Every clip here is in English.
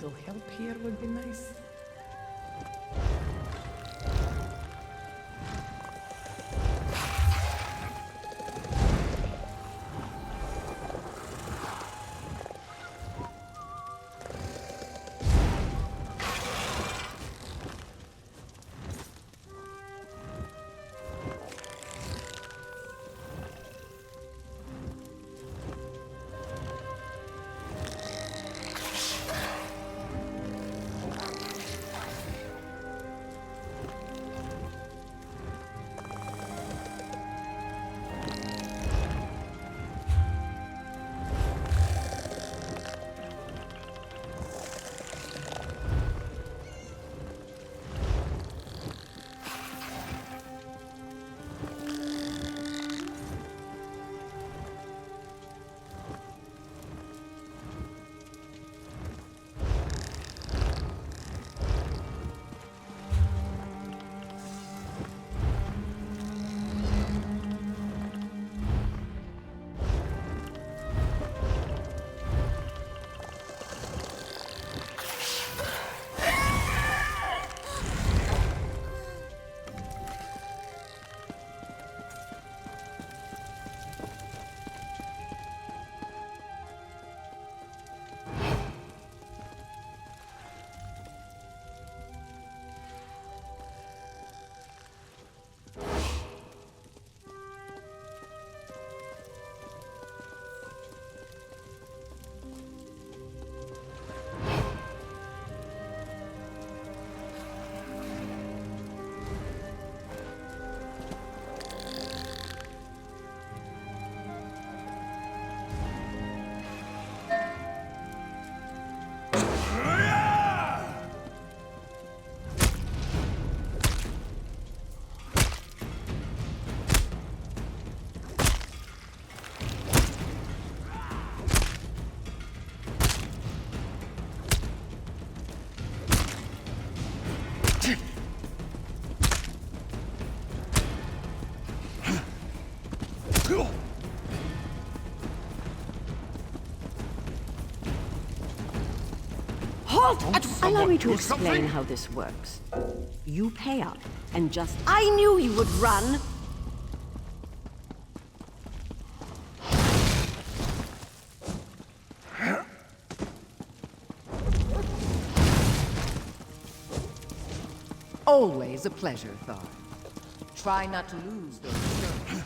little help here would be nice. Allow me to explain how this works. You pay up, and just... I knew you would run! Always a pleasure, Thar. Try not to lose those stones.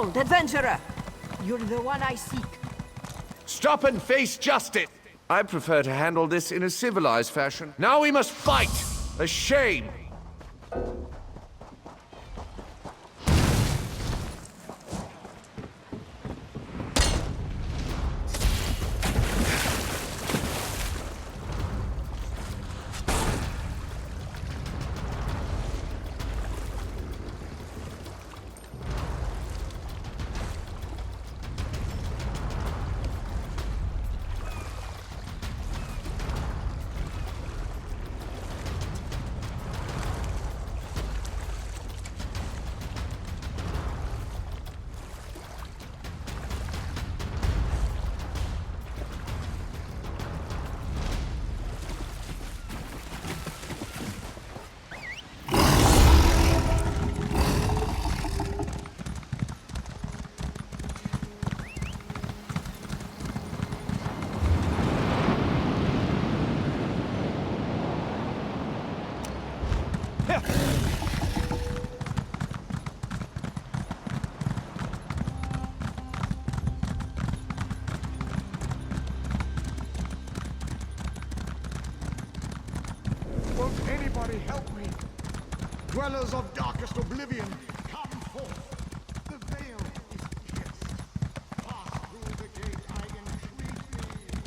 Behold, adventurer! You're the one I seek. Stop and face justice! I prefer to handle this in a civilized fashion. Now we must fight! A shame! Won't anybody help me? Dwellers of darkest oblivion, come forth. The veil is pierced. Pass through the gate, I entreat thee.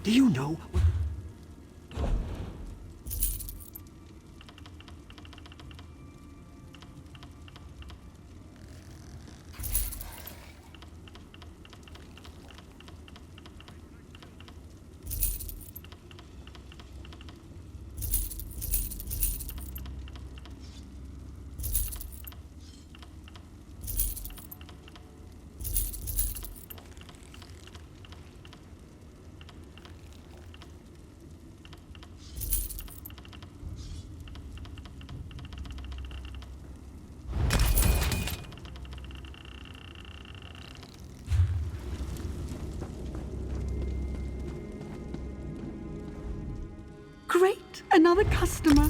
Do you know what... Great! Another customer.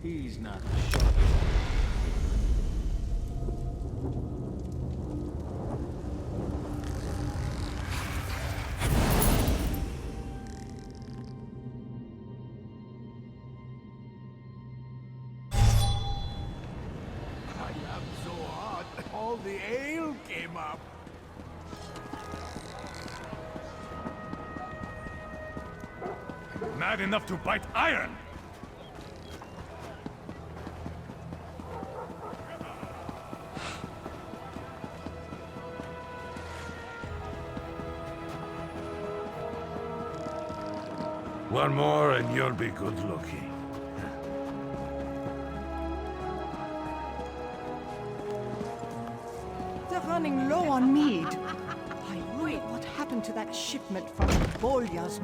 He's not the sharpest. I laughed so hard, all the ale came up. Mad enough to bite iron! One more and you'll be good looking. They're running low on mead. I wonder what happened to that shipment from Bolya's.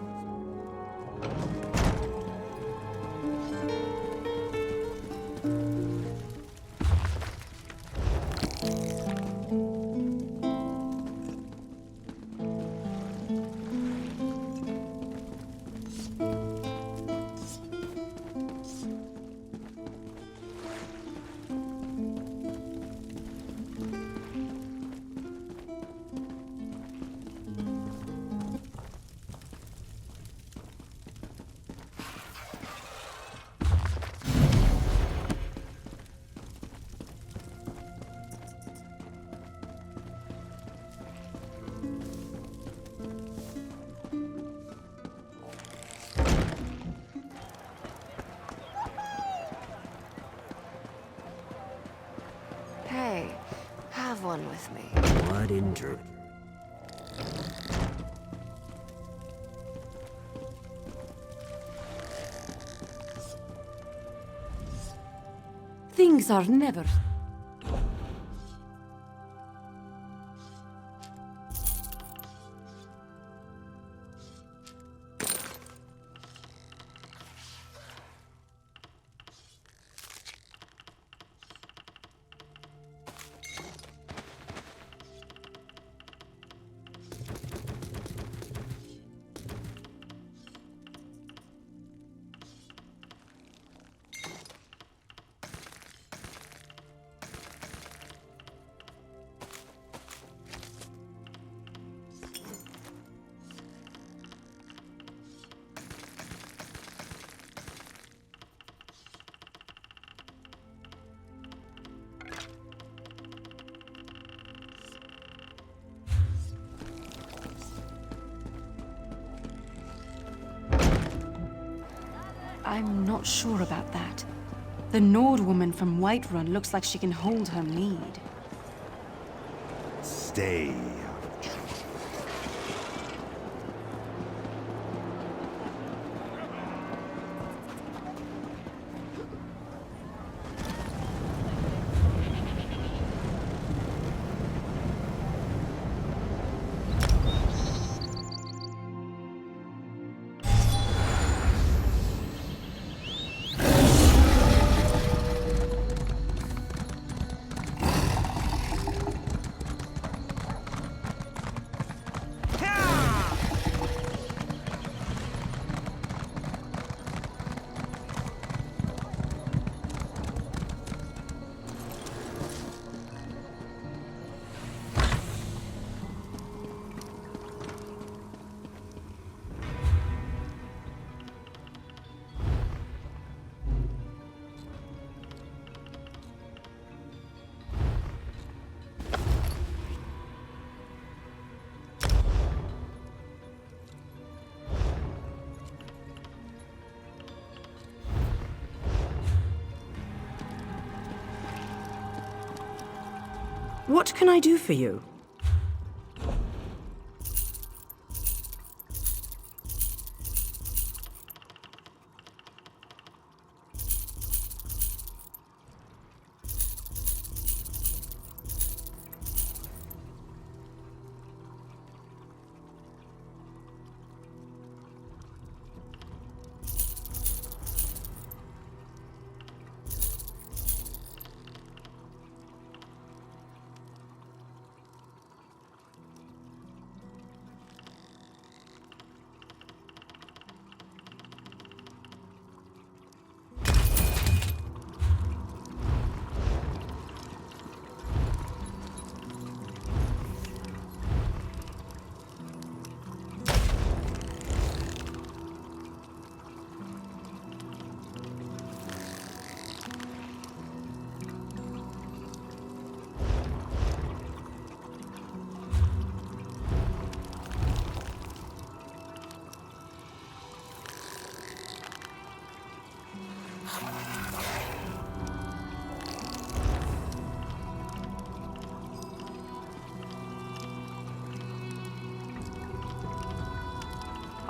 Hey, have one with me. What injured? Things are never. I'm not sure about that. The Nord woman from Whiterun looks like she can hold her mead. Stay out of trouble. What can I do for you?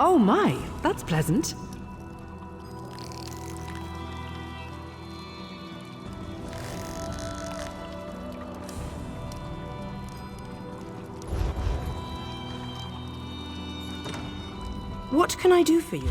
Oh my, that's pleasant. What can I do for you?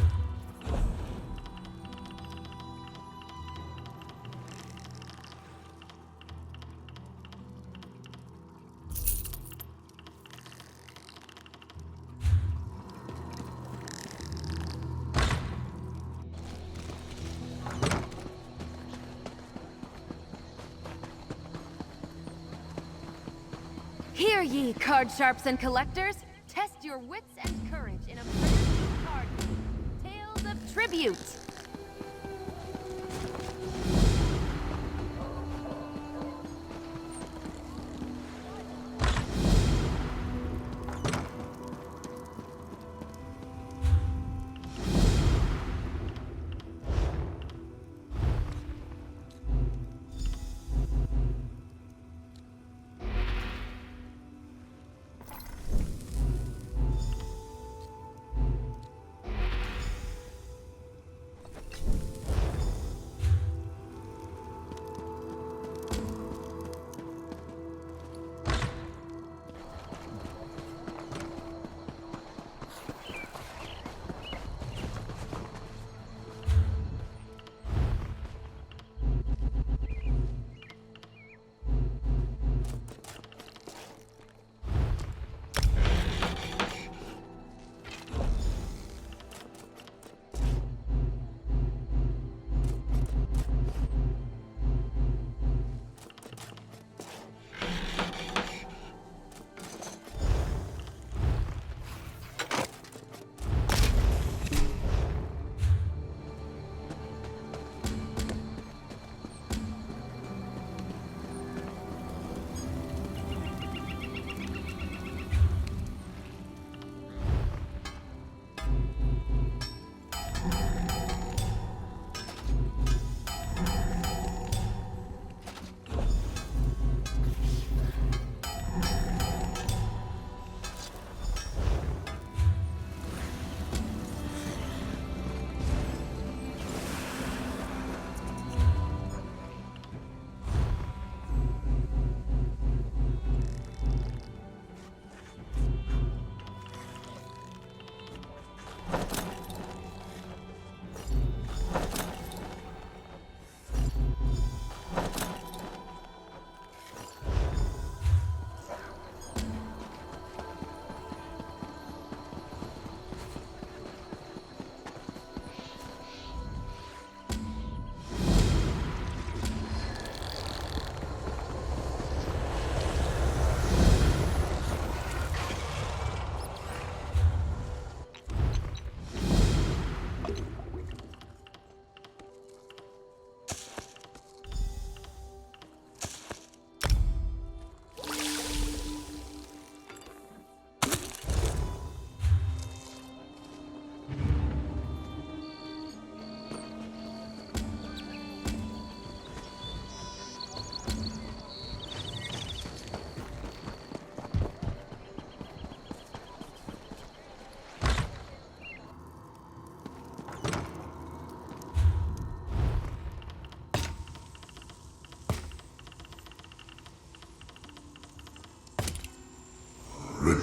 Hear ye, card sharps and collectors! Test your wits and courage in a brand new card game, Tales of Tribute!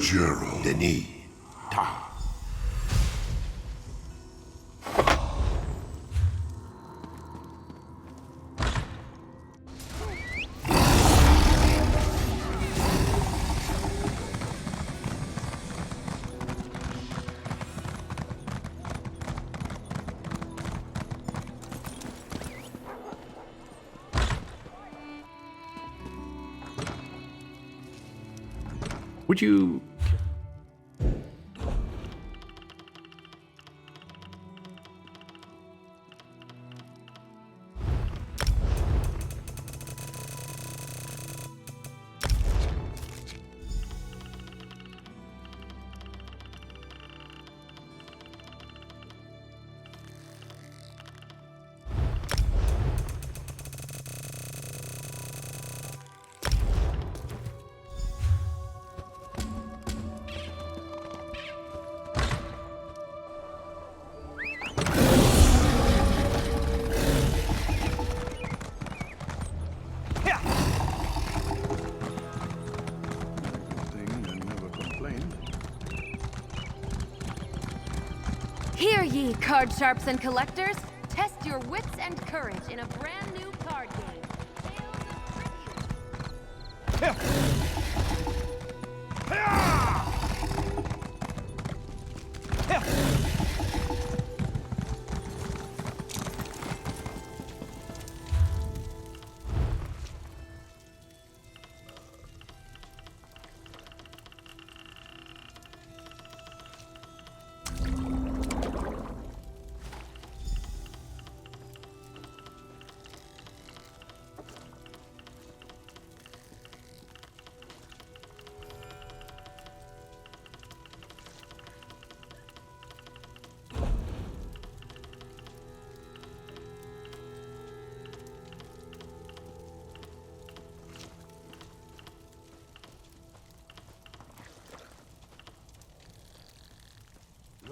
Gerald. Denis. Ta. Would you... card sharps and collectors. Test your wits and courage in a brand new card game. Tales of Tribute.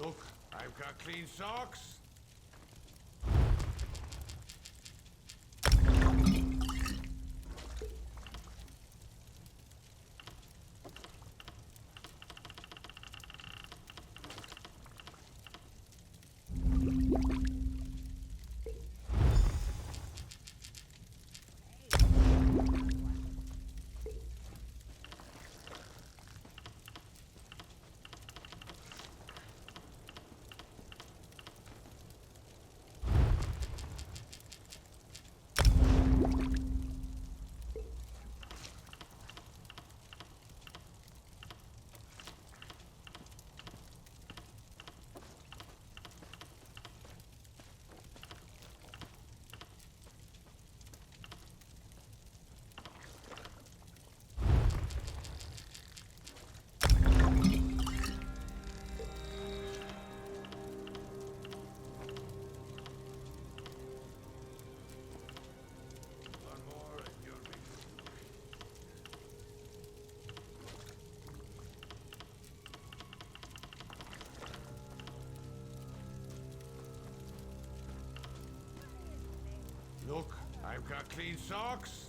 Look, I've got clean socks. Look, I've got clean socks.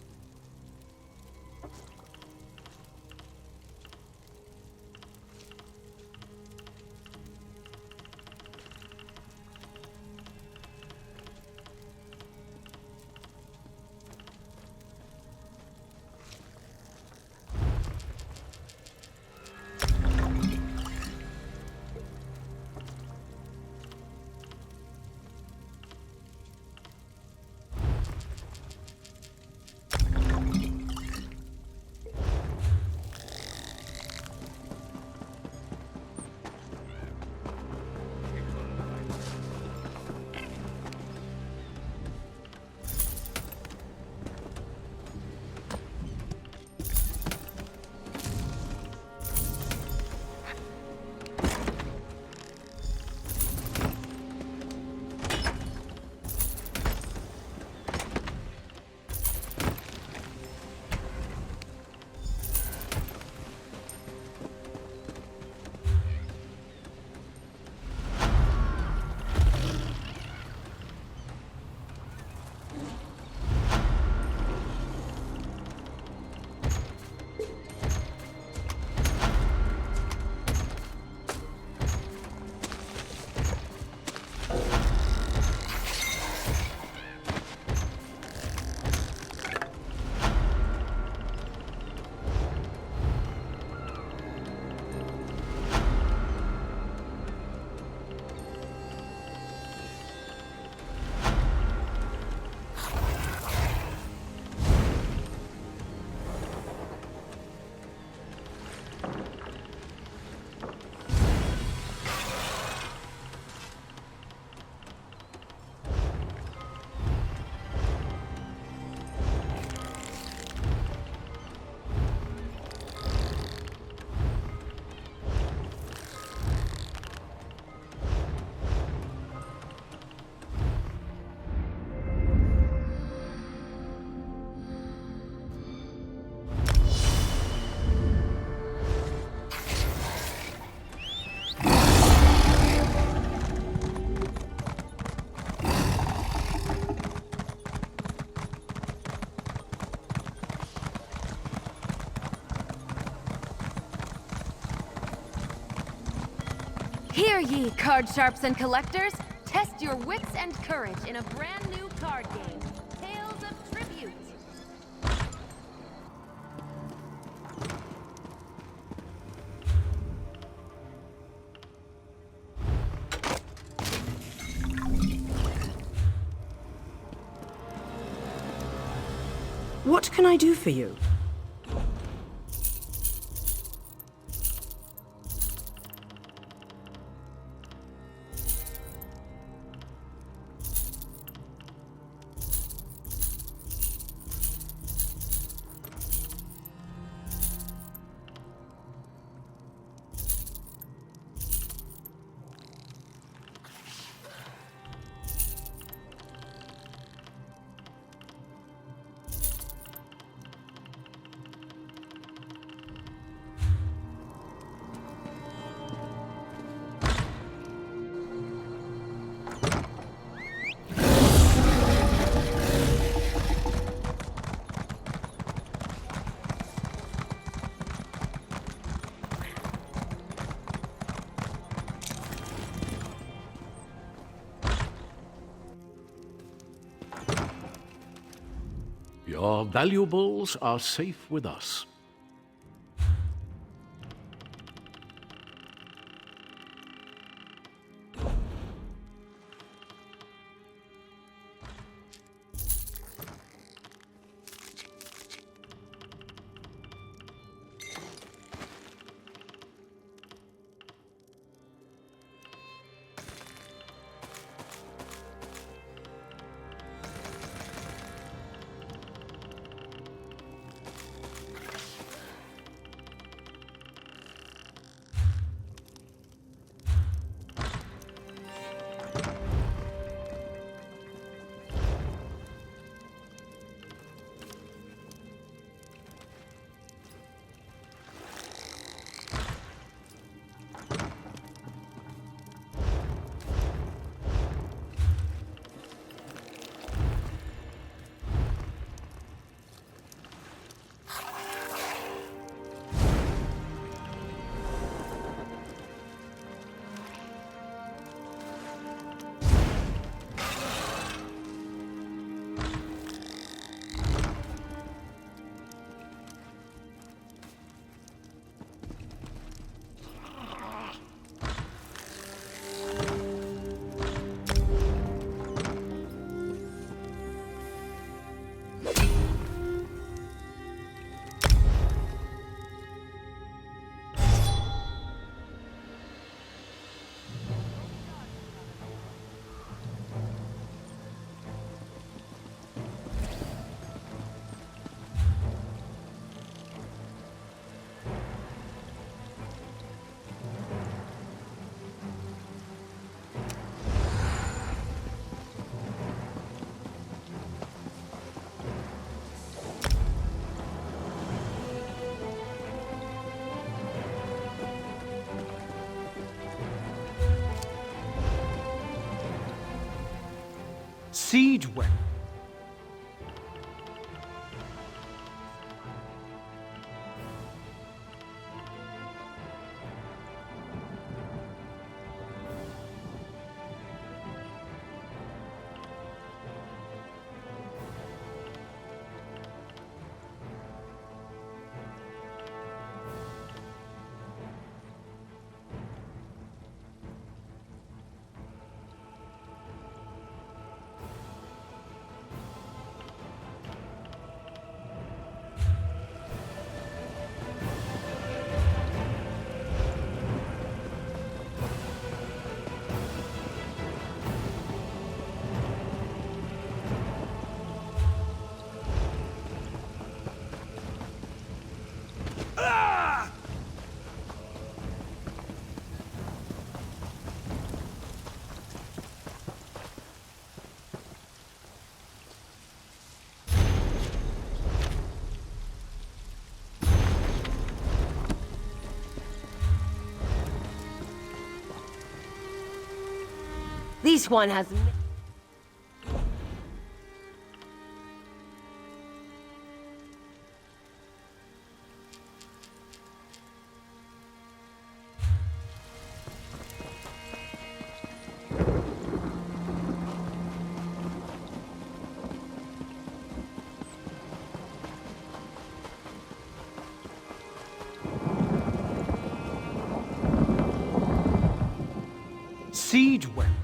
Hear ye, card sharps and collectors! Test your wits and courage in a brand new card game, Tales of Tribute. What can I do for you? Your valuables are safe with us. Siege weapon. This one has... Siege weapon.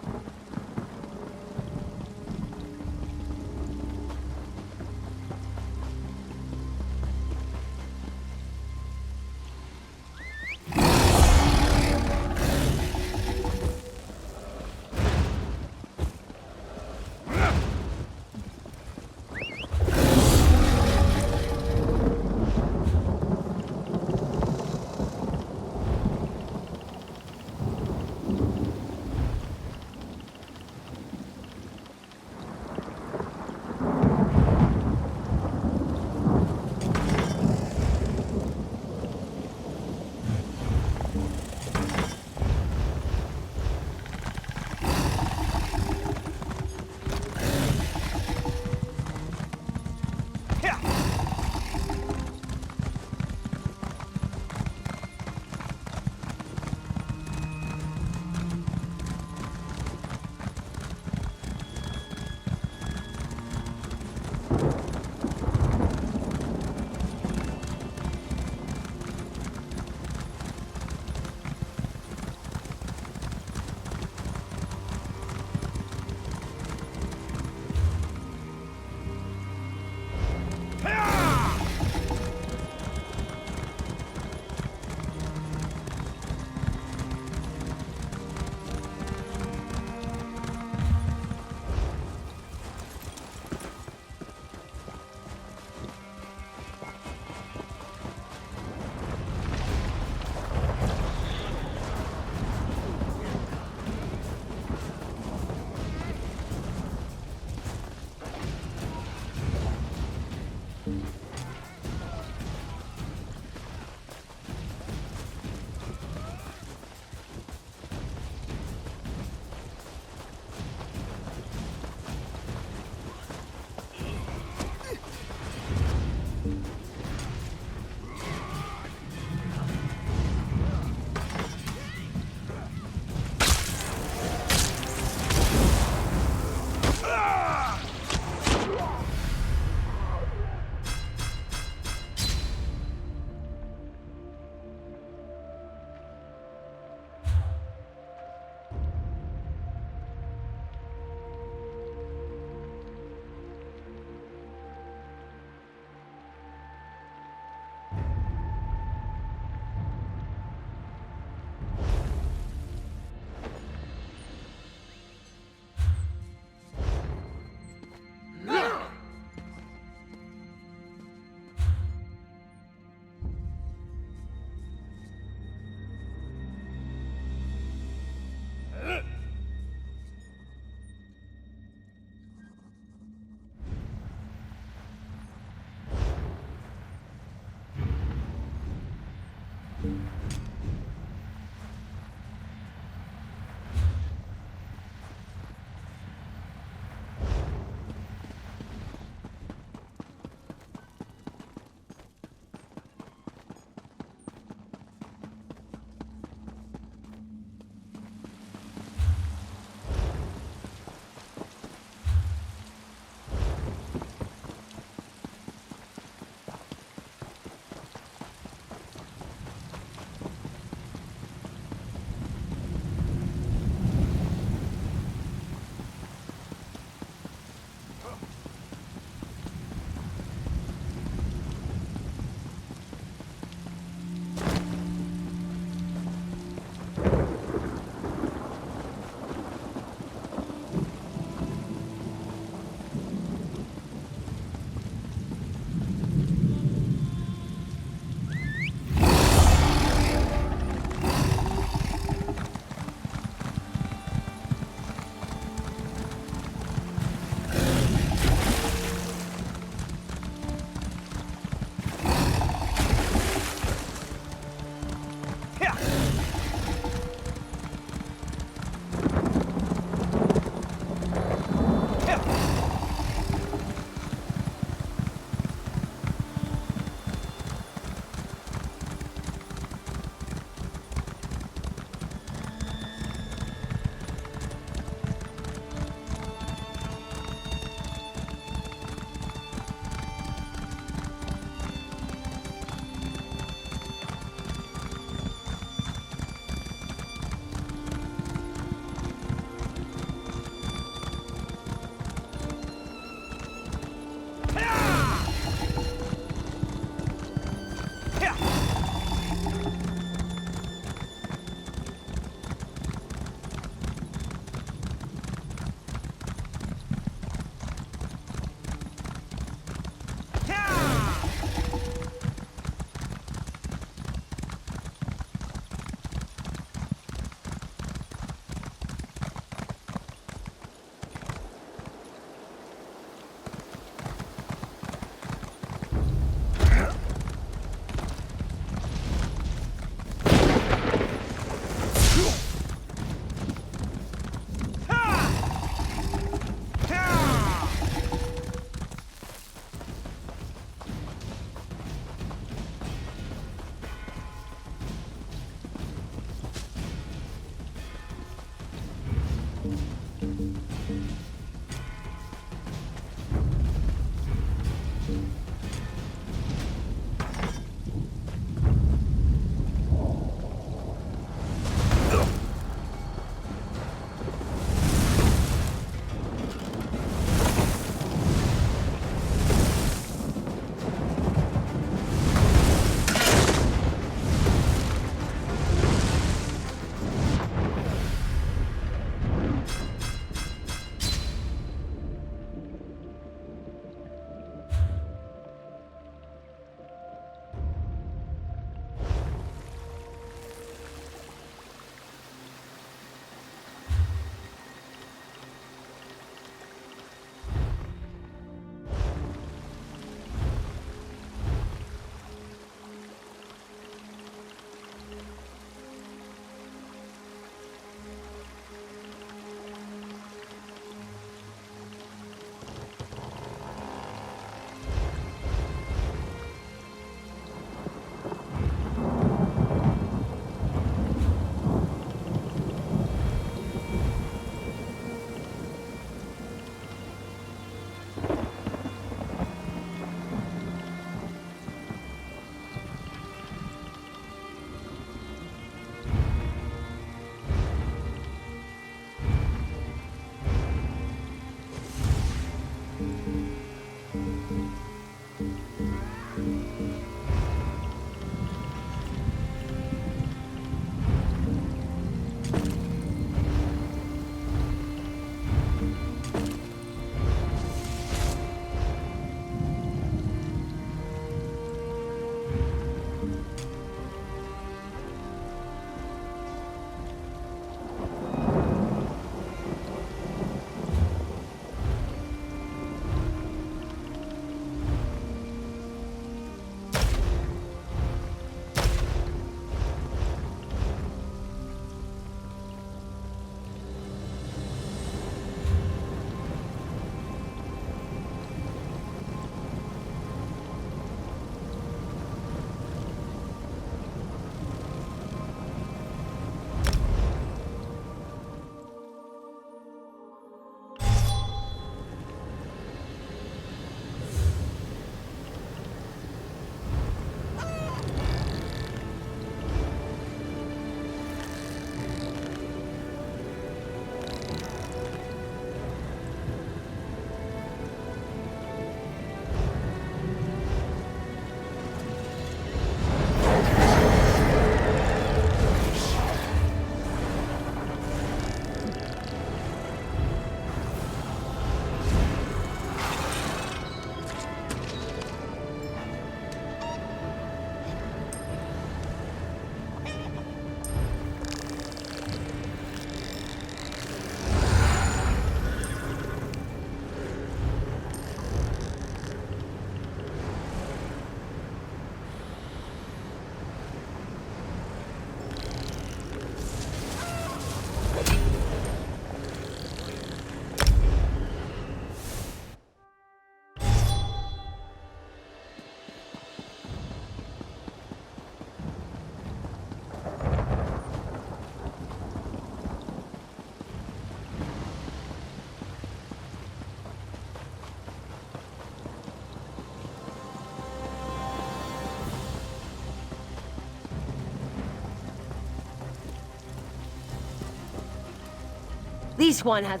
This one has...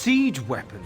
Siege weapon.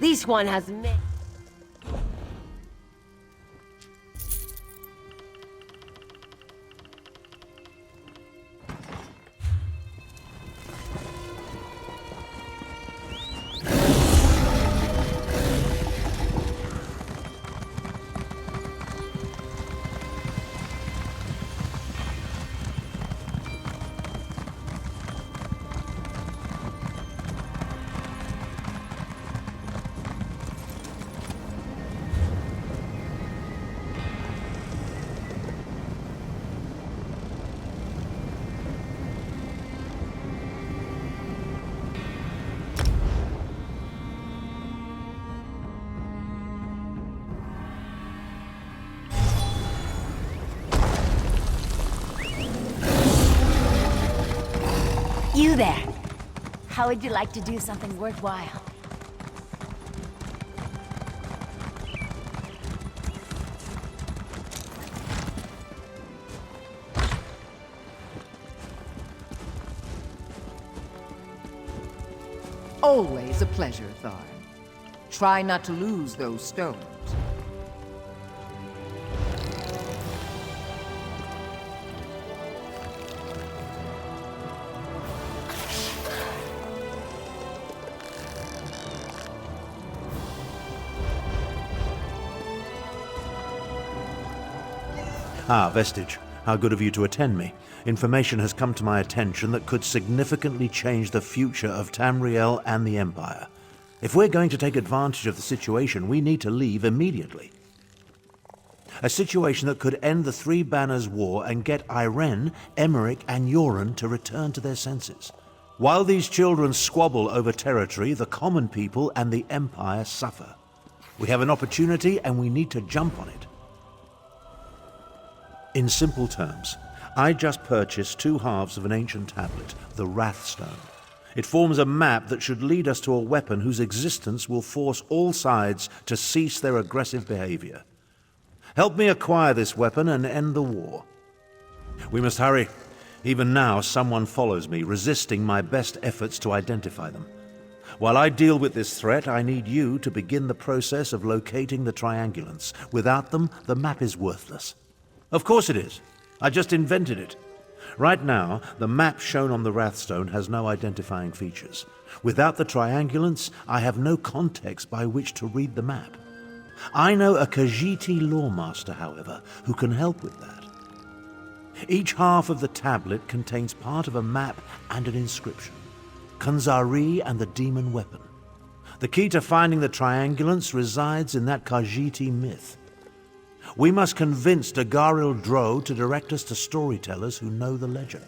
This one has many. You there. How would you like to do something worthwhile? Always a pleasure, Thar. Try not to lose those stones. Ah, Vestige. How good of you to attend me. Information has come to my attention that could significantly change the future of Tamriel and the Empire. If we're going to take advantage of the situation, we need to leave immediately. A situation that could end the Three Banners War and get Irene, Emmerich, and Yoren to return to their senses. While these children squabble over territory, the common people and the Empire suffer. We have an opportunity and we need to jump on it. In simple terms, I just purchased 2 halves of an ancient tablet, the Wrathstone. It forms a map that should lead us to a weapon whose existence will force all sides to cease their aggressive behavior. Help me acquire this weapon and end the war. We must hurry. Even now, someone follows me, resisting my best efforts to identify them. While I deal with this threat, I need you to begin the process of locating the triangulants. Without them, the map is worthless. Of course it is. I just invented it. Right now, the map shown on the Wrathstone has no identifying features. Without the triangulants, I have no context by which to read the map. I know a Khajiiti lawmaster, however, who can help with that. Each half of the tablet contains part of a map and an inscription. Khanzari and the demon weapon. The key to finding the triangulants resides in that Khajiiti myth. We must convince Dagharil Dro to direct us to storytellers who know the legend.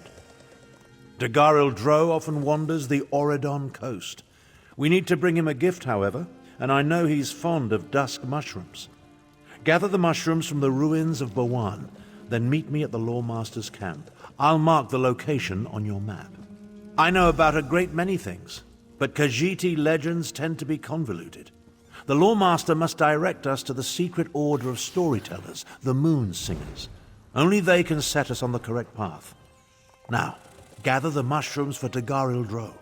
Dagharil Dro often wanders the Auridon coast. We need to bring him a gift, however, and I know he's fond of dusk mushrooms. Gather the mushrooms from the ruins of Bawan, then meet me at the Lawmaster's camp. I'll mark the location on your map. I know about a great many things, but Khajiiti legends tend to be convoluted. The Lawmaster must direct us to the secret order of storytellers, the Moon Singers. Only they can set us on the correct path. Now, gather the mushrooms for Dagharil Dro.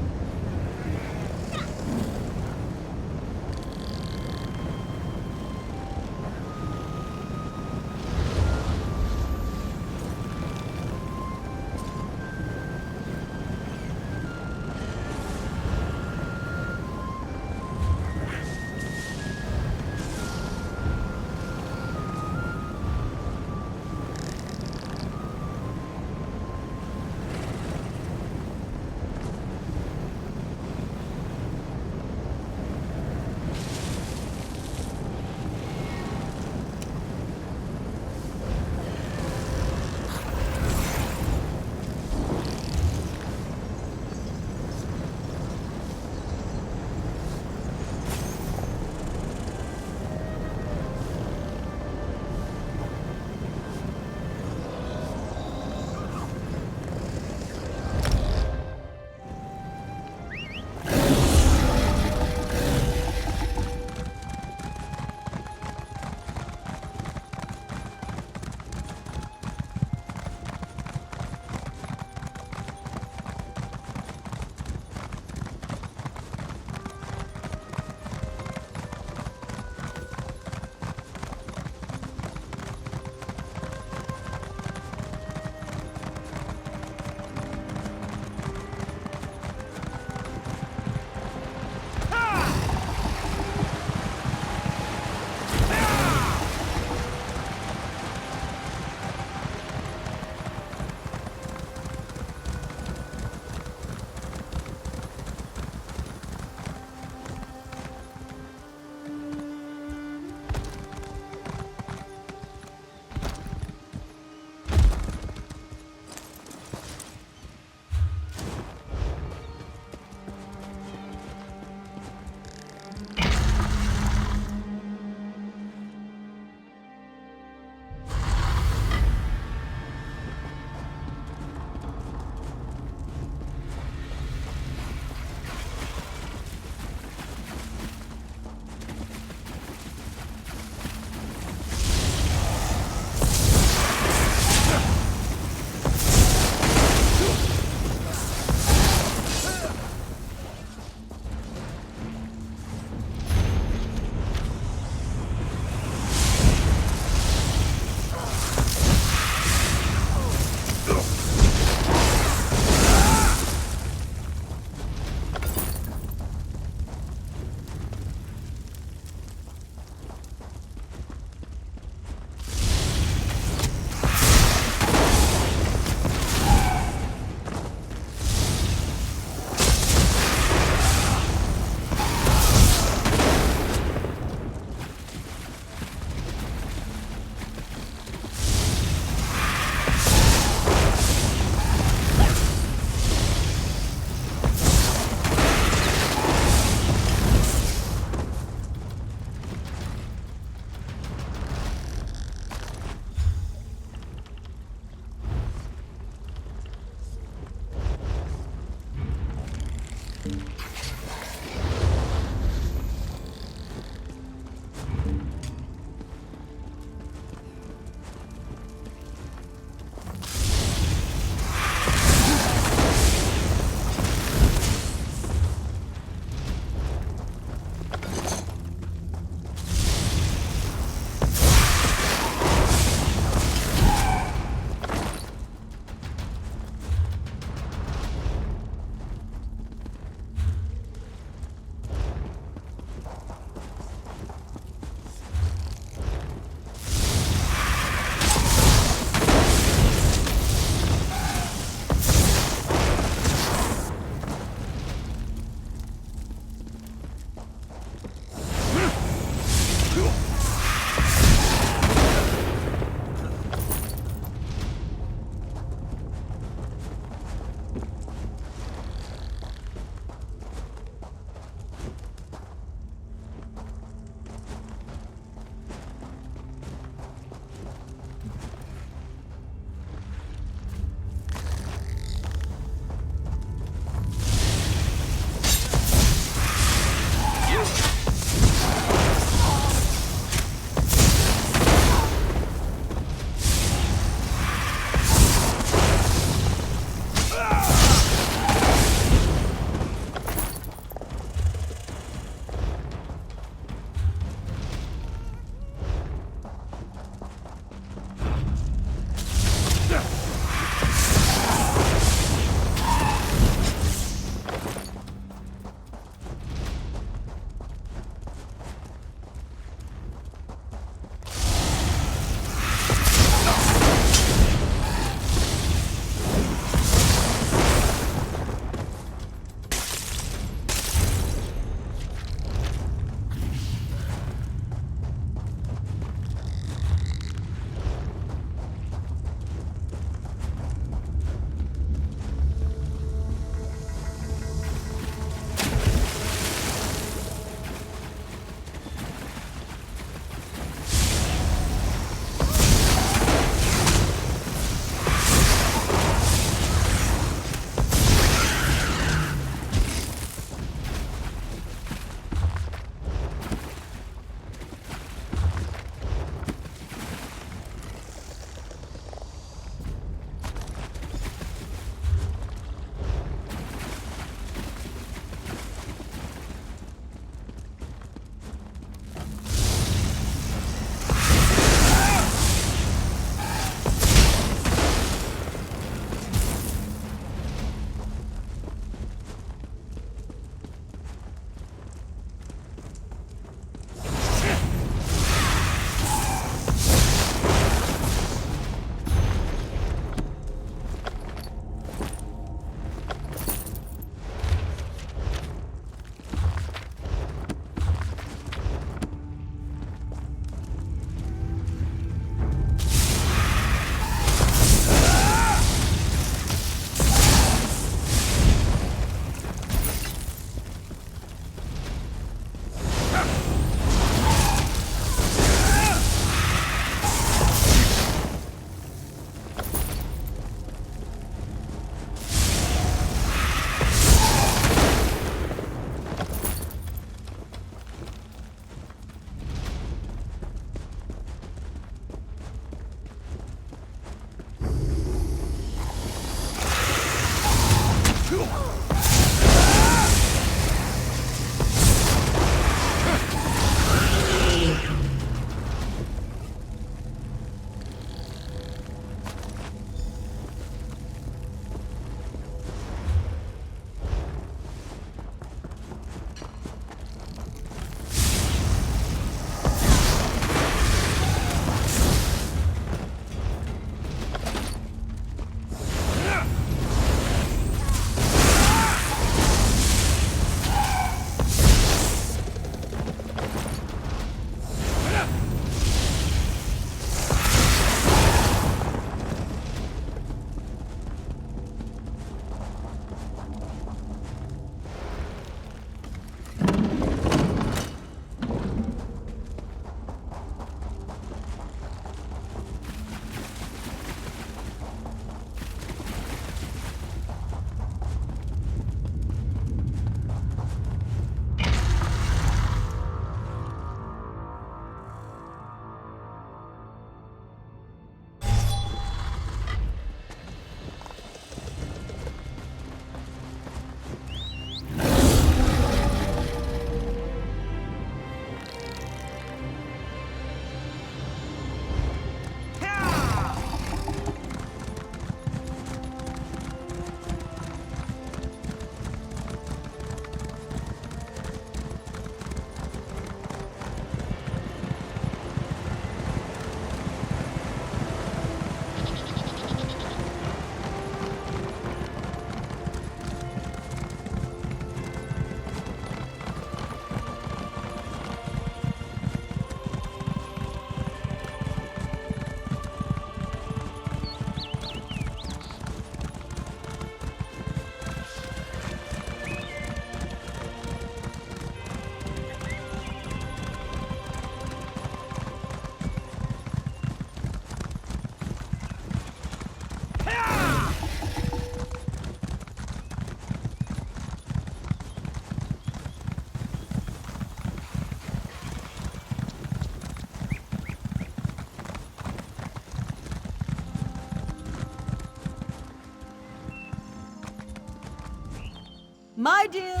My deal.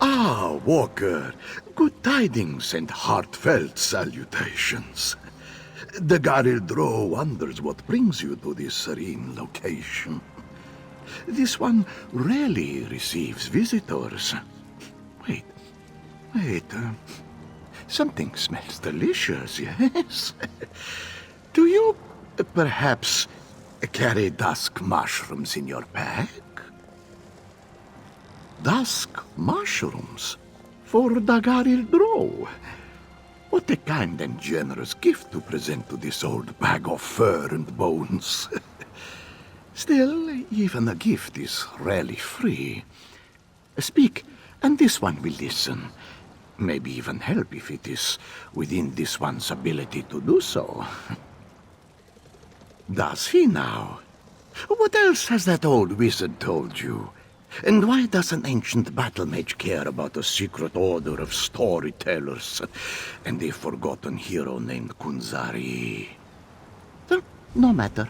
Ah, Walker. Good tidings and heartfelt salutations. The Garildro wonders what brings you to this serene location. This one rarely receives visitors. Wait. Something smells delicious, yes? Do you perhaps carry dusk mushrooms in your pack? Dusk mushrooms for Dagarildro. What a kind and generous gift to present to this old bag of fur and bones. Still, even a gift is rarely free. Speak, and this one will listen. Maybe even help if it is within this one's ability to do so. Does he now? What else has that old wizard told you? And why does an ancient battle mage care about a secret order of storytellers and a forgotten hero named Kunzari? No matter.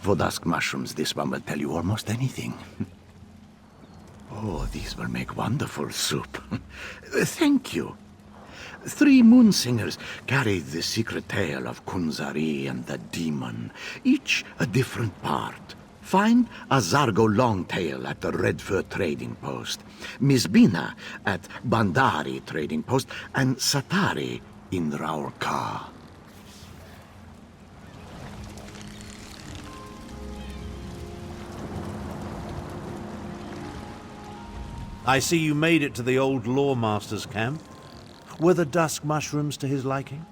For dusk mushrooms, this one will tell you almost anything. Oh, these will make wonderful soup. Thank you. 3 moon singers carried the secret tale of Kunzari and the demon, each a different part. Find Azargo Longtail at the Redfur Trading Post, Misbina at Bandari Trading Post, and Satari in Raurka. I see you made it to the old Lawmaster's camp. Were the dusk mushrooms to his liking?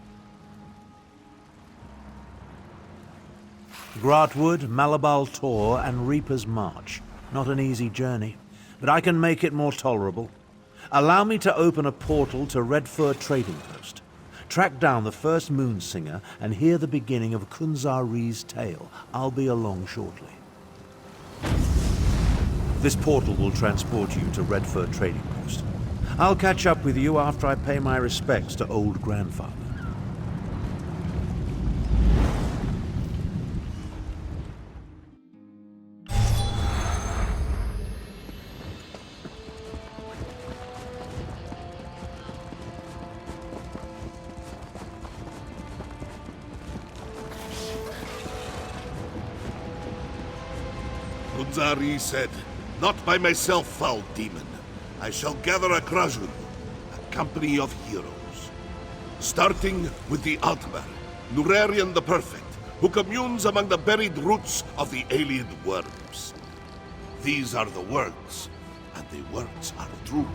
Gratwood, Malabal Tor, and Reaper's March. Not an easy journey, but I can make it more tolerable. Allow me to open a portal to Redfur Trading Post. Track down the first Moonsinger and hear the beginning of Kunzari's tale. I'll be along shortly. This portal will transport you to Redfur Trading Post. I'll catch up with you after I pay my respects to old grandfather. Kunzari said, "Not by myself, foul demon. I shall gather a Krajun, a company of heroes. Starting with the Altmer, Nurarian the Perfect, who communes among the buried roots of the alien worms. These are the words, and the words are true.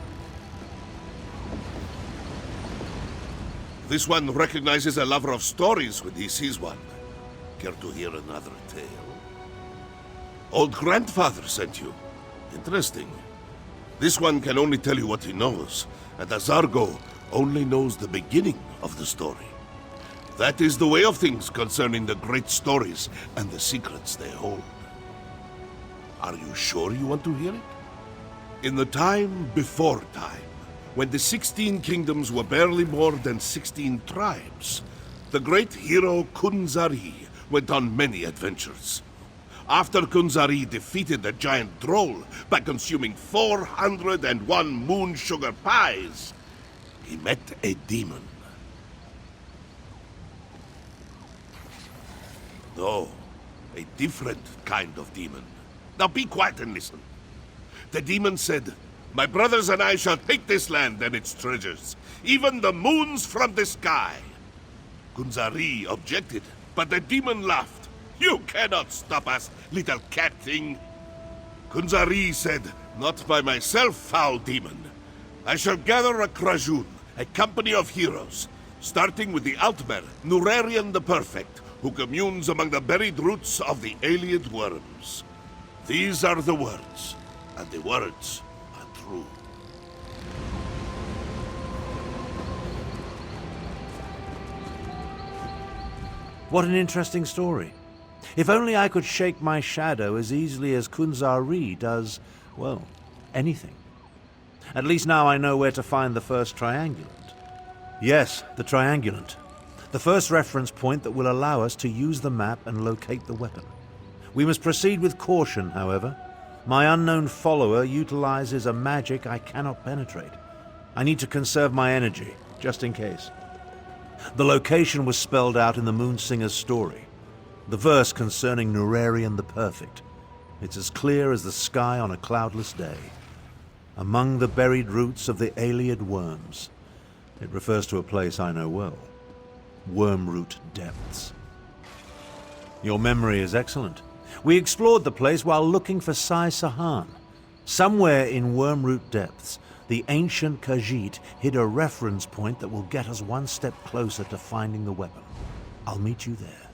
This one recognizes a lover of stories when he sees one. Care to hear another tale? Old grandfather sent you. Interesting. This one can only tell you what he knows, and Azargo only knows the beginning of the story. That is the way of things concerning the great stories and the secrets they hold. Are you sure you want to hear it? In the time before time, when the 16 kingdoms were barely more than 16 tribes, the great hero Kunzari went on many adventures. After Kunzari defeated the giant troll by consuming 401 moon sugar pies, he met a demon. No, a different kind of demon. Now be quiet and listen. The demon said, "My brothers and I shall take this land and its treasures, even the moons from the sky." Kunzari objected, but the demon laughed. "You cannot stop us, little cat thing." Kunzari said, "Not by myself, foul demon. I shall gather a Krajun, a company of heroes, starting with the Altmer, Nurarian the Perfect, who communes among the buried roots of the Ayleid worms. These are the words, and the words are true." What an interesting story. If only I could shake my shadow as easily as Kunzari does, well, anything. At least now I know where to find the first triangulant. Yes, the triangulant. The first reference point that will allow us to use the map and locate the weapon. We must proceed with caution, however. My unknown follower utilizes a magic I cannot penetrate. I need to conserve my energy, just in case. The location was spelled out in the Moonsinger's story. The verse concerning Nurarian the Perfect. It's as clear as the sky on a cloudless day. Among the buried roots of the Ayleid worms. It refers to a place I know well. Wormroot Depths. Your memory is excellent. We explored the place while looking for Sai Sahan. Somewhere in Wormroot Depths, the ancient Khajiit hid a reference point that will get us one step closer to finding the weapon. I'll meet you there.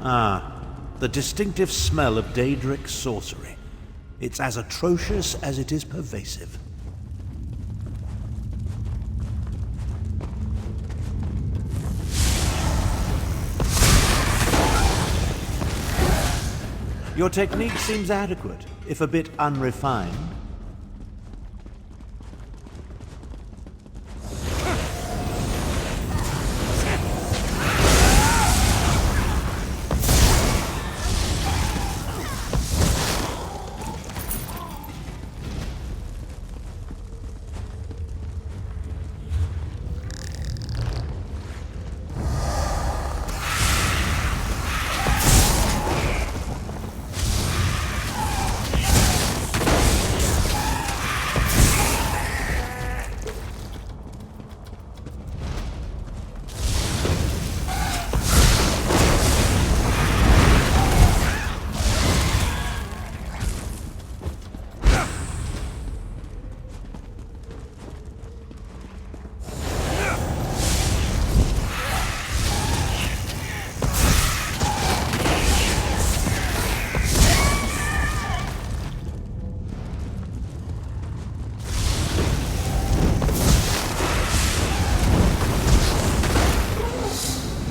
Ah, the distinctive smell of Daedric sorcery. It's as atrocious as it is pervasive. Your technique seems adequate, if a bit unrefined.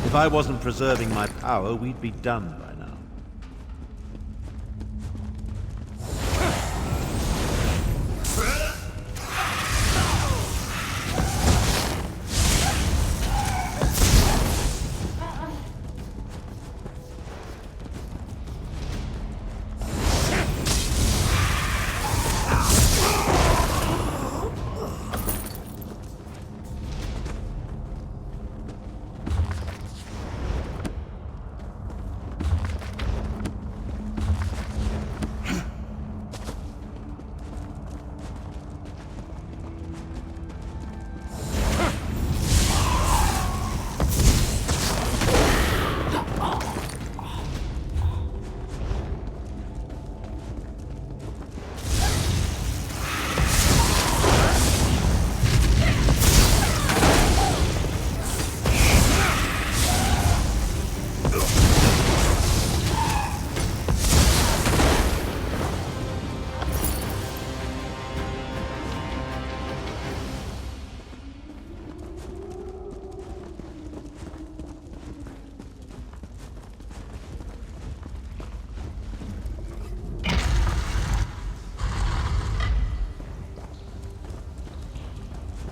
If I wasn't preserving my power, we'd be done by now.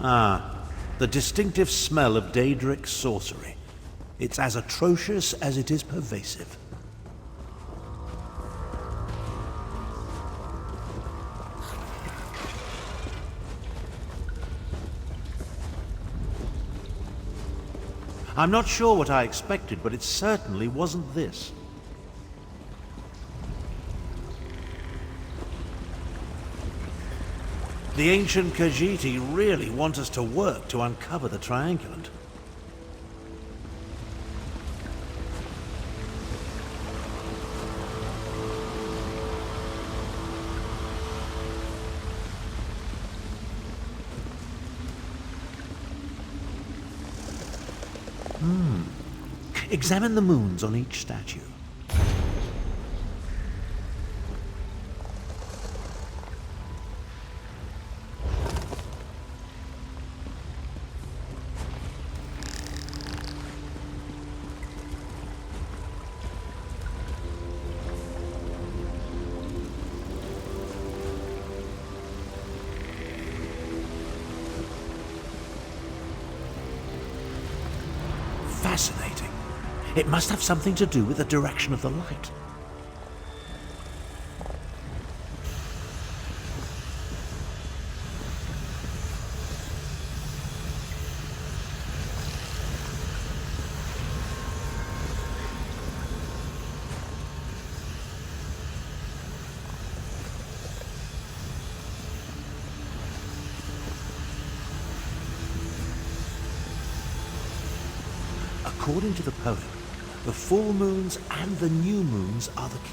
Ah, the distinctive smell of Daedric sorcery. It's as atrocious as it is pervasive. I'm not sure what I expected, but it certainly wasn't this. The ancient Khajiiti really want us to work to uncover the Triangulant. Examine the moons on each statue. Fascinating. It must have something to do with the direction of the light. According to the poem, the full moons and the new moons are the key.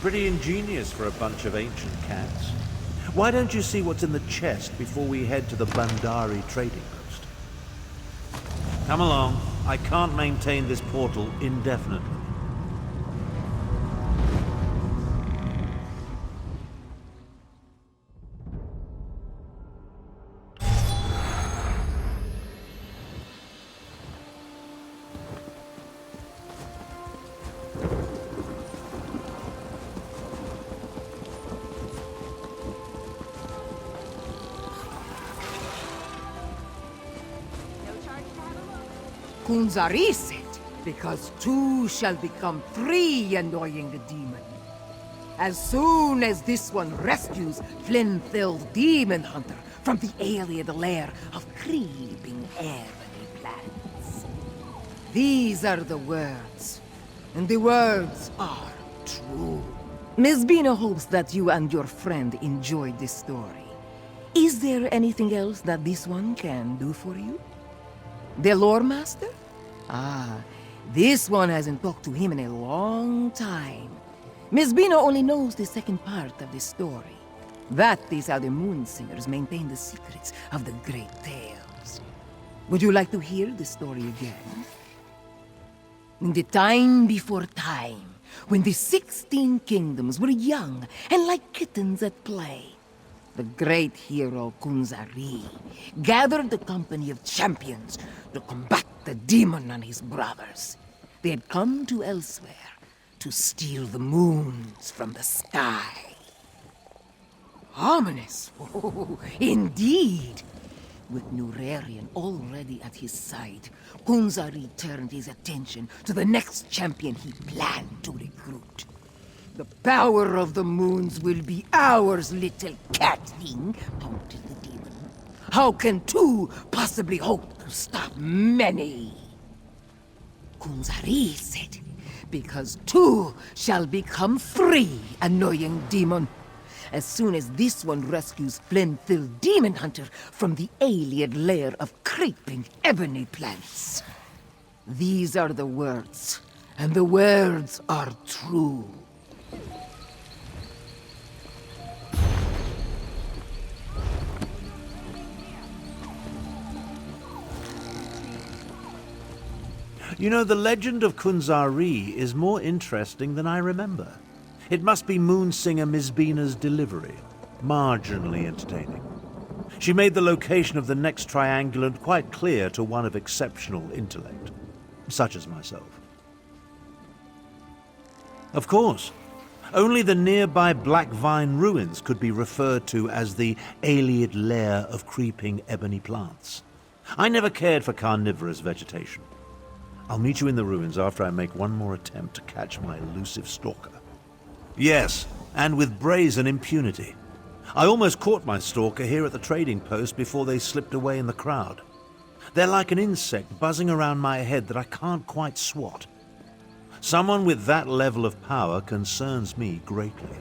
Pretty ingenious for a bunch of ancient cats. Why don't you see what's in the chest before we head to the Bandari trading post? Come along. I can't maintain this portal indefinitely. Kunzari said, because two shall become three, annoying the demon. As soon as this one rescues Flynn-filled demon hunter from the alien lair of creeping ebony plants. These are the words, and the words are true. Ms. Bina hopes that you and your friend enjoyed this story. Is there anything else that this one can do for you? The lore master? Ah, this one hasn't talked to him in a long time. Miss Bina only knows the second part of the story. That is how the Moon Singers maintain the secrets of the great tales. Would you like to hear the story again? In the time before time, when the 16 kingdoms were young and like kittens at play, the great hero Kunzari gathered the company of champions to combat the demon and his brothers. They had come to Elsweyr to steal the moons from the sky. Ominous, oh, indeed. With Nurarian already at his side, Kunzari turned his attention to the next champion he planned to recruit. The power of the moons will be ours, little catling, taunted the demon. How can two possibly hope to stop many? Kunzari said, because two shall become three, annoying demon. As soon as this one rescues Flynn-filled demon hunter from the alien lair of creeping ebony plants. These are the words, and the words are true. You know, the legend of Kunzari is more interesting than I remember. It must be Moonsinger Mizbina's delivery. Marginally entertaining. She made the location of the next triangulant quite clear to one of exceptional intellect, such as myself. Of course, only the nearby Black Vine ruins could be referred to as the alien lair of creeping ebony plants. I never cared for carnivorous vegetation. I'll meet you in the ruins after I make one more attempt to catch my elusive stalker. Yes, and with brazen impunity. I almost caught my stalker here at the trading post before they slipped away in the crowd. They're like an insect buzzing around my head that I can't quite swat. Someone with that level of power concerns me greatly.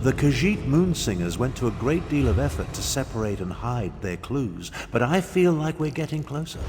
The Khajiit Moonsingers went to a great deal of effort to separate and hide their clues, but I feel like we're getting closer.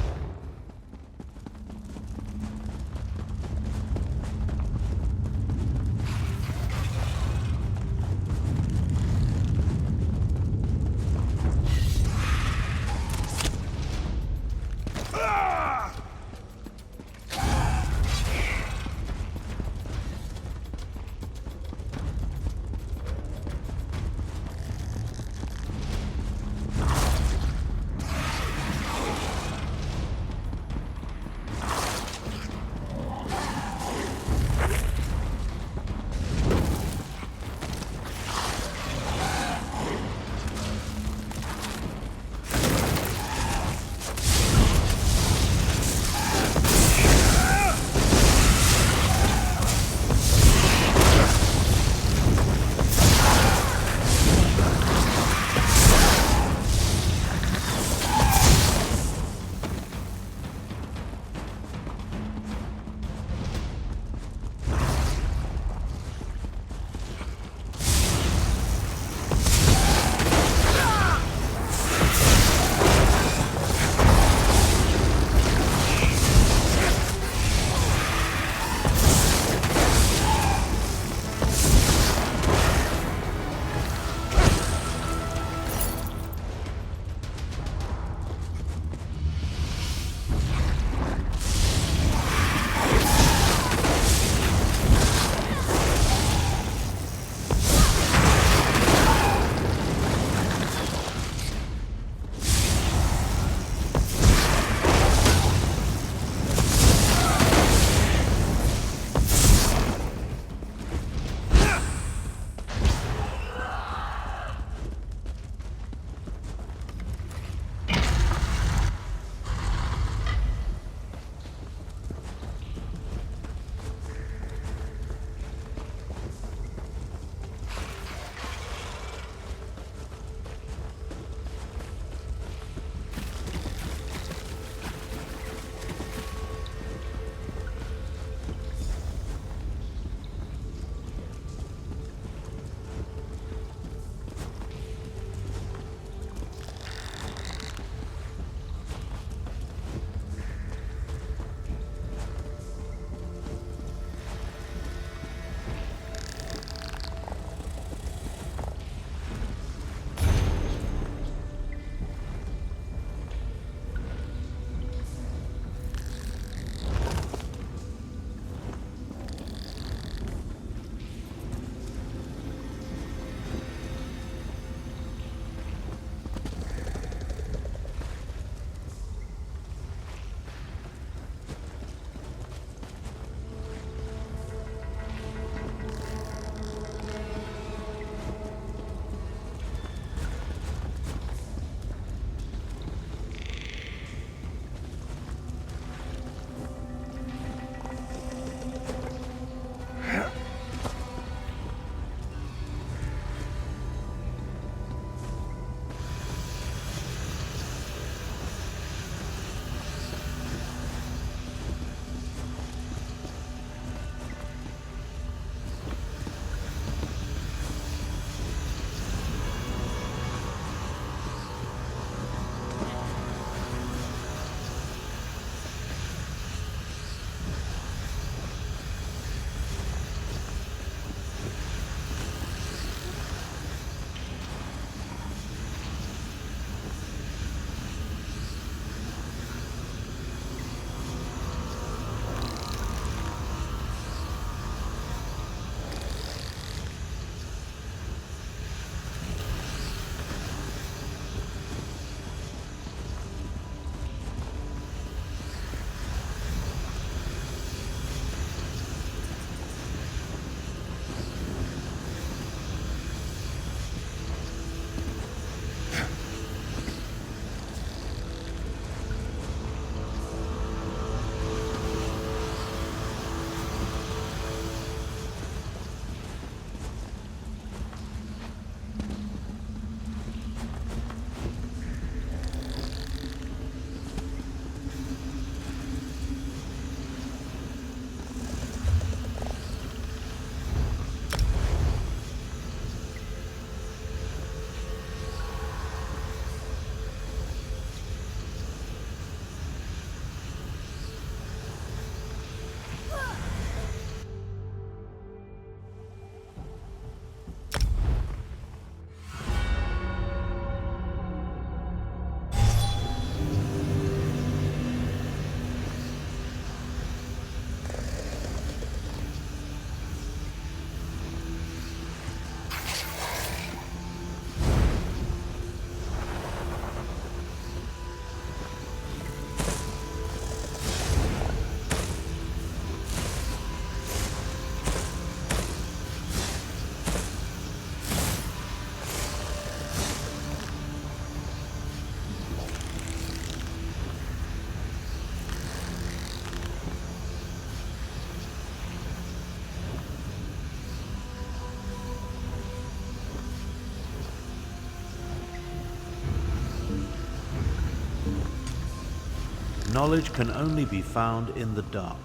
Knowledge can only be found in the dark.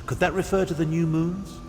Could that refer to the new moons?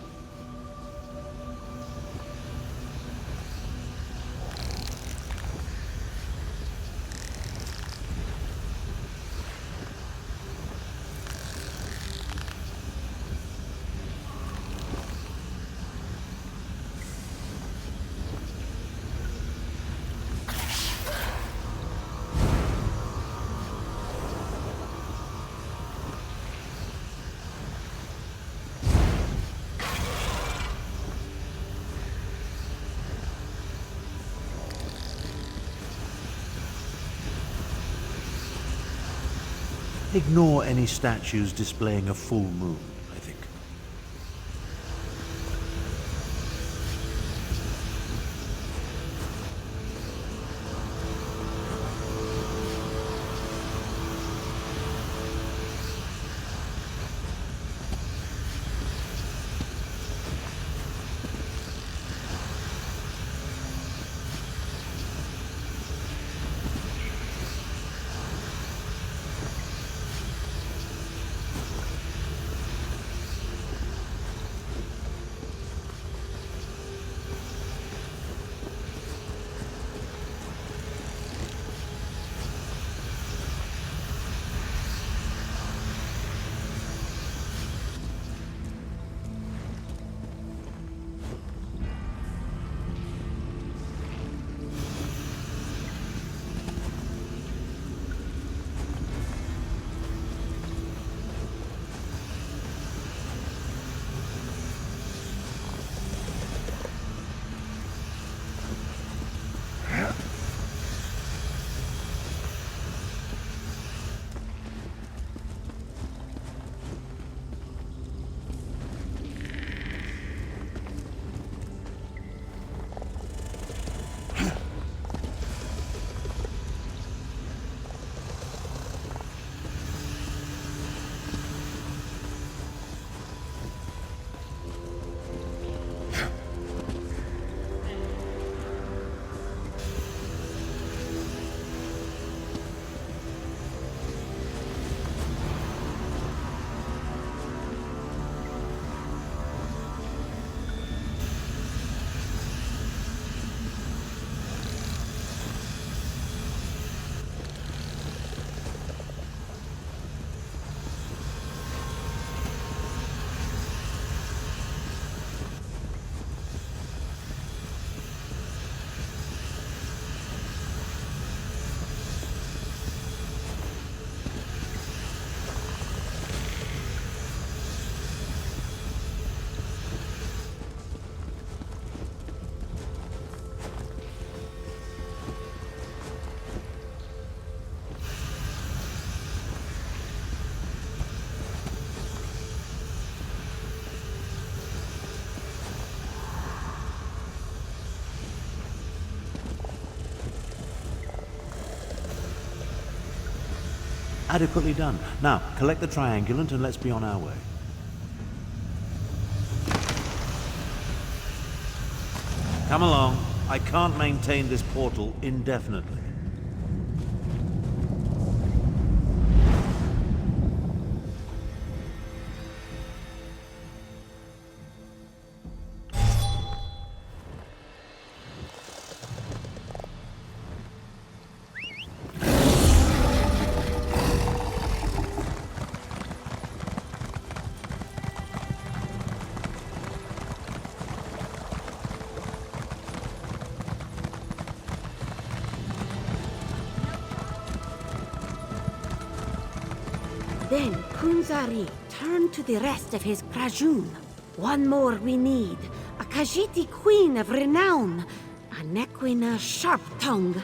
Ignore any statues displaying a full moon, I think. Adequately done. Now, collect the triangulant and let's be on our way. Come along. I can't maintain this portal indefinitely. Then Kunzari turned to the rest of his Krajun. One more we need. A Khajiiti queen of renown. A Nequina sharp-tongue.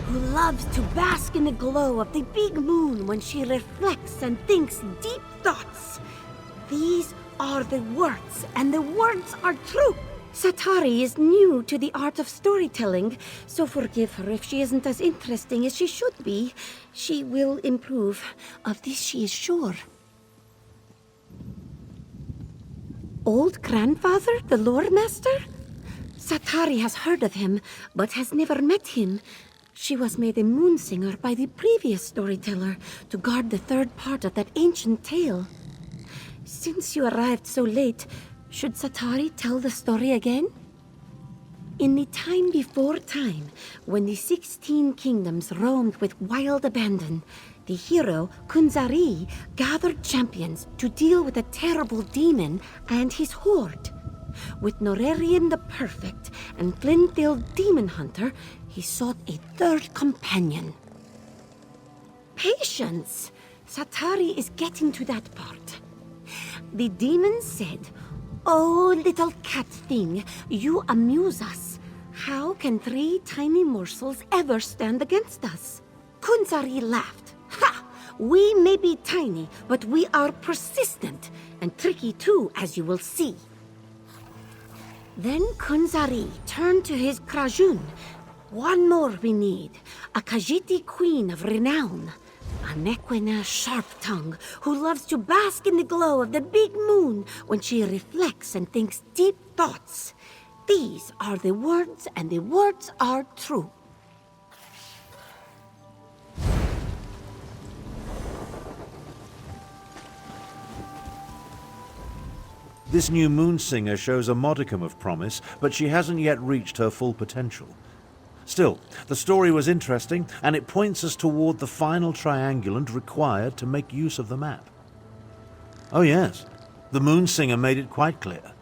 Who loves to bask in the glow of the big moon when she reflects and thinks deep thoughts. These are the words, and the words are true. Satari is new to the art of storytelling, so forgive her if she isn't as interesting as she should be. She will improve. Of this she is sure. Old grandfather, the lore master? Satari has heard of him, but has never met him. She was made a moon singer by the previous storyteller to guard the third part of that ancient tale. Since you arrived so late, should Satari tell the story again? In the time before time, when the 16 kingdoms roamed with wild abandon, the hero, Kunzari, gathered champions to deal with a terrible demon and his horde. With Norarian the Perfect and Flinthill Demon Hunter, he sought a third companion. Patience! Satari is getting to that part. The demon said, "Oh, little cat thing, you amuse us. How can 3 tiny morsels ever stand against us?" Kunzari laughed. "Ha! We may be tiny, but we are persistent, and tricky too, as you will see." Then Kunzari turned to his Krajun. "One more we need, a Khajiit queen of renown. A Nequina sharp-tongue who loves to bask in the glow of the big moon when she reflects and thinks deep thoughts. These are the words, and the words are true." This new moon singer shows a modicum of promise, but she hasn't yet reached her full potential. Still, the story was interesting, and it points us toward the final triangulant required to make use of the map. Oh yes, the moon singer made it quite clear.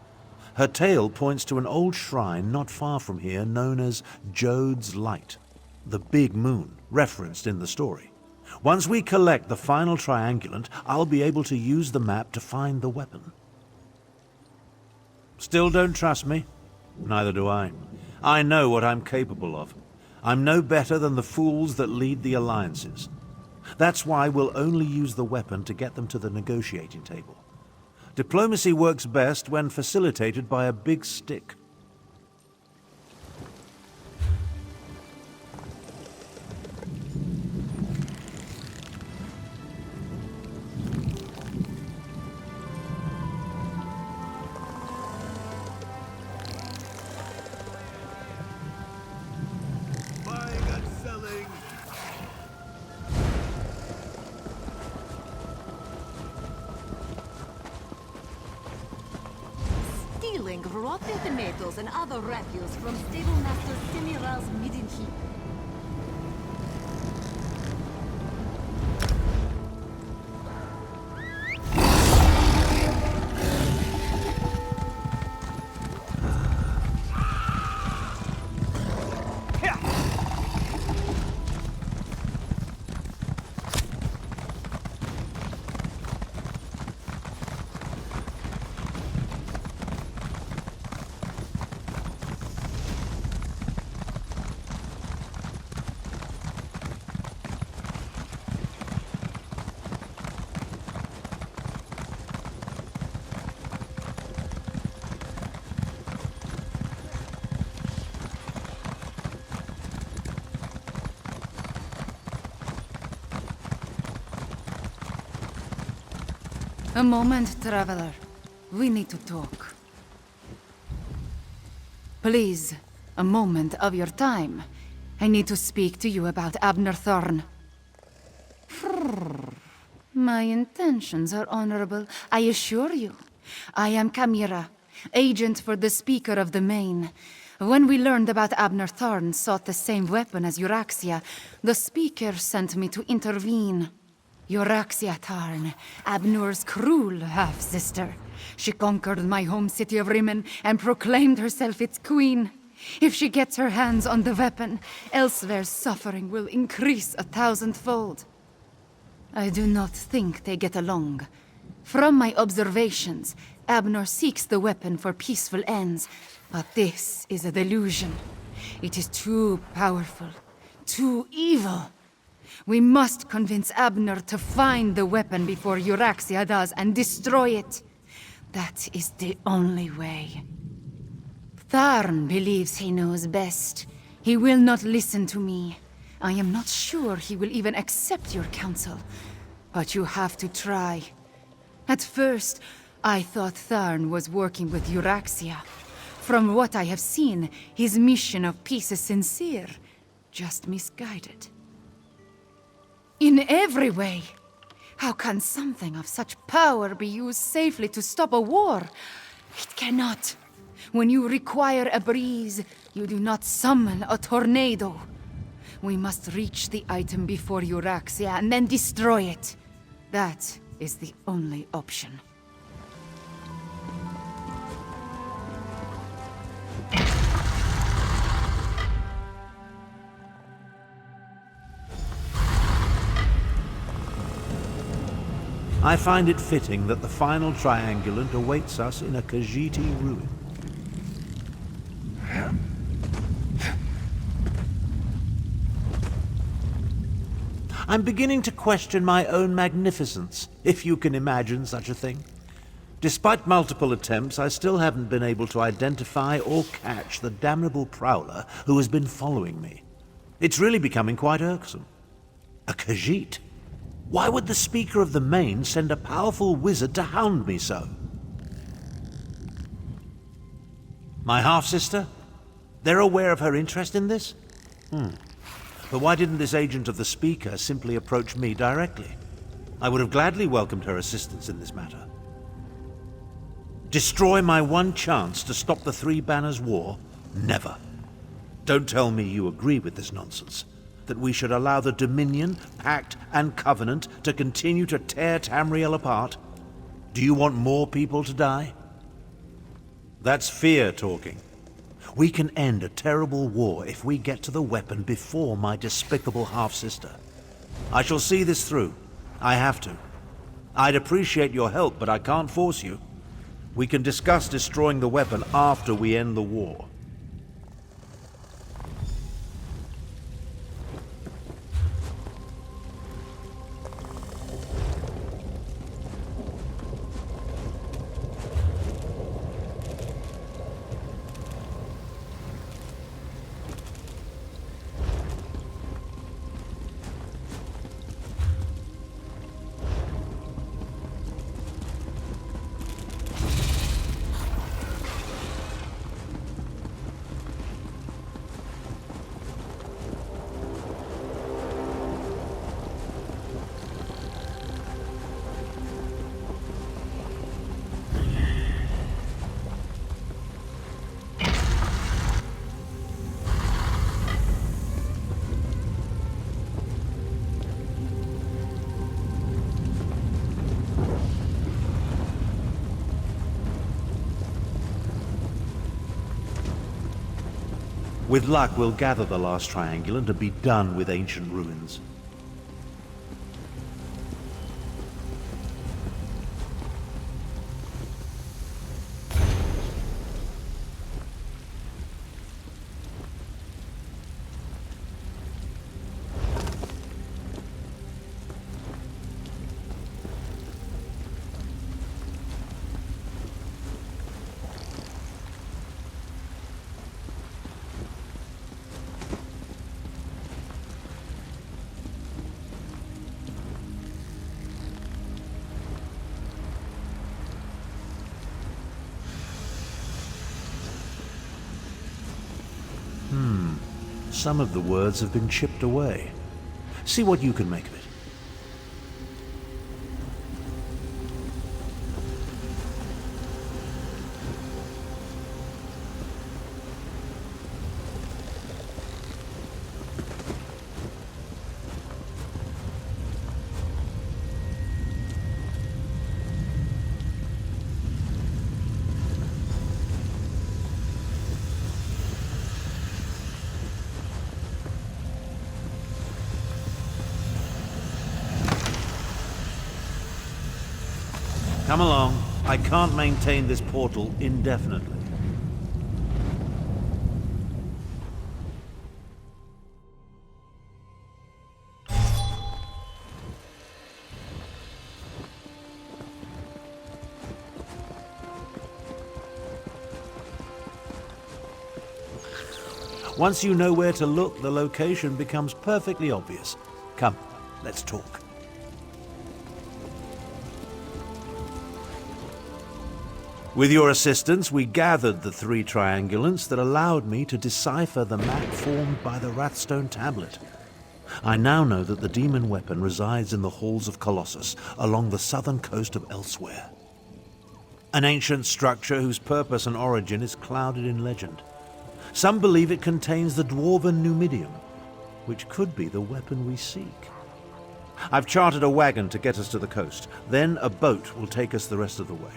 Her tale points to an old shrine not far from here known as Jode's Light, the big moon, referenced in the story. Once we collect the final triangulant, I'll be able to use the map to find the weapon. Still don't trust me? Neither do I. I know what I'm capable of. I'm no better than the fools that lead the alliances. That's why we'll only use the weapon to get them to the negotiating table. Diplomacy works best when facilitated by a big stick. Stealing rotten tomatoes and other refuse from stablemaster Simiral's midden heap. A moment, traveler. We need to talk. Please, a moment of your time. I need to speak to you about Abner Thorn. My intentions are honorable, I assure you. I am Kamira, agent for the Speaker of the Main. When we learned about Abner Thorn sought the same weapon as Euraxia, the Speaker sent me to intervene. Euraxia Tarn, Abnur's cruel half-sister. She conquered my home city of Rimen and proclaimed herself its queen. If she gets her hands on the weapon, Elsweyr's suffering will increase 1,000-fold. I do not think they get along. From my observations, Abner seeks the weapon for peaceful ends, but this is a delusion. It is too powerful, too evil. We must convince Abner to find the weapon before Euraxia does and destroy it. That is the only way. Tharn believes he knows best. He will not listen to me. I am not sure he will even accept your counsel. But you have to try. At first, I thought Tharn was working with Euraxia. From what I have seen, his mission of peace is sincere. just misguided. In every way. How can something of such power be used safely to stop a war? It cannot. When you require a breeze, you do not summon a tornado. We must reach the item before Euraxia and then destroy it. That is the only option. I find it fitting that the final triangulant awaits us in a Khajiiti ruin. I'm beginning to question my own magnificence, if you can imagine such a thing. Despite multiple attempts, I still haven't been able to identify or catch the damnable prowler who has been following me. It's really becoming quite irksome. A Khajiit? Why would the Speaker of the Main send a powerful wizard to hound me so? My half-sister? They're aware of her interest in this? But why didn't this agent of the Speaker simply approach me directly? I would have gladly welcomed her assistance in this matter. Destroy my one chance to stop the Three Banners War? Never. Don't tell me you agree with this nonsense. That we should allow the Dominion, Pact, and Covenant to continue to tear Tamriel apart? Do you want more people to die? That's fear talking. We can end a terrible war if we get to the weapon before my despicable half-sister. I shall see this through. I have to. I'd appreciate your help, but I can't force you. We can discuss destroying the weapon after we end the war. With luck, we'll gather the last triangulant and be done with ancient ruins. Some of the words have been chipped away. See what you can make of it. Come along. I can't maintain this portal indefinitely. Once you know where to look, the location becomes perfectly obvious. Come, let's talk. With your assistance, we gathered the 3 triangulants that allowed me to decipher the map formed by the Wrathstone tablet. I now know that the demon weapon resides in the halls of Colossus, along the southern coast of Elsweyr. An ancient structure whose purpose and origin is clouded in legend. Some believe it contains the dwarven Numidium, which could be the weapon we seek. I've chartered a wagon to get us to the coast, then a boat will take us the rest of the way.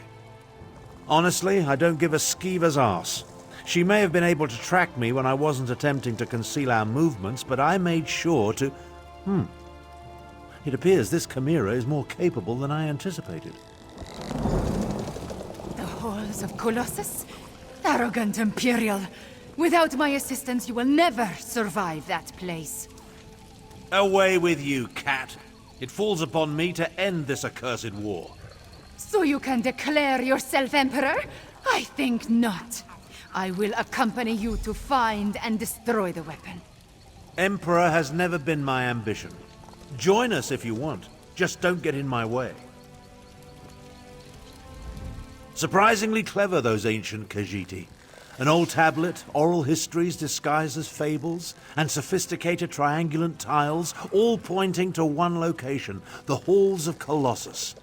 Honestly, I don't give a skeever's arse. She may have been able to track me when I wasn't attempting to conceal our movements, but I made sure to... It appears this chimera is more capable than I anticipated. The halls of Colossus? Arrogant Imperial! Without my assistance, you will never survive that place. Away with you, cat. It falls upon me to end this accursed war. So you can declare yourself Emperor? I think not. I will accompany you to find and destroy the weapon. Emperor has never been my ambition. Join us if you want. Just don't get in my way. Surprisingly clever, those ancient Khajiit. An old tablet, oral histories disguised as fables, and sophisticated triangulant tiles, all pointing to one location, the halls of Colossus.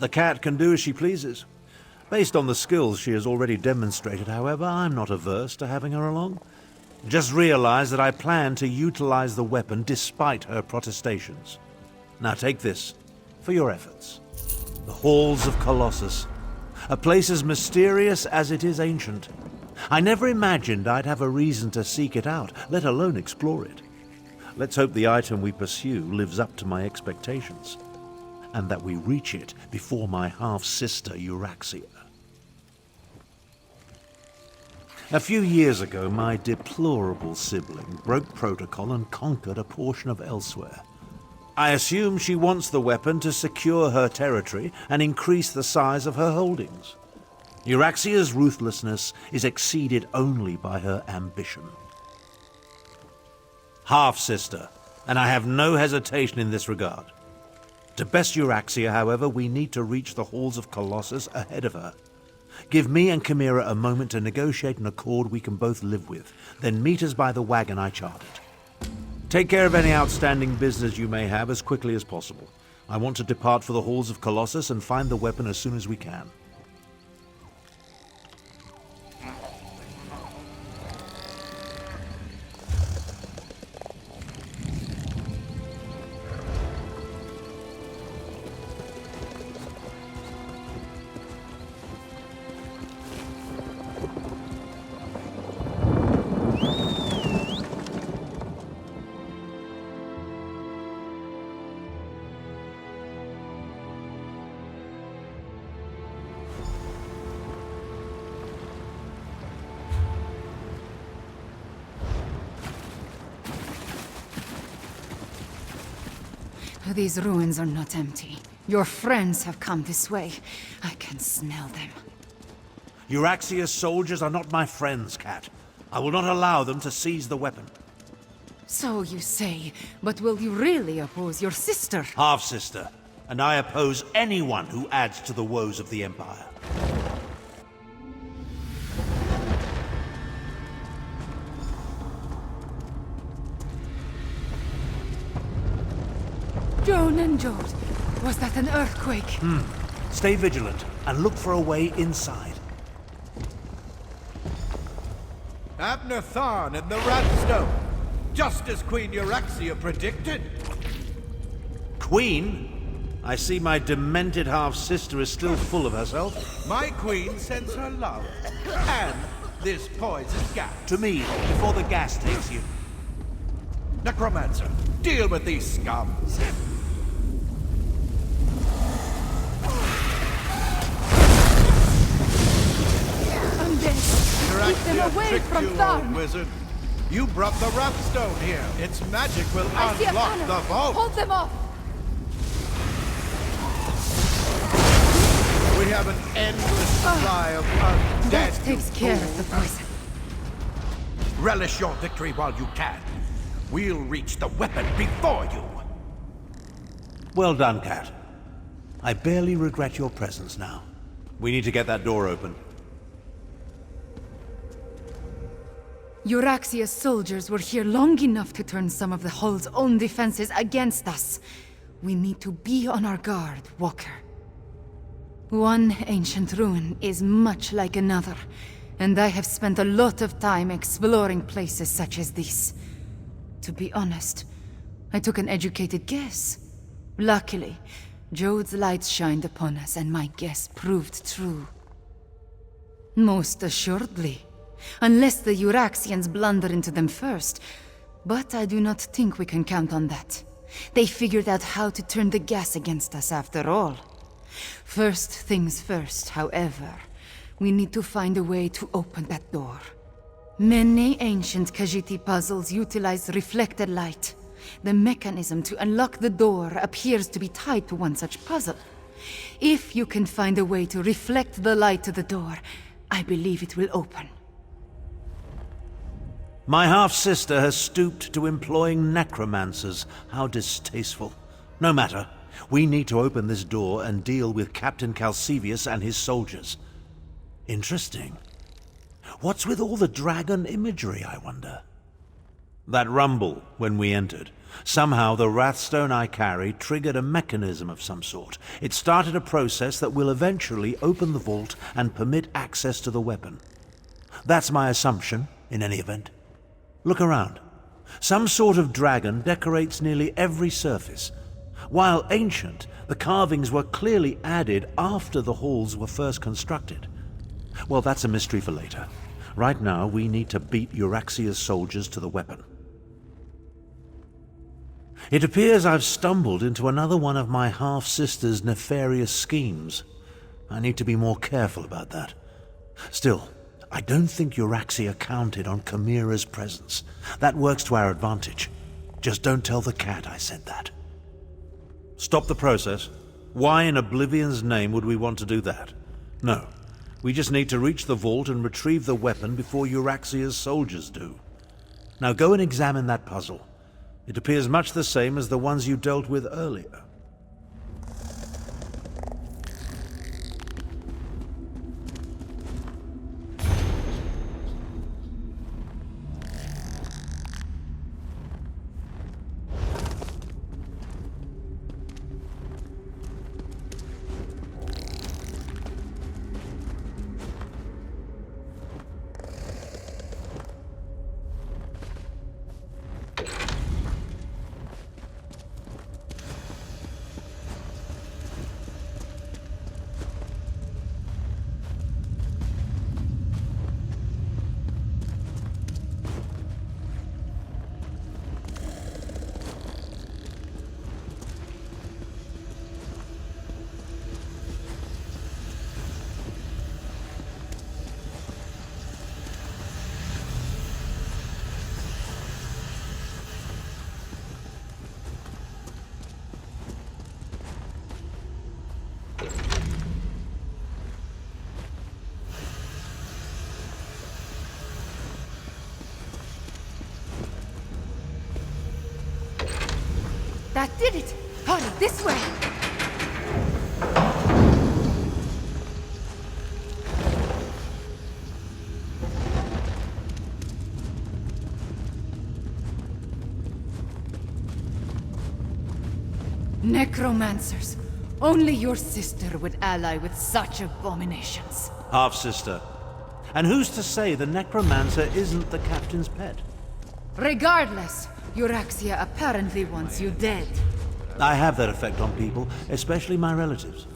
The cat can do as she pleases. Based on the skills she has already demonstrated, however, I'm not averse to having her along. Just realize that I plan to utilize the weapon despite her protestations. Now take this, for your efforts. The halls of Colossus. A place as mysterious as it is ancient. I never imagined I'd have a reason to seek it out, let alone explore it. Let's hope the item we pursue lives up to my expectations, and that we reach it before my half-sister Euryxia. A few years ago, my deplorable sibling broke protocol and conquered a portion of Elsweyr. I assume she wants the weapon to secure her territory and increase the size of her holdings. Euryxia's ruthlessness is exceeded only by her ambition. Half-sister, and I have no hesitation in this regard. To best Euryxia, however, we need to reach the halls of Colossus ahead of her. Give me and Chimera a moment to negotiate an accord we can both live with, then meet us by the wagon I chartered. Take care of any outstanding business you may have as quickly as possible. I want to depart for the halls of Colossus and find the weapon as soon as we can. These ruins are not empty. Your friends have come this way. I can smell them. Euryxia's soldiers are not my friends, Cat. I will not allow them to seize the weapon. So you say, but will you really oppose your sister? Half-sister, and I oppose anyone who adds to the woes of the Empire. Joan and George, was that an earthquake? Stay vigilant and look for a way inside. Abner Tharn and the Wrathstone, just as Queen Euryxia predicted. Queen? I see my demented half-sister is still full of herself. My queen sends her love, and this poison gas. To me, before the gas takes you. Necromancer, deal with these scums. Keep them away from Tharn! Wizard. You brought the Wrathstone here. Its magic will unlock the vault. Hold them off! We have an endless supply of undead. That takes care of the poison. Relish your victory while you can. We'll reach the weapon before you. Well done, Cat. I barely regret your presence now. We need to get that door open. Euraxia's soldiers were here long enough to turn some of the Hull's own defenses against us. We need to be on our guard, Walker. One ancient ruin is much like another, and I have spent a lot of time exploring places such as this. To be honest, I took an educated guess. Luckily, Jode's lights shined upon us, and my guess proved true. Most assuredly. Unless the Euraxians blunder into them first. But I do not think we can count on that. They figured out how to turn the gas against us after all. First things first, however. We need to find a way to open that door. Many ancient Khajiit puzzles utilize reflected light. The mechanism to unlock the door appears to be tied to one such puzzle. If you can find a way to reflect the light to the door, I believe it will open. My half-sister has stooped to employing necromancers. How distasteful. No matter. We need to open this door and deal with Captain Calcevius and his soldiers. Interesting. What's with all the dragon imagery, I wonder? That rumble when we entered. Somehow the Wrathstone I carry triggered a mechanism of some sort. It started a process that will eventually open the vault and permit access to the weapon. That's my assumption, in any event. Look around. Some sort of dragon decorates nearly every surface. While ancient, the carvings were clearly added after the halls were first constructed. Well, that's a mystery for later. Right now, we need to beat Euraxia's soldiers to the weapon. It appears I've stumbled into another one of my half-sister's nefarious schemes. I need to be more careful about that. Still, I don't think Euraxia counted on Chimera's presence. That works to our advantage. Just don't tell the cat I said that. Stop the process? Why in Oblivion's name would we want to do that? No. We just need to reach the vault and retrieve the weapon before Euraxia's soldiers do. Now go and examine that puzzle. It appears much the same as the ones you dealt with earlier. That did it! Hurry, this way! Necromancers! Only your sister would ally with such abominations. Half-sister. And who's to say the necromancer isn't the captain's pet? Regardless, Euraxia apparently wants you dead. I have that effect on people, especially my relatives.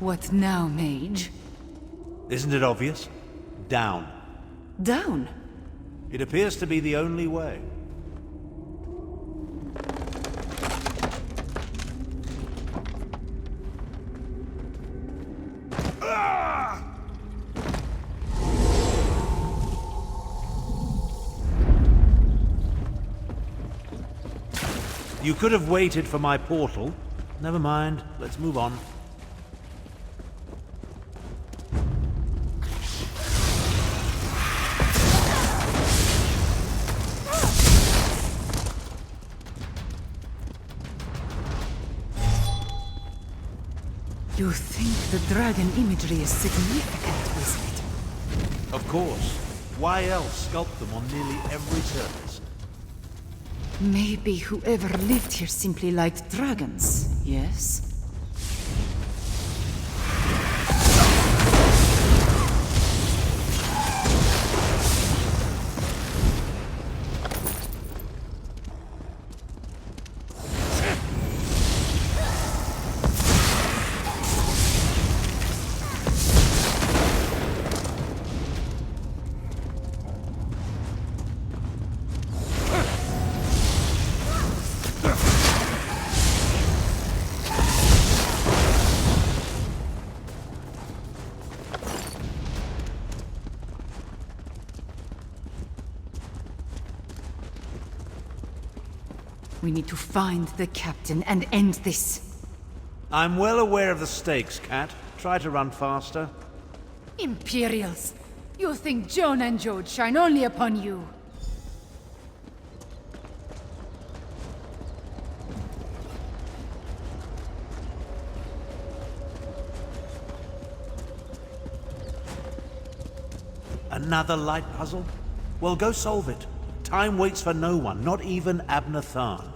What now, mage? Isn't it obvious? Down. Down? It appears to be the only way. You could have waited for my portal. Never mind, let's move on. You think the dragon imagery is significant, Wizard? Of course. Why else sculpt them on nearly every surface? Maybe whoever lived here simply liked dragons, yes? We need to find the captain and end this. I'm well aware of the stakes, Cat. Try to run faster. Imperials! You think Joan and Jode shine only upon you? Another light puzzle? Well, go solve it. Time waits for no one, not even Abner Tharn.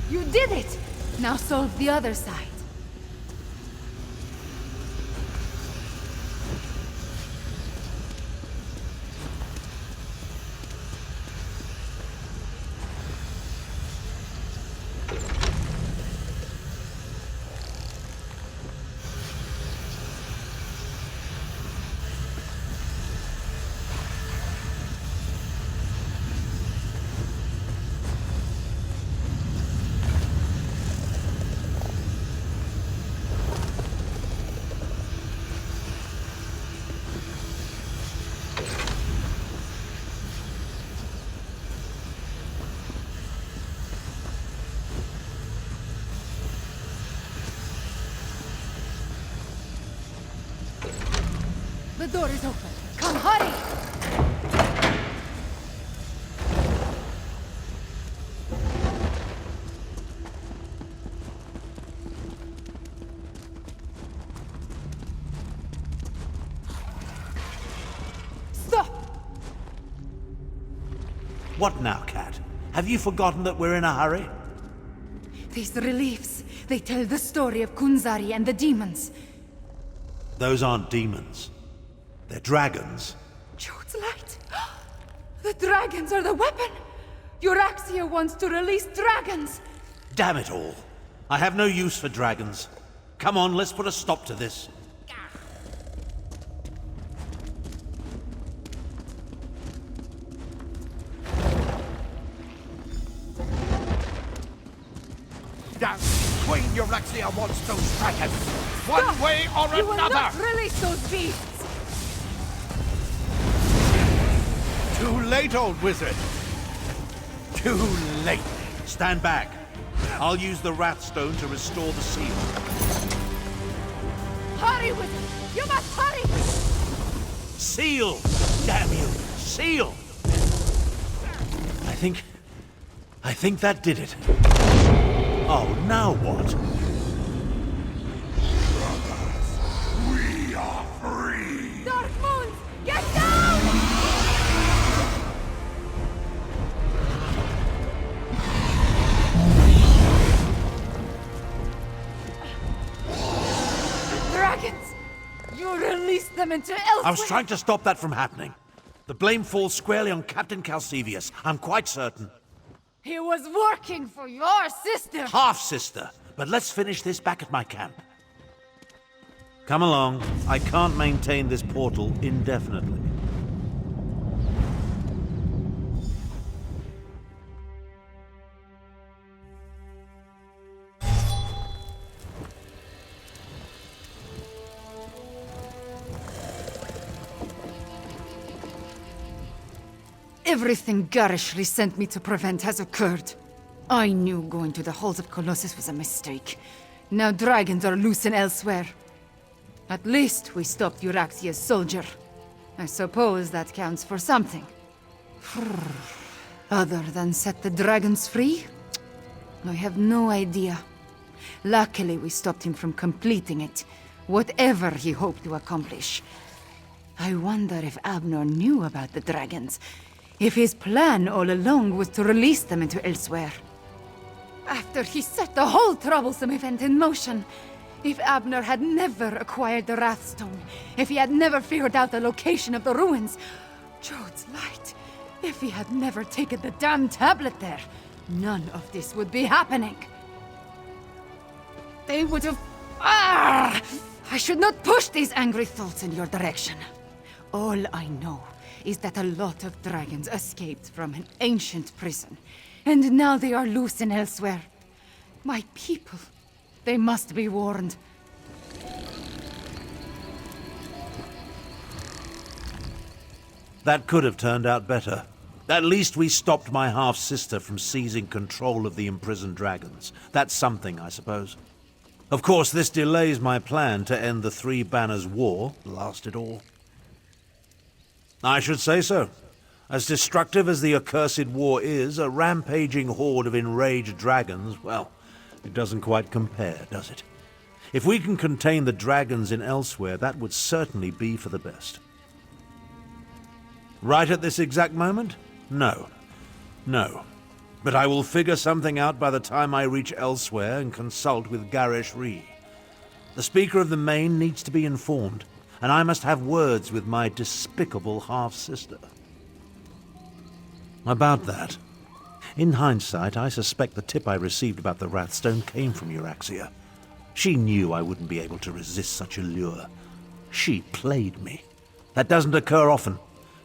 You did it! Now solve the other side. The door is open. Come, hurry! Stop! What now, Cat? Have you forgotten that we're in a hurry? These reliefs, they tell the story of Kunzari and the demons. Those aren't demons. They're dragons. Jode's light! The dragons are the weapon! Euraxia wants to release dragons! Damn it all! I have no use for dragons. Come on, let's put a stop to this. Now, Queen Euryxia wants those dragons. One way or You will another! not release those beasts! Too late, old wizard. Too late. Stand back. I'll use the Wrathstone to restore the seal. Hurry, wizard! You must hurry! Seal! Damn you! Seal! I think that did it. Oh, now what? We are free! Dark Moons, get down! Dragons! You released them into Elsweyr! I was trying to stop that from happening. The blame falls squarely on Captain Calcevius. I'm quite certain. He was working for your sister! Half-sister. But let's finish this back at my camp. Come along. I can't maintain this portal indefinitely. Everything garishly sent me to prevent has occurred. I knew going to the halls of Colossus was a mistake. Now dragons are loose in Elsweyr. At least we stopped Euryxia's soldier. I suppose that counts for something. Other than set the dragons free? I have no idea. Luckily we stopped him from completing it, whatever he hoped to accomplish. I wonder if Abner knew about the dragons. If his plan all along was to release them into Elsweyr. After he set the whole troublesome event in motion, if Abner had never acquired the Wrathstone, if he had never figured out the location of the ruins, Jode's light, if he had never taken the damn tablet there, none of this would be happening. They would have... I should not push these angry thoughts in your direction. All I know is that a lot of dragons escaped from an ancient prison, and now they are loose in Elsweyr. My people, they must be warned. That could have turned out better. At least we stopped my half-sister from seizing control of the imprisoned dragons. That's something, I suppose. Of course, this delays my plan to end the Three Banners War, last it all. I should say so. As destructive as the accursed war is, a rampaging horde of enraged dragons, well, it doesn't quite compare, does it? If we can contain the dragons in Elsweyr, that would certainly be for the best. Right at this exact moment? No. No. But I will figure something out by the time I reach Elsweyr and consult with Garish Ree. The Speaker of the Main needs to be informed, and I must have words with my despicable half-sister. About that. In hindsight, I suspect the tip I received about the Wrathstone came from Euryxia. She knew I wouldn't be able to resist such a lure. She played me. That doesn't occur often,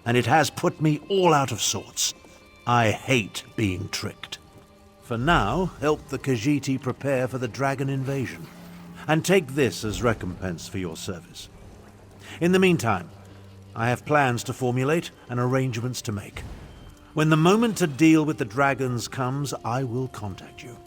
and it has put me all out of sorts. I hate being tricked. For now, help the Khajiit prepare for the dragon invasion, and take this as recompense for your service. In the meantime, I have plans to formulate and arrangements to make. When the moment to deal with the dragons comes, I will contact you.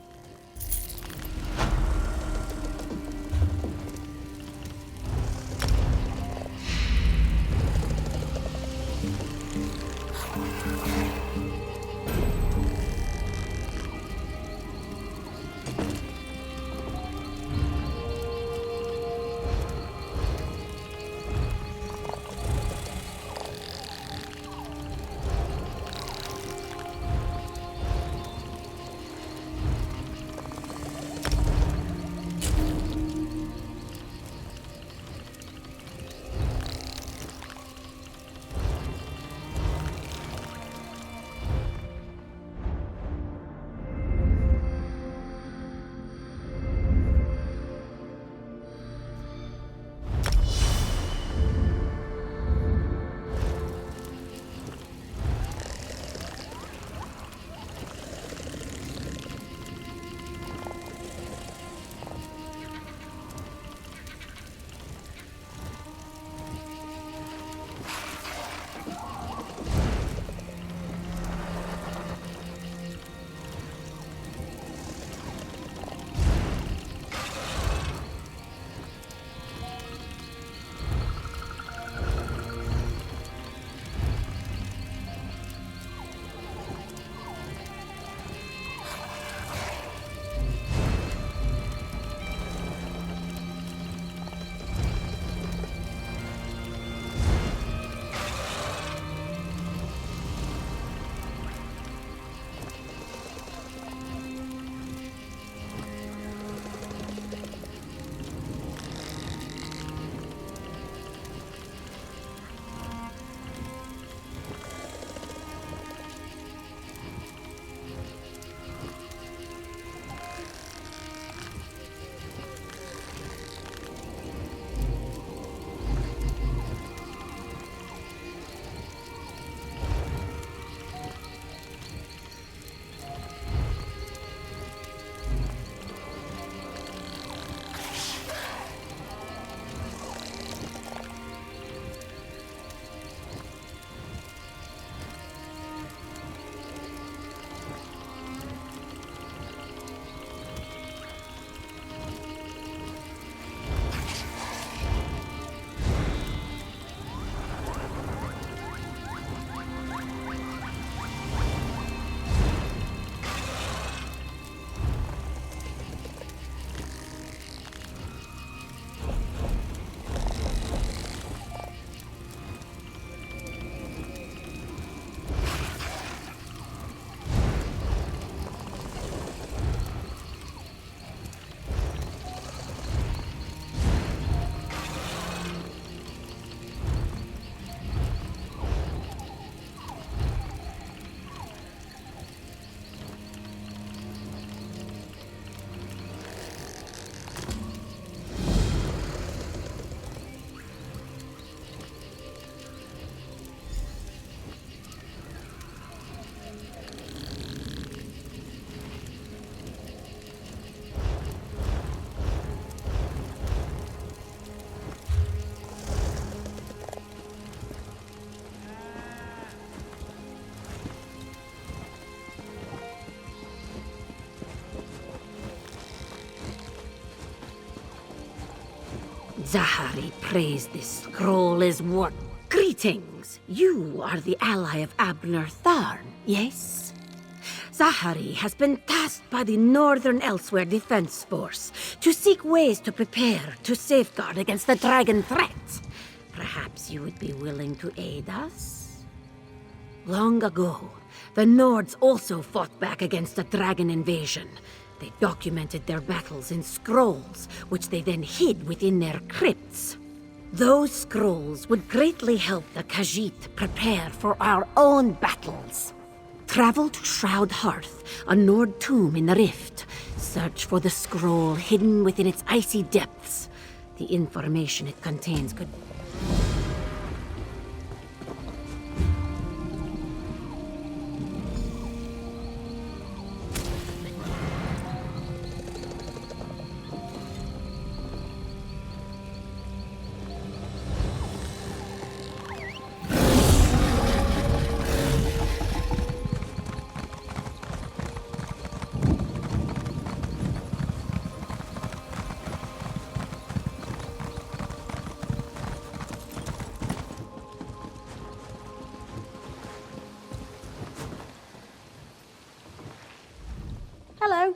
Zahari prays this scroll is worth. Greetings. You are the ally of Abner Tharn, yes? Zahari has been tasked by the Northern Elsweyr Defense Force to seek ways to prepare to safeguard against the dragon threat. Perhaps you would be willing to aid us? Long ago, the Nords also fought back against the dragon invasion. They documented their battles in scrolls, which they then hid within their crypts. Those scrolls would greatly help the Khajiit prepare for our own battles. Travel to Shroud Hearth, a Nord tomb in the Rift. Search for the scroll hidden within its icy depths. The information it contains could... Hello.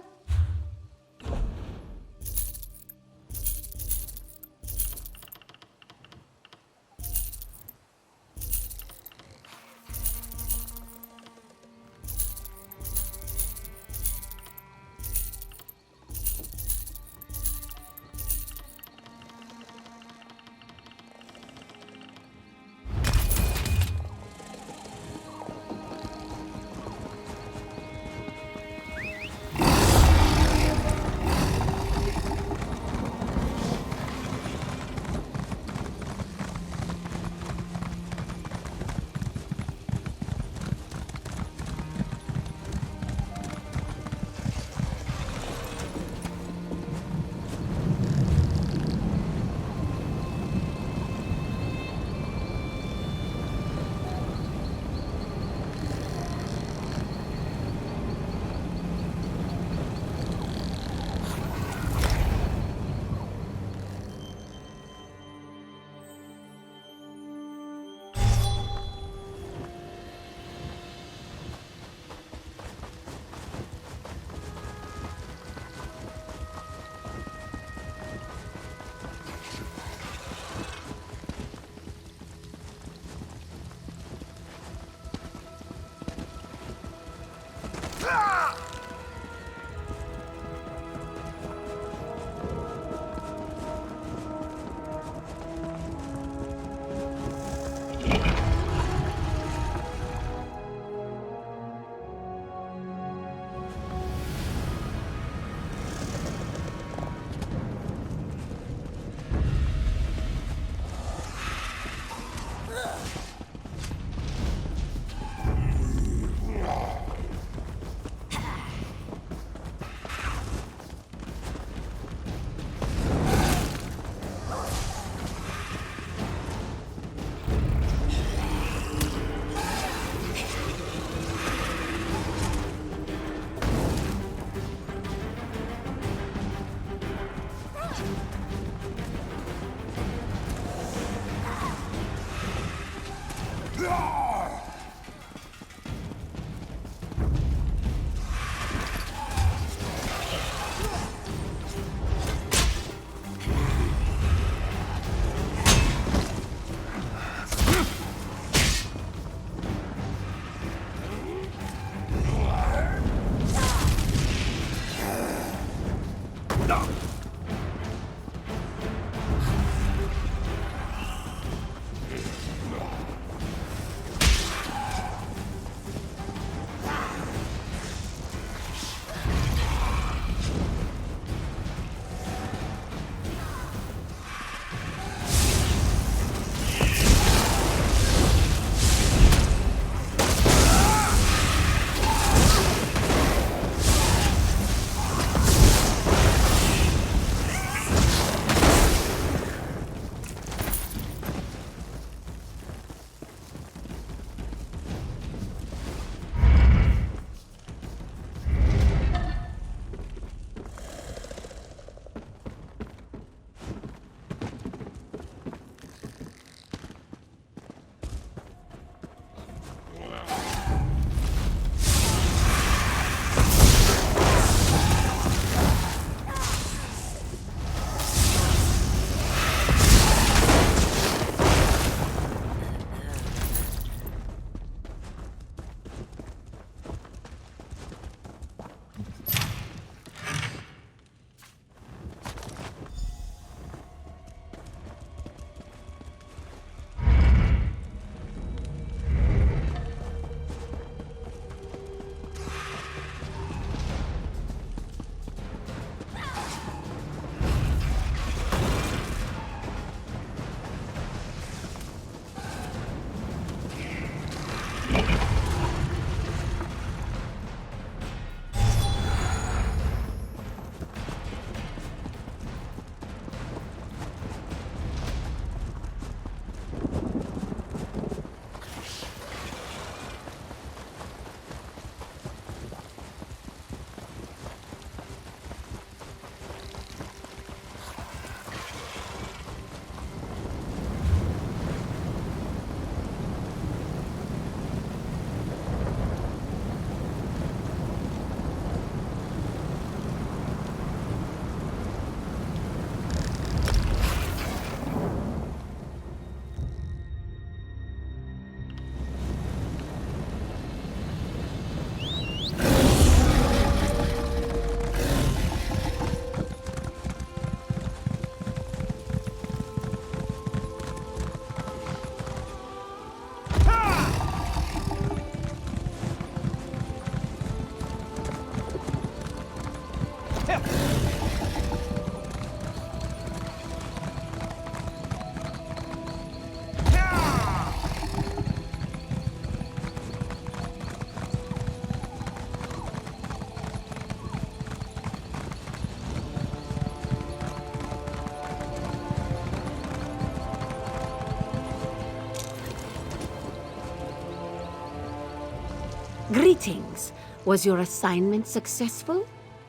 Greetings. Was your assignment successful?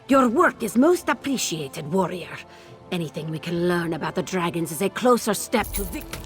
Your work is most appreciated, warrior. Anything we can learn about the dragons is a closer step to victory.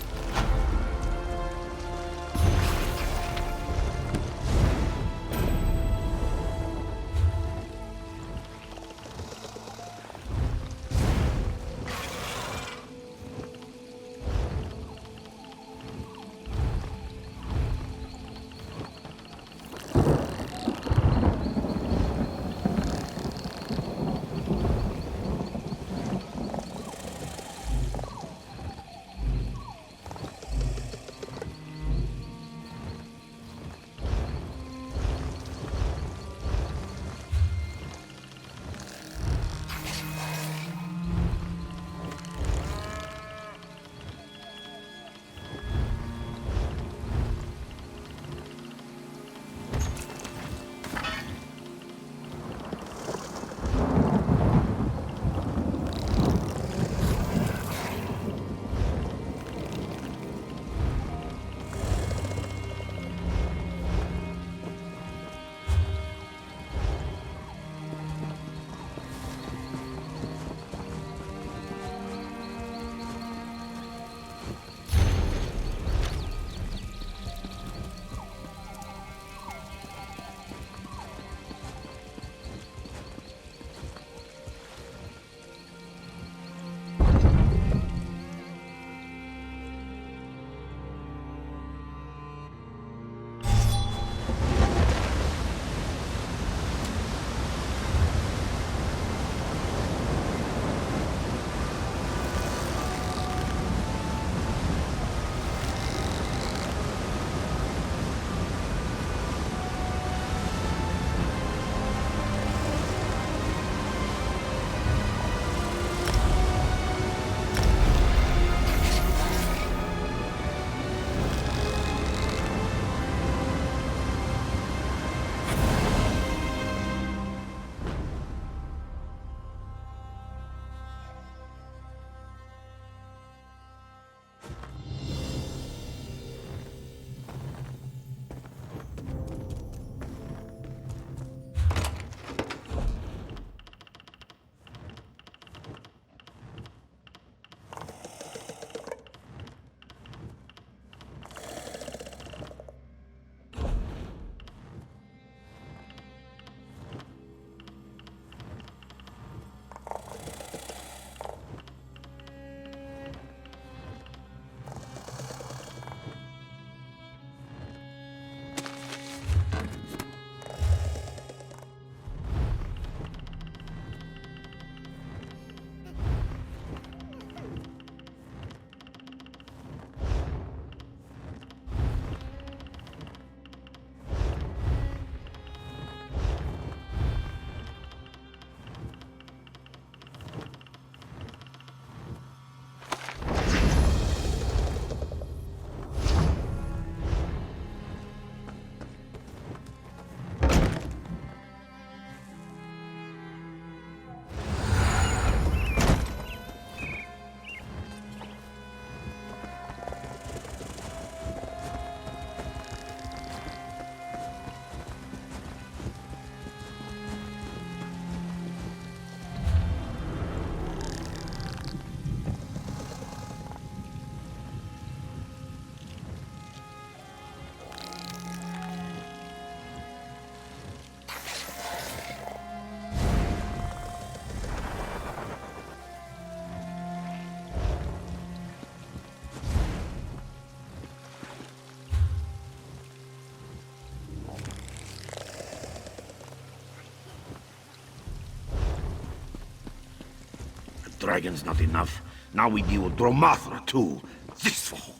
Dragon's not enough. Now we deal with Dromathra too. This fool.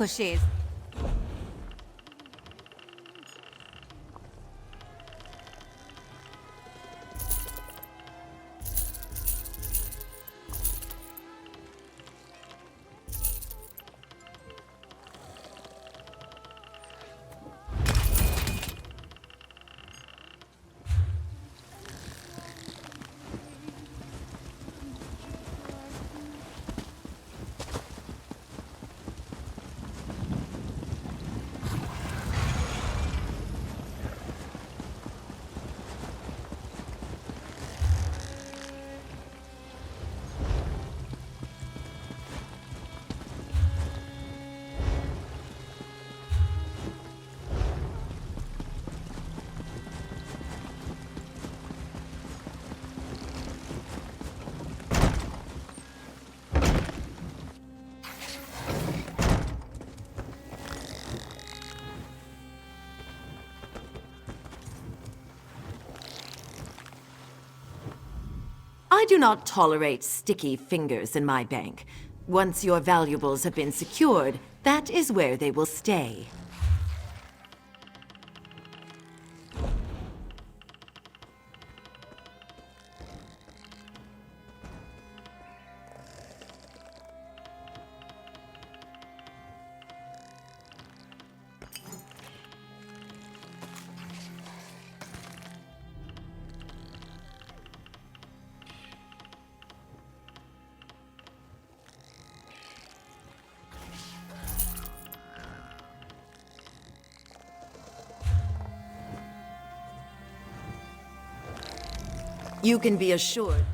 ricochets. I do not tolerate sticky fingers in my bank. Once your valuables have been secured, that is where they will stay. You can be assured.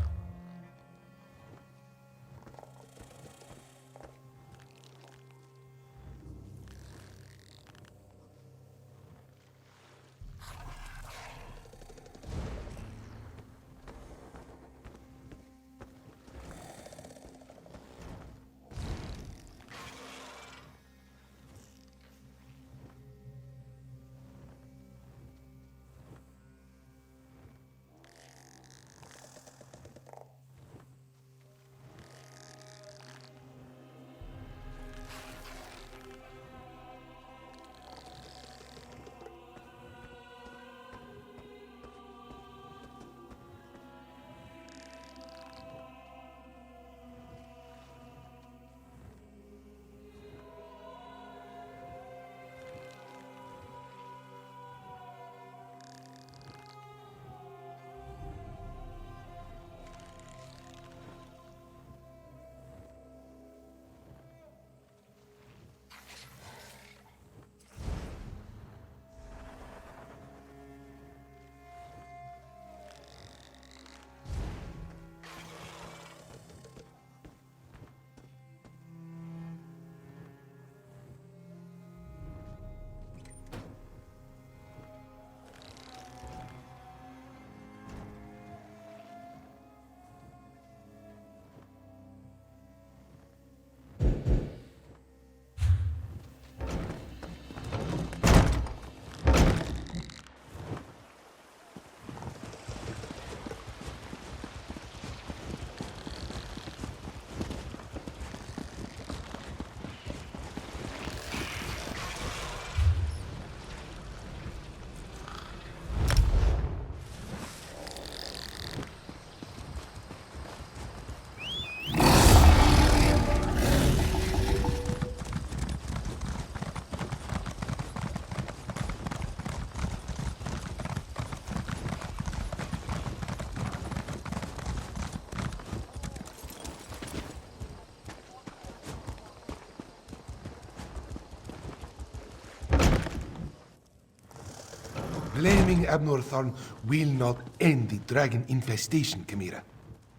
Blaming Abnorthorn will not end the dragon infestation, Chimera.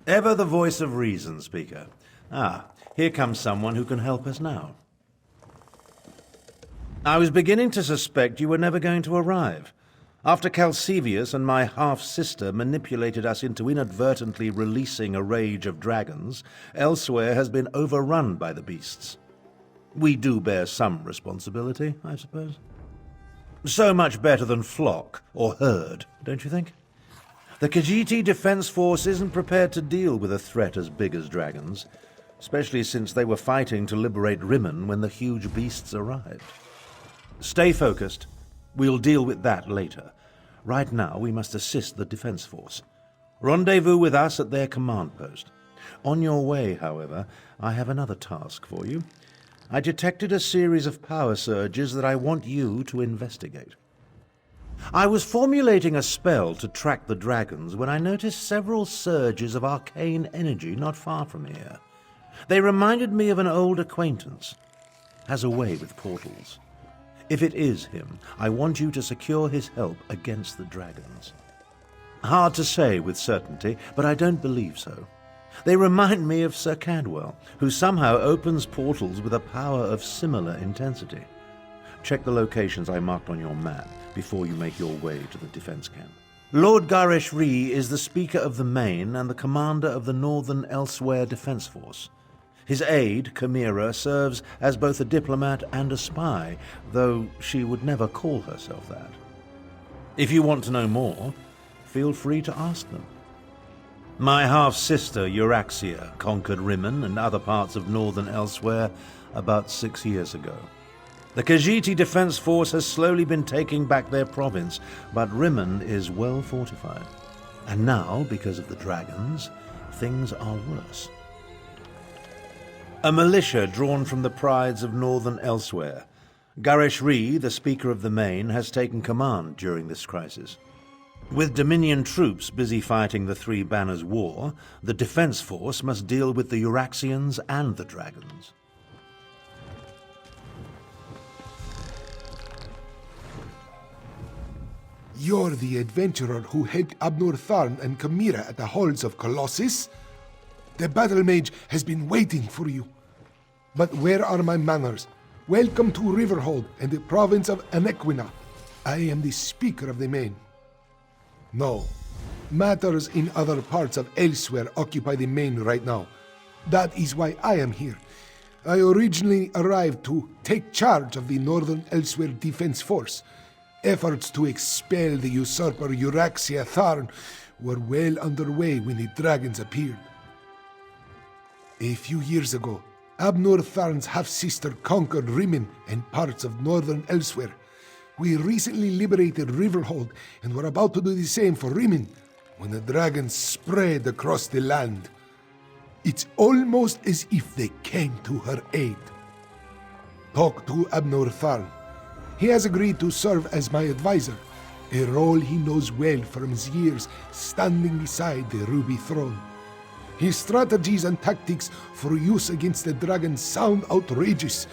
Ever the voice of reason, Speaker. Ah, here comes someone who can help us now. I was beginning to suspect you were never going to arrive. After Calcevius and my half-sister manipulated us into inadvertently releasing a rage of dragons, Elsweyr has been overrun by the beasts. We do bear some responsibility, I suppose. So much better than flock or herd, don't you think? The Khajiit Defense Force isn't prepared to deal with a threat as big as dragons. especially since they were fighting to liberate Rimmen when the huge beasts arrived. Stay focused. We'll deal with that later. Right now, we must assist the defense force. Rendezvous with us at their command post. On your way, however, I have another task for you. I detected a series of power surges that I want you to investigate. I was formulating a spell to track the dragons when I noticed several surges of arcane energy not far from here. They reminded me of an old acquaintance. Has a way with portals. If it is him, I want you to secure his help against the dragons. Hard to say with certainty, but I don't believe so. They remind me of Sir Cadwell, who somehow opens portals with a power of similar intensity. Check the locations I marked on your map before you make your way to the defense camp. Lord Garesh Ree is the Speaker of the Main and the commander of the Northern Elsweyr Defense Force. His aide, Chimera, serves as both a diplomat and a spy, though she would never call herself that. If you want to know more, feel free to ask them. My half-sister, Euryxia, conquered Rimmen and other parts of northern Elsweyr about 6 years ago. The Khajiiti Defense Force has slowly been taking back their province, but Rimmen is well fortified. And now, because of the dragons, things are worse. A militia drawn from the prides of northern Elsweyr. Garesh Ree, the Speaker of the Main, has taken command during this crisis. With Dominion troops busy fighting the Three Banners War, the defense force must deal with the Euryxians and the dragons. You're the adventurer who helped Abnur Tharn and Chimera at the halls of Colossus? The battle mage has been waiting for you. But where are my manners? Welcome to Riverhold and the province of Anequina. I am the Speaker of the Main. No. Matters in other parts of Elsweyr occupy the Main right now. That is why I am here. I originally arrived to take charge of the Northern Elsweyr Defense Force. Efforts to expel the usurper Euryxia Tharn were well underway when the dragons appeared. A few years ago, Abnur Tharn's half-sister conquered Rimmen and parts of northern Elsweyr. We recently liberated Riverhold and were about to do the same for Rimmen when the dragons spread across the land. It's almost as if they came to her aid. Talk to Abnur Tharn. He has agreed to serve as my advisor, a role he knows well from his years standing beside the Ruby Throne. His strategies and tactics for use against the dragons sound outrageous,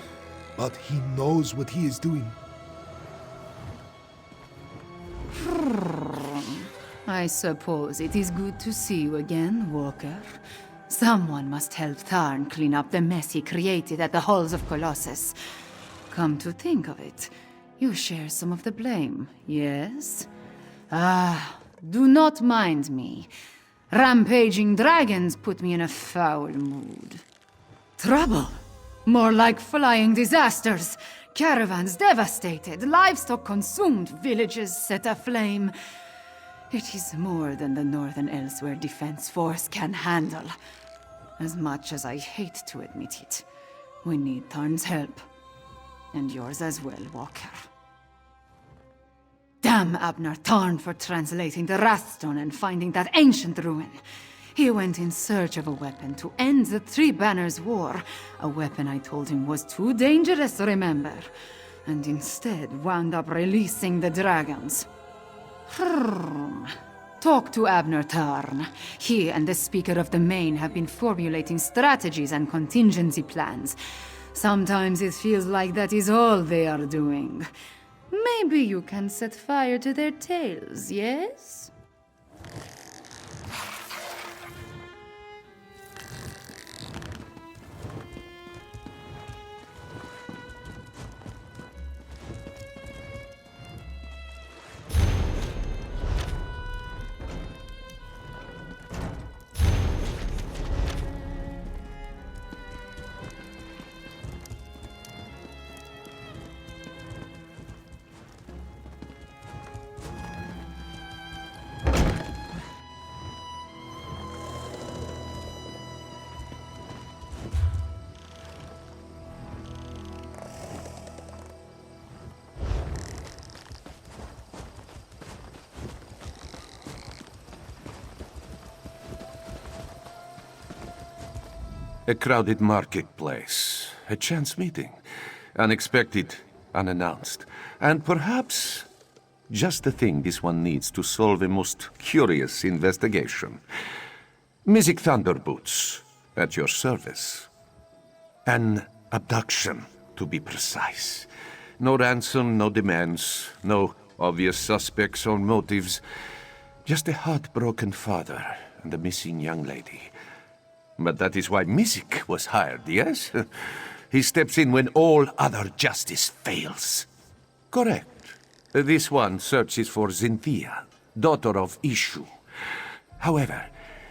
but he knows what he is doing. I suppose it is good to see you again, Walker. Someone must help Tharn clean up the mess he created at the halls of Colossus. Come to think of it, you share some of the blame, yes? Do not mind me. Rampaging dragons put me in a foul mood. Trouble? More like flying disasters. Caravans devastated, livestock consumed, villages set aflame. It is more than the Northern Elsweyr Defense Force can handle. As much as I hate to admit it, we need Tharn's help. And yours as well, Walker. Damn Abnur Tharn for translating the Wrathstone and finding that ancient ruin. He went in search of a weapon to end the Three Banners War, a weapon I told him was too dangerous, remember, and instead wound up releasing the dragons. Talk to Abnur Tharn. He and the Speaker of the Main have been formulating strategies and contingency plans. Sometimes it feels like that is all they are doing. Maybe you can set fire to their tails, yes? A crowded marketplace. A chance meeting. Unexpected, unannounced. And perhaps just the thing this one needs to solve a most curious investigation. Mystic Thunderboots, at your service. An abduction, to be precise. No ransom, no demands, no obvious suspects or motives. Just a heartbroken father and a missing young lady. But that is why Mystic was hired, yes? He steps in when all other justice fails. Correct. This one searches for Xynthia, daughter of Ishu. However,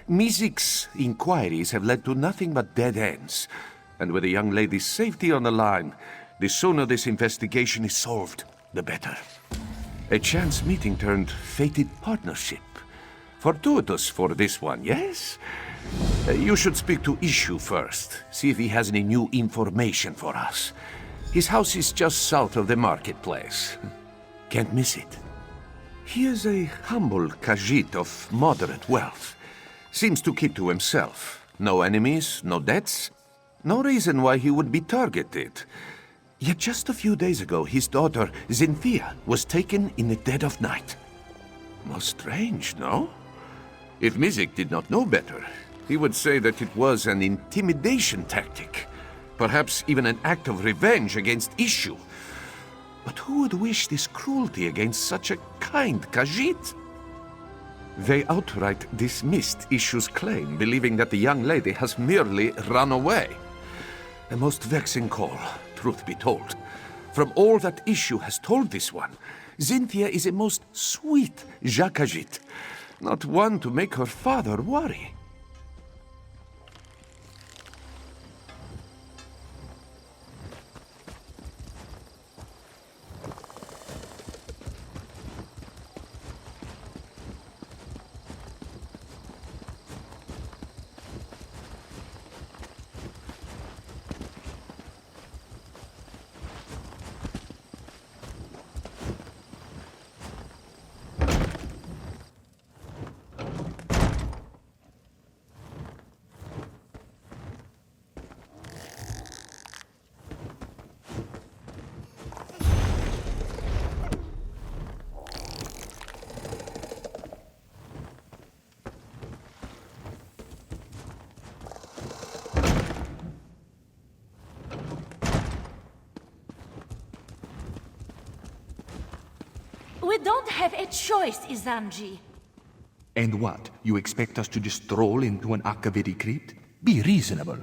Mystic's inquiries have led to nothing but dead ends. And with the young lady's safety on the line, the sooner this investigation is solved, the better. A chance meeting turned fated partnership. Fortuitous for this one, yes? You should speak to Ishu first, see if he has any new information for us. His house is just south of the marketplace. Can't miss it. He is a humble Khajiit of moderate wealth. Seems to keep to himself. No enemies, no debts. No reason why he would be targeted. Yet just a few days ago, his daughter, Xynthia, was taken in the dead of night. Most strange, no? If Mystic did not know better, he would say that it was an intimidation tactic. Perhaps even an act of revenge against Ishu. But who would wish this cruelty against such a kind Khajiit? They outright dismissed Ishu's claim, believing that the young lady has merely run away. A most vexing call, truth be told. From all that Ishu has told this one, Xynthia is a most sweet Khajiit, not one to make her father worry. We don't have a choice, Izanji. And what? You expect us to just stroll into an Akaviri crypt? Be reasonable.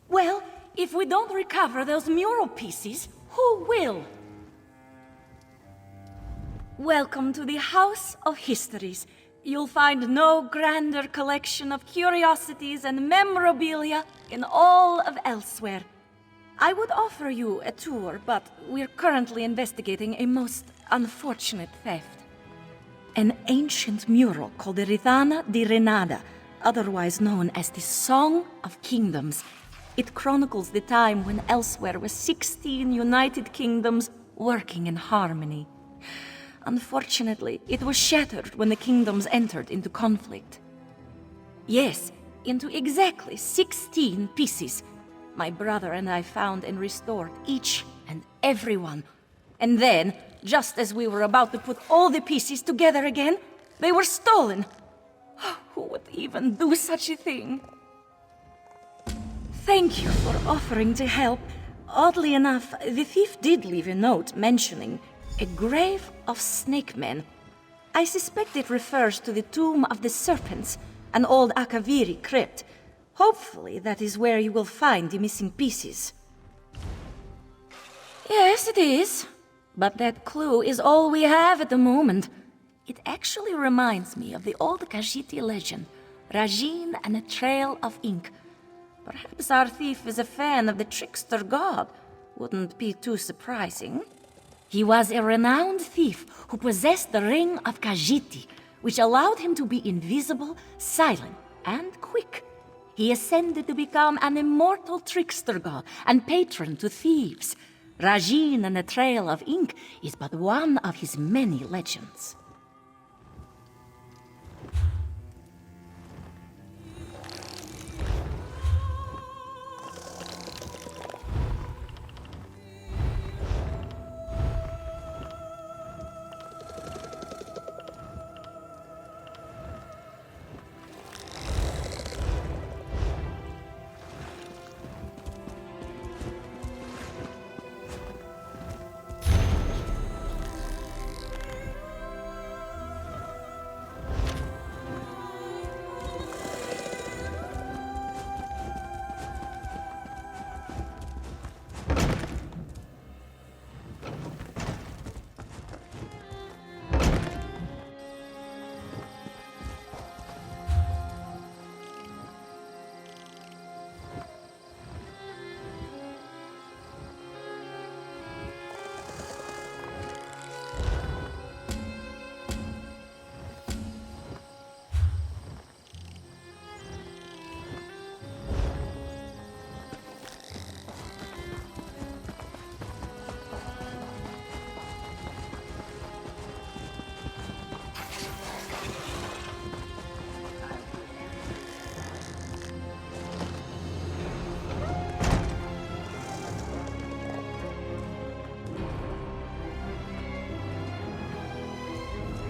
Well, if we don't recover those mural pieces, who will? Welcome to the House of Histories. You'll find no grander collection of curiosities and memorabilia in all of Elsweyr. I would offer you a tour, but we're currently investigating a most unfortunate theft. An ancient mural called the Rithana di Renada, otherwise known as the Song of Kingdoms. It chronicles the time when Elsweyr was 16 united kingdoms working in harmony. Unfortunately, it was shattered when the kingdoms entered into conflict. Yes, into exactly 16 pieces. My brother and I found and restored each and every one. And then, just as we were about to put all the pieces together again, they were stolen. Who would even do such a thing? Thank you for offering to help. Oddly enough, the thief did leave a note mentioning a grave of snake men. I suspect it refers to the Tomb of the Serpents, an old Akaviri crypt. Hopefully that is where you will find the missing pieces. Yes, it is. But that clue is all we have at the moment. It actually reminds me of the old Khajiiti legend, Rajin and a Trail of Ink. Perhaps our thief is a fan of the trickster god. Wouldn't be too surprising. He was a renowned thief who possessed the Ring of Khajiiti, which allowed him to be invisible, silent, and quick. He ascended to become an immortal trickster god and patron to thieves. Rajin and the Trail of Ink is but one of his many legends.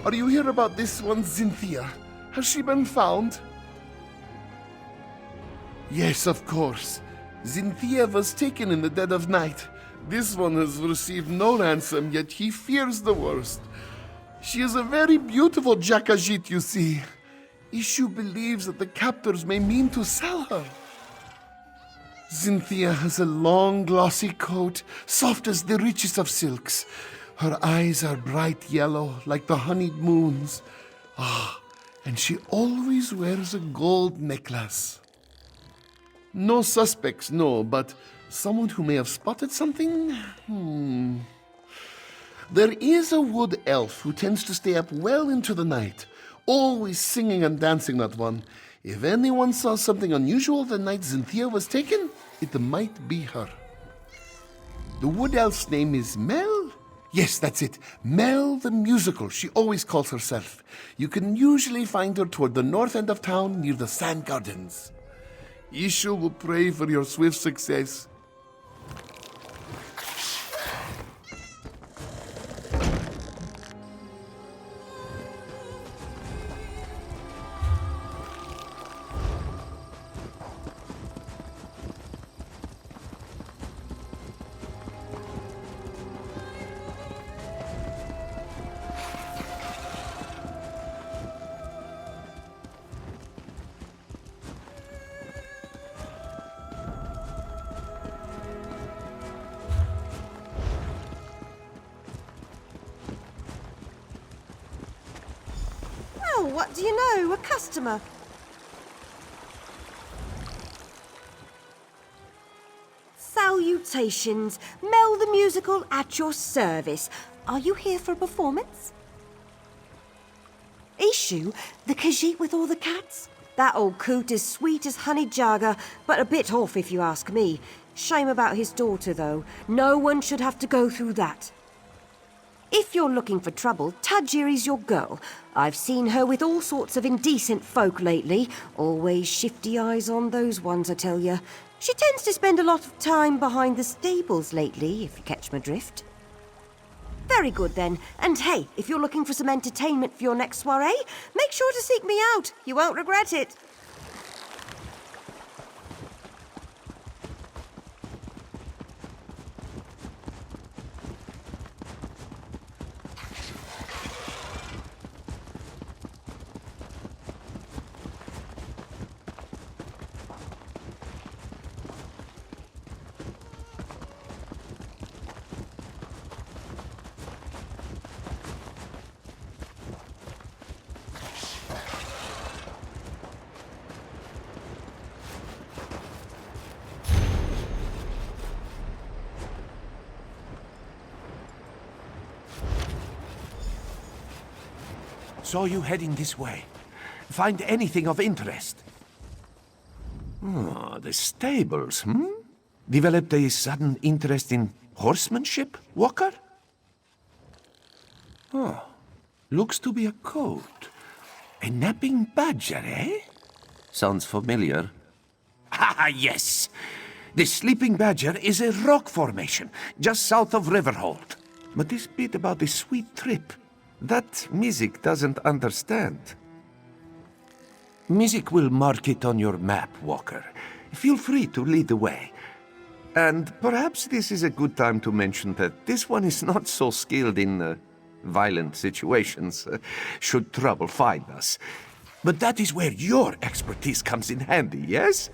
Are you here about this one, Cynthia? Has she been found? Yes, of course. Cynthia was taken in the dead of night. This one has received no ransom, yet he fears the worst. She is a very beautiful Jakajit, you see. Ishu believes that the captors may mean to sell her. Cynthia has a long, glossy coat, soft as the richest of silks. Her eyes are bright yellow, like the honeyed moons. And she always wears a gold necklace. No suspects, no, but someone who may have spotted something? There is a wood elf who tends to stay up well into the night, always singing and dancing, that one. If anyone saw something unusual the night Cynthia was taken, it might be her. The wood elf's name is Mel? Yes, that's it. Mel the Musical, she always calls herself. You can usually find her toward the north end of town near the Sand Gardens. Ishu will pray for your swift success. Oh, what do you know? A customer. Salutations. Mel the Musical at your service. Are you here for a performance? Ishu, the Khajiit with all the cats? That old coot is sweet as honey jagger, but a bit off if you ask me. Shame about his daughter, though. No one should have to go through that. If you're looking for trouble, Tajiri's your girl. I've seen her with all sorts of indecent folk lately. Always shifty eyes on those ones, I tell you. She tends to spend a lot of time behind the stables lately, if you catch my drift. Very good, then. And hey, if you're looking for some entertainment for your next soiree, make sure to seek me out. You won't regret it. Saw you heading this way. Find anything of interest? The stables, Developed a sudden interest in horsemanship, Walker? Looks to be a coat. A napping badger, eh? Sounds familiar. Yes! The sleeping badger is a rock formation, just south of Riverhold. But this bit about the sweet trip, that music doesn't understand. Music will mark it on your map, Walker. Feel free to lead the way. And perhaps this is a good time to mention that this one is not so skilled in violent situations, should trouble find us. But that is where your expertise comes in handy, yes?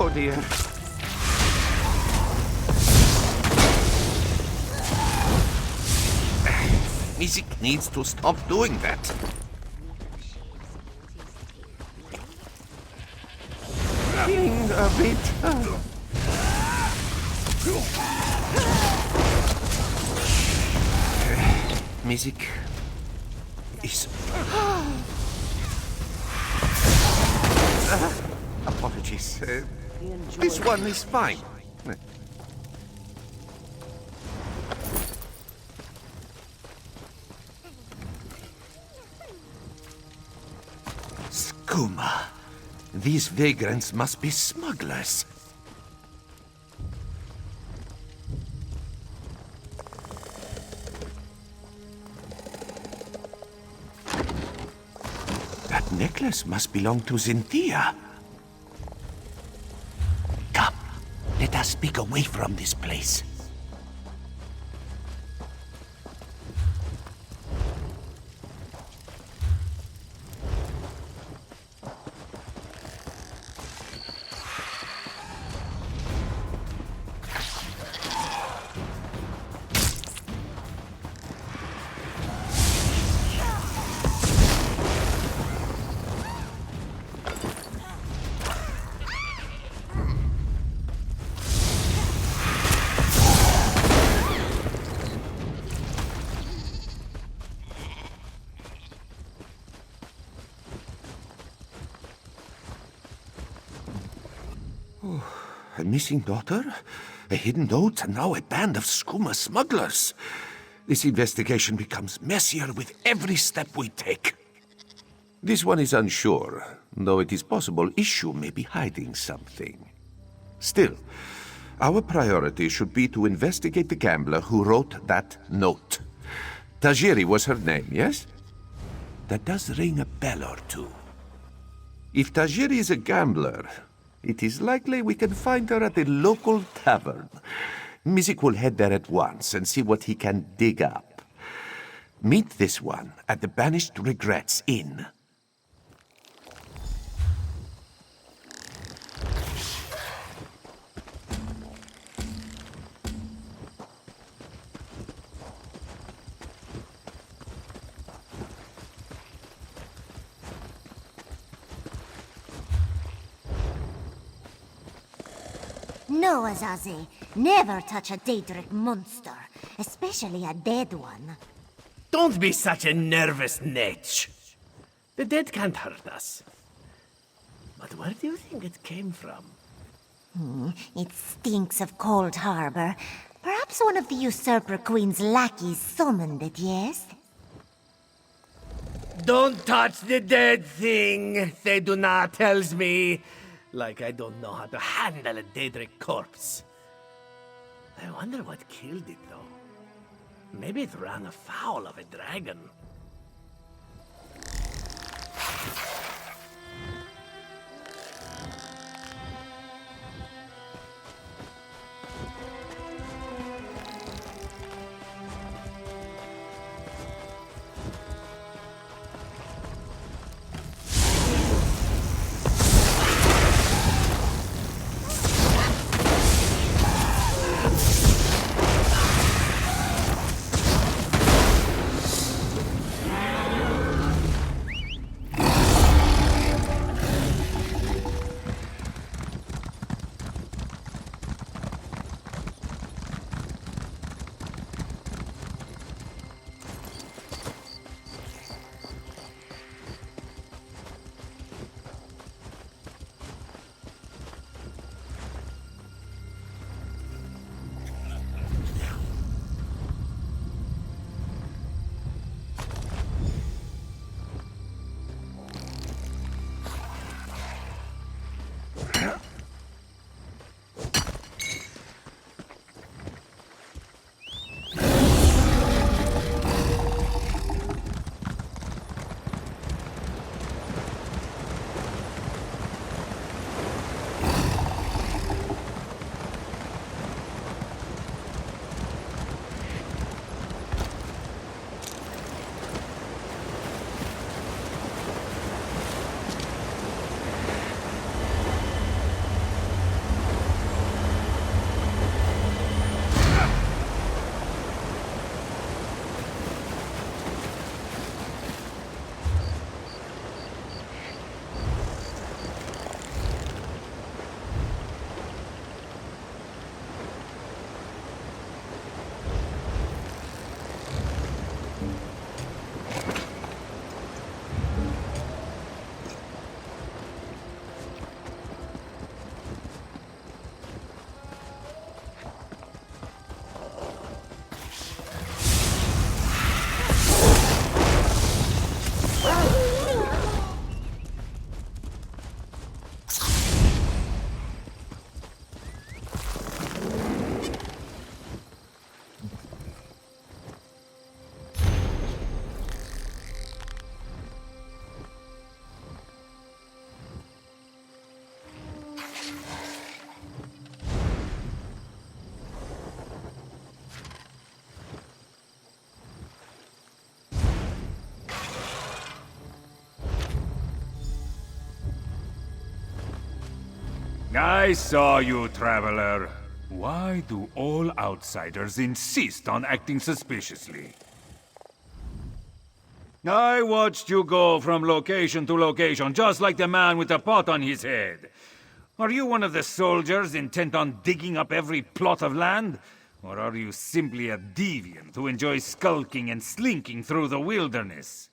Oh dear. Music needs to stop doing that. Feeling a bit... music is... apologies. This one is fine. Skooma. These vagrants must be smugglers. That necklace must belong to Cynthia. Come, let us speak away from this place. A missing daughter, a hidden note, and now a band of skooma smugglers. This investigation becomes messier with every step we take. This one is unsure, though it is possible Ishu may be hiding something. Still, our priority should be to investigate the gambler who wrote that note. Tajiri was her name, yes? That does ring a bell or two. If Tajiri is a gambler, it is likely we can find her at a local tavern. Mizik will head there at once and see what he can dig up. Meet this one at the Banished Regrets Inn. No, Azazi. Never touch a Daedric monster, especially a dead one. Don't be such a nervous netch. The dead can't hurt us. But where do you think it came from? It stinks of Cold Harbor. Perhaps one of the Usurper Queen's lackeys summoned it, yes? Don't touch the dead thing, Theduna tells me. Like I don't know how to handle a Daedric corpse. I wonder what killed it, though. Maybe it ran afoul of a dragon. I saw you, traveler. Why do all outsiders insist on acting suspiciously? I watched you go from location to location, just like the man with the pot on his head. Are you one of the soldiers intent on digging up every plot of land? Or are you simply a deviant who enjoys skulking and slinking through the wilderness?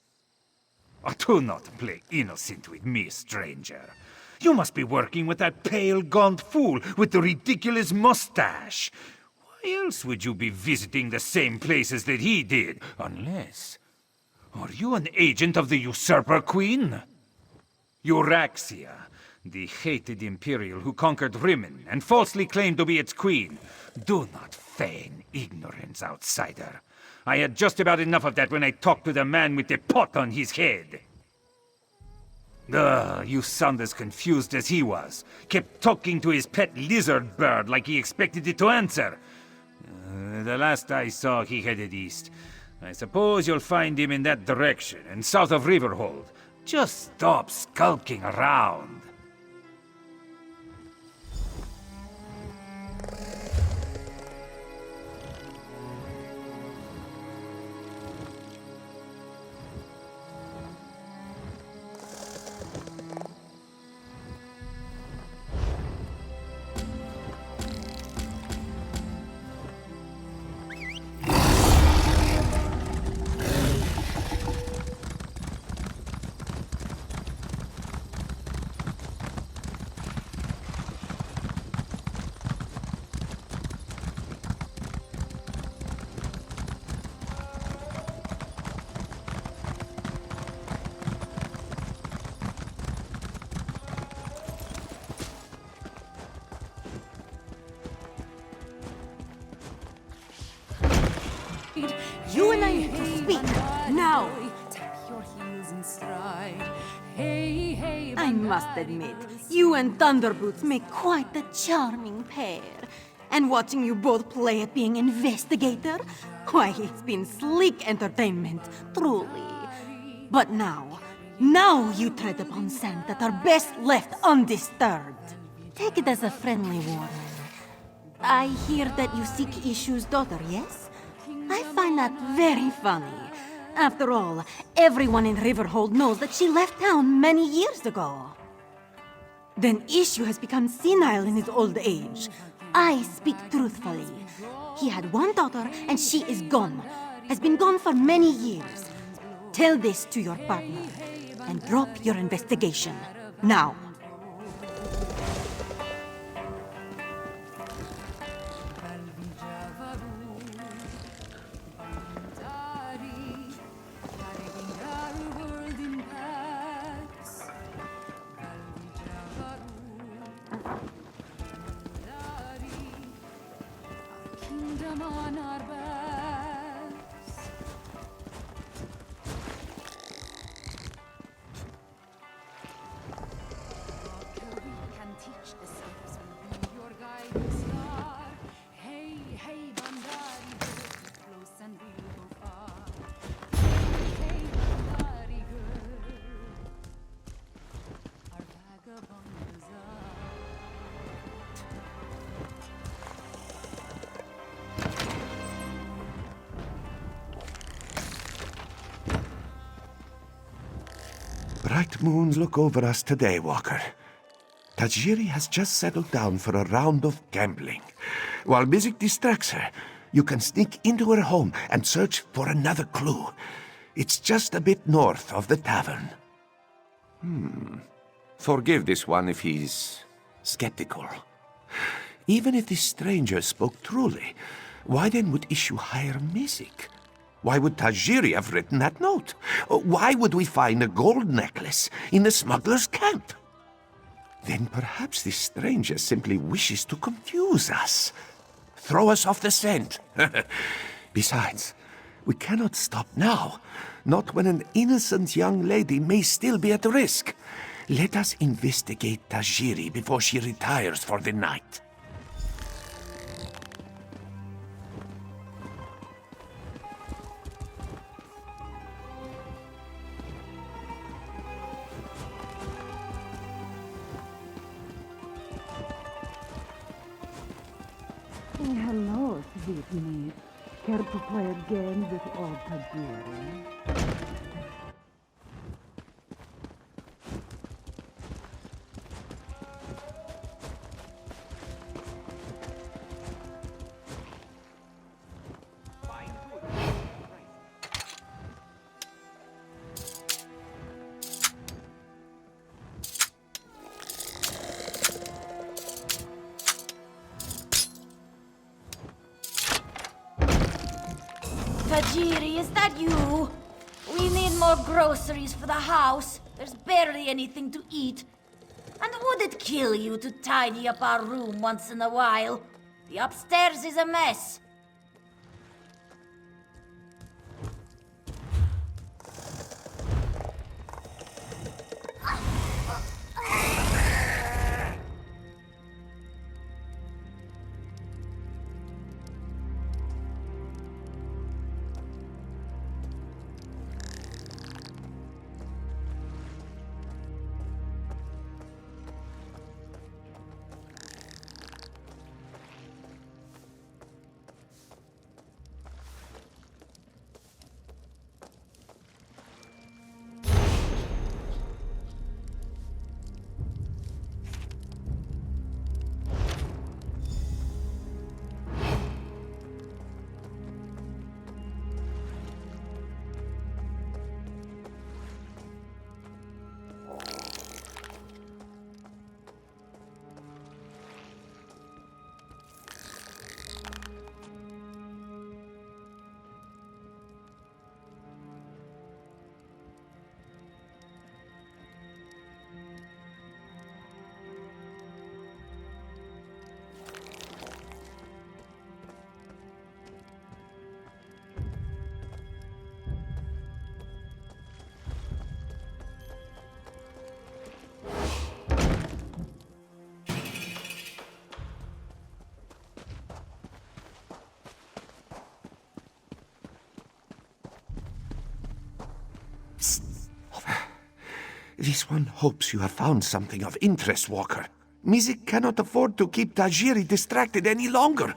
Oh, do not play innocent with me, stranger. You must be working with that pale, gaunt fool with the ridiculous mustache. Why else would you be visiting the same places that he did? Unless... Are you an agent of the Usurper Queen? Euraxia, the hated Imperial who conquered Rimmon and falsely claimed to be its queen. Do not feign ignorance, outsider. I had just about enough of that when I talked to the man with the pot on his head. You sound as confused as he was. Kept talking to his pet lizard bird like he expected it to answer. The last I saw, he headed east. I suppose you'll find him in that direction, and south of Riverhold. Just stop skulking around. You and I need to speak now. I must admit, you and Thunderboots make quite a charming pair. And watching you both play at being investigator, why, it's been sleek entertainment, truly. But now you tread upon sand that are best left undisturbed. Take it as a friendly warning. I hear that you seek Ishu's daughter, yes? I find that very funny. After all, everyone in Riverhold knows that she left town many years ago. Then Ishu has become senile in his old age. I speak truthfully. He had one daughter and she is gone. Has been gone for many years. Tell this to your partner and drop your investigation. Now. Bright moons look over us today, Walker. Tajiri has just settled down for a round of gambling. While music distracts her, you can sneak into her home and search for another clue. It's just a bit north of the tavern. Forgive this one if he's skeptical. Even if this stranger spoke truly, why then would Ishu hire music? Why would Tajiri have written that note? Why would we find a gold necklace in the smuggler's camp? Then perhaps this stranger simply wishes to confuse us. Throw us off the scent. Besides, we cannot stop now. Not when an innocent young lady may still be at risk. Let us investigate Tajiri before she retires for the night. Hello, sweet maid. Care to play a game with old Tajiri? Tajiri, is that you? We need more groceries for the house. There's barely anything to eat. And would it kill you to tidy up our room once in a while? The upstairs is a mess. This one hopes you have found something of interest, Walker. Mizik cannot afford to keep Tajiri distracted any longer.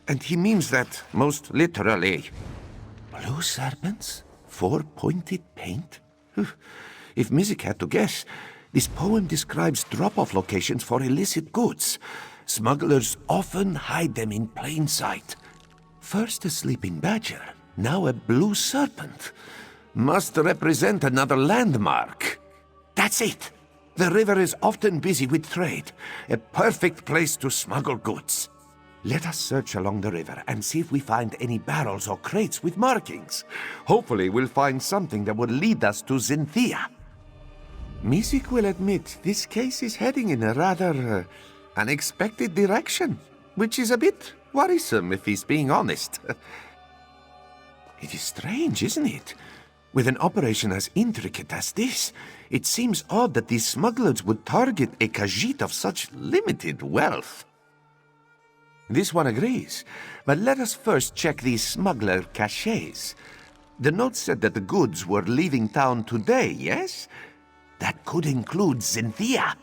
And he means that most literally. Blue serpents? 4-pointed paint? If Mizik had to guess, this poem describes drop-off locations for illicit goods. Smugglers often hide them in plain sight. First a sleeping badger, now a blue serpent. Must represent another landmark. That's it. The river is often busy with trade. A perfect place to smuggle goods. Let us search along the river and see if we find any barrels or crates with markings. Hopefully we'll find something that will lead us to Zinthia. Mizik will admit this case is heading in a rather unexpected direction, which is a bit worrisome if he's being honest. It is strange, isn't it? With an operation as intricate as this, it seems odd that these smugglers would target a Khajiit of such limited wealth. This one agrees, but let us first check these smuggler cachets. The note said that the goods were leaving town today, yes? That could include Zinthia.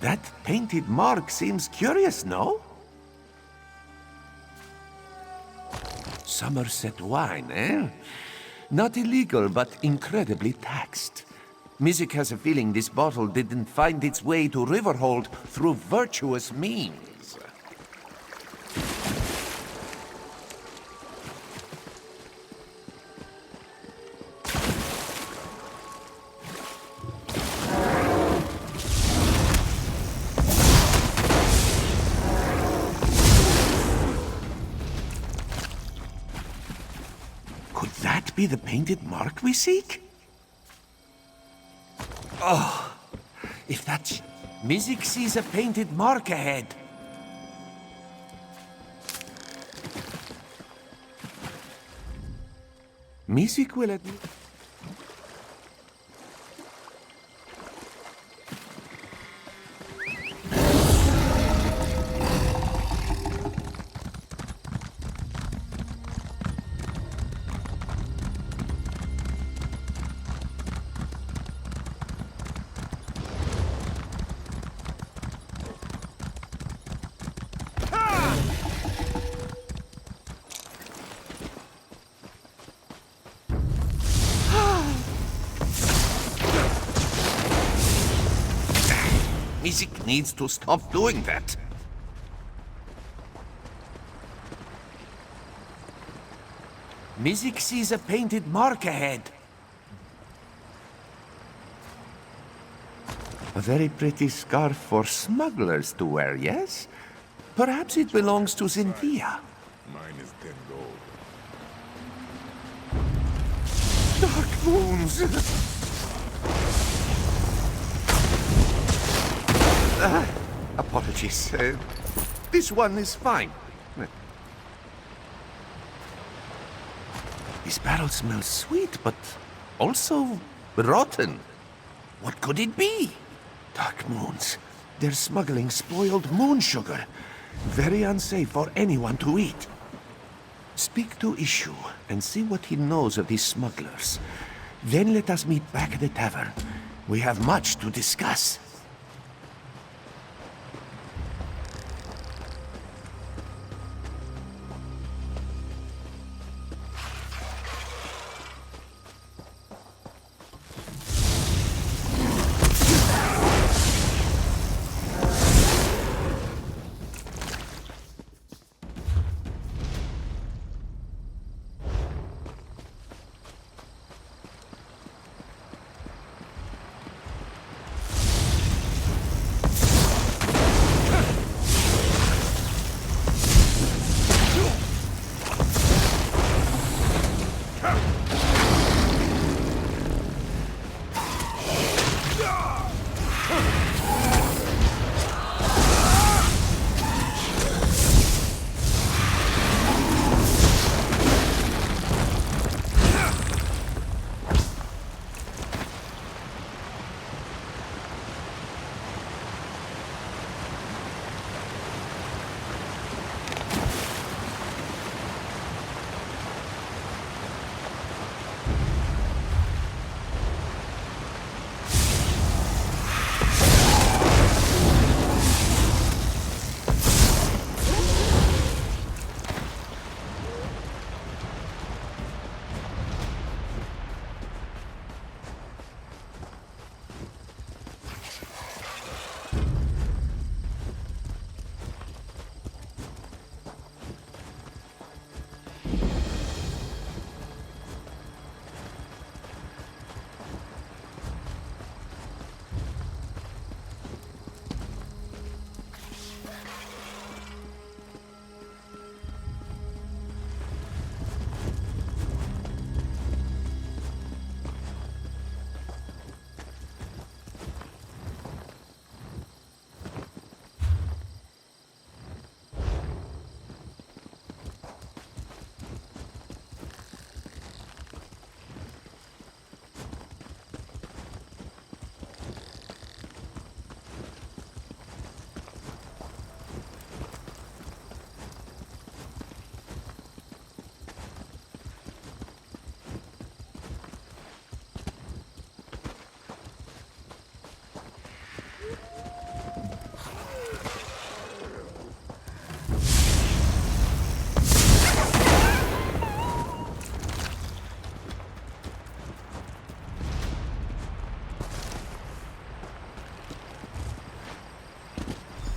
That painted mark seems curious, no? Somerset wine, eh? Not illegal, but incredibly taxed. Mizik has a feeling this bottle didn't find its way to Riverhold through virtuous means. Be the painted mark we seek? Oh, if that's... Mizik sees a painted mark ahead. Music will admit... Music needs to stop doing that. Music sees a painted mark ahead. A very pretty scarf for smugglers to wear, yes? Perhaps it belongs to Cynthia. Mine is 10 gold. Dark wounds! Apologies. This one is fine. This barrel smells sweet, but also rotten. What could it be? Dark moons. They're smuggling spoiled moon sugar. Very unsafe for anyone to eat. Speak to Ishu and see what he knows of these smugglers. Then let us meet back at the tavern. We have much to discuss.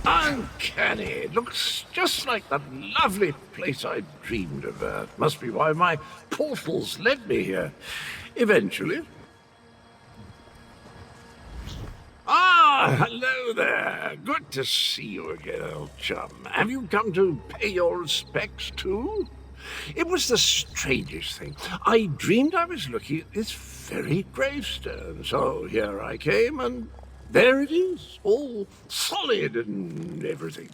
Uncanny. Looks just like that lovely place I dreamed of. Must be why my portals led me here. Eventually. Ah, hello there. Good to see you again, old chum. Have you come to pay your respects too? It was the strangest thing. I dreamed I was looking at this very gravestone, so here I came, and there it is, all solid and everything.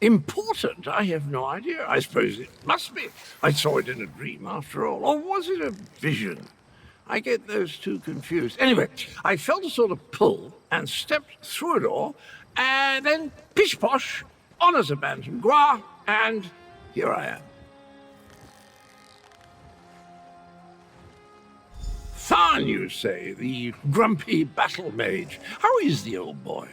Important? I have no idea. I suppose it must be. I saw it in a dream, after all. Or was it a vision? I get those two confused. Anyway, I felt a sort of pull and stepped through a door, and then pish-posh, on as a bantam gua, and here I am. Tharn, you say, the grumpy battle mage. How is the old boy?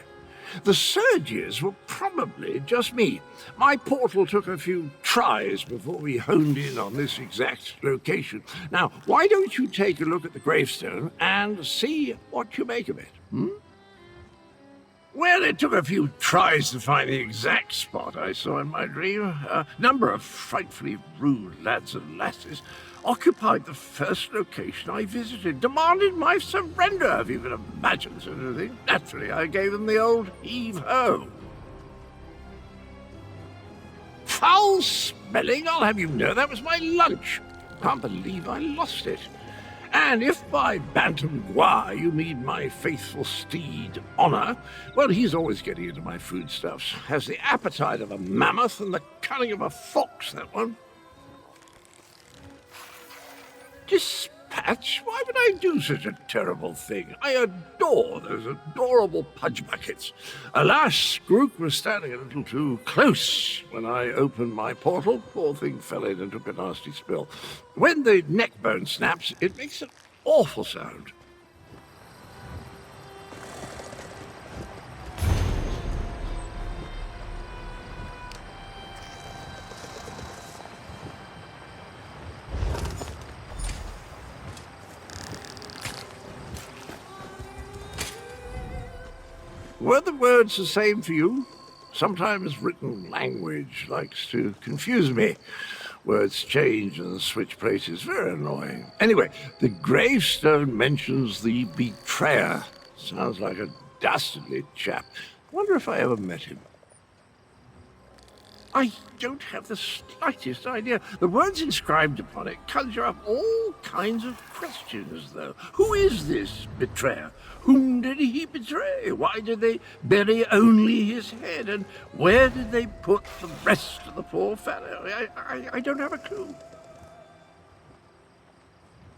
The surges were probably just me. My portal took a few tries before we honed in on this exact location. Now, why don't you take a look at the gravestone and see what you make of it, Well, it took a few tries to find the exact spot I saw in my dream. A number of frightfully rude lads and lasses occupied the first location I visited, demanded my surrender, if you can imagine such a thing. Naturally, I gave them the old heave-ho. Foul smelling, I'll have you know, that was my lunch. Can't believe I lost it. And if by bantam gua you mean my faithful steed, Honor, well, he's always getting into my foodstuffs. Has the appetite of a mammoth and the cunning of a fox, that one. Dispatch? Why would I do such a terrible thing? I adore those adorable pudge buckets. Alas, Skrook was standing a little too close when I opened my portal. Poor thing fell in and took a nasty spill. When the neck bone snaps, it makes an awful sound. Were the words the same for you? Sometimes written language likes to confuse me. Words change and switch places. Very annoying. Anyway, the gravestone mentions the betrayer. Sounds like a dastardly chap. Wonder if I ever met him. I don't have the slightest idea. The words inscribed upon it conjure up all kinds of questions, though. Who is this betrayer? Whom did he betray? Why did they bury only his head? And where did they put the rest of the poor fellow? I don't have a clue.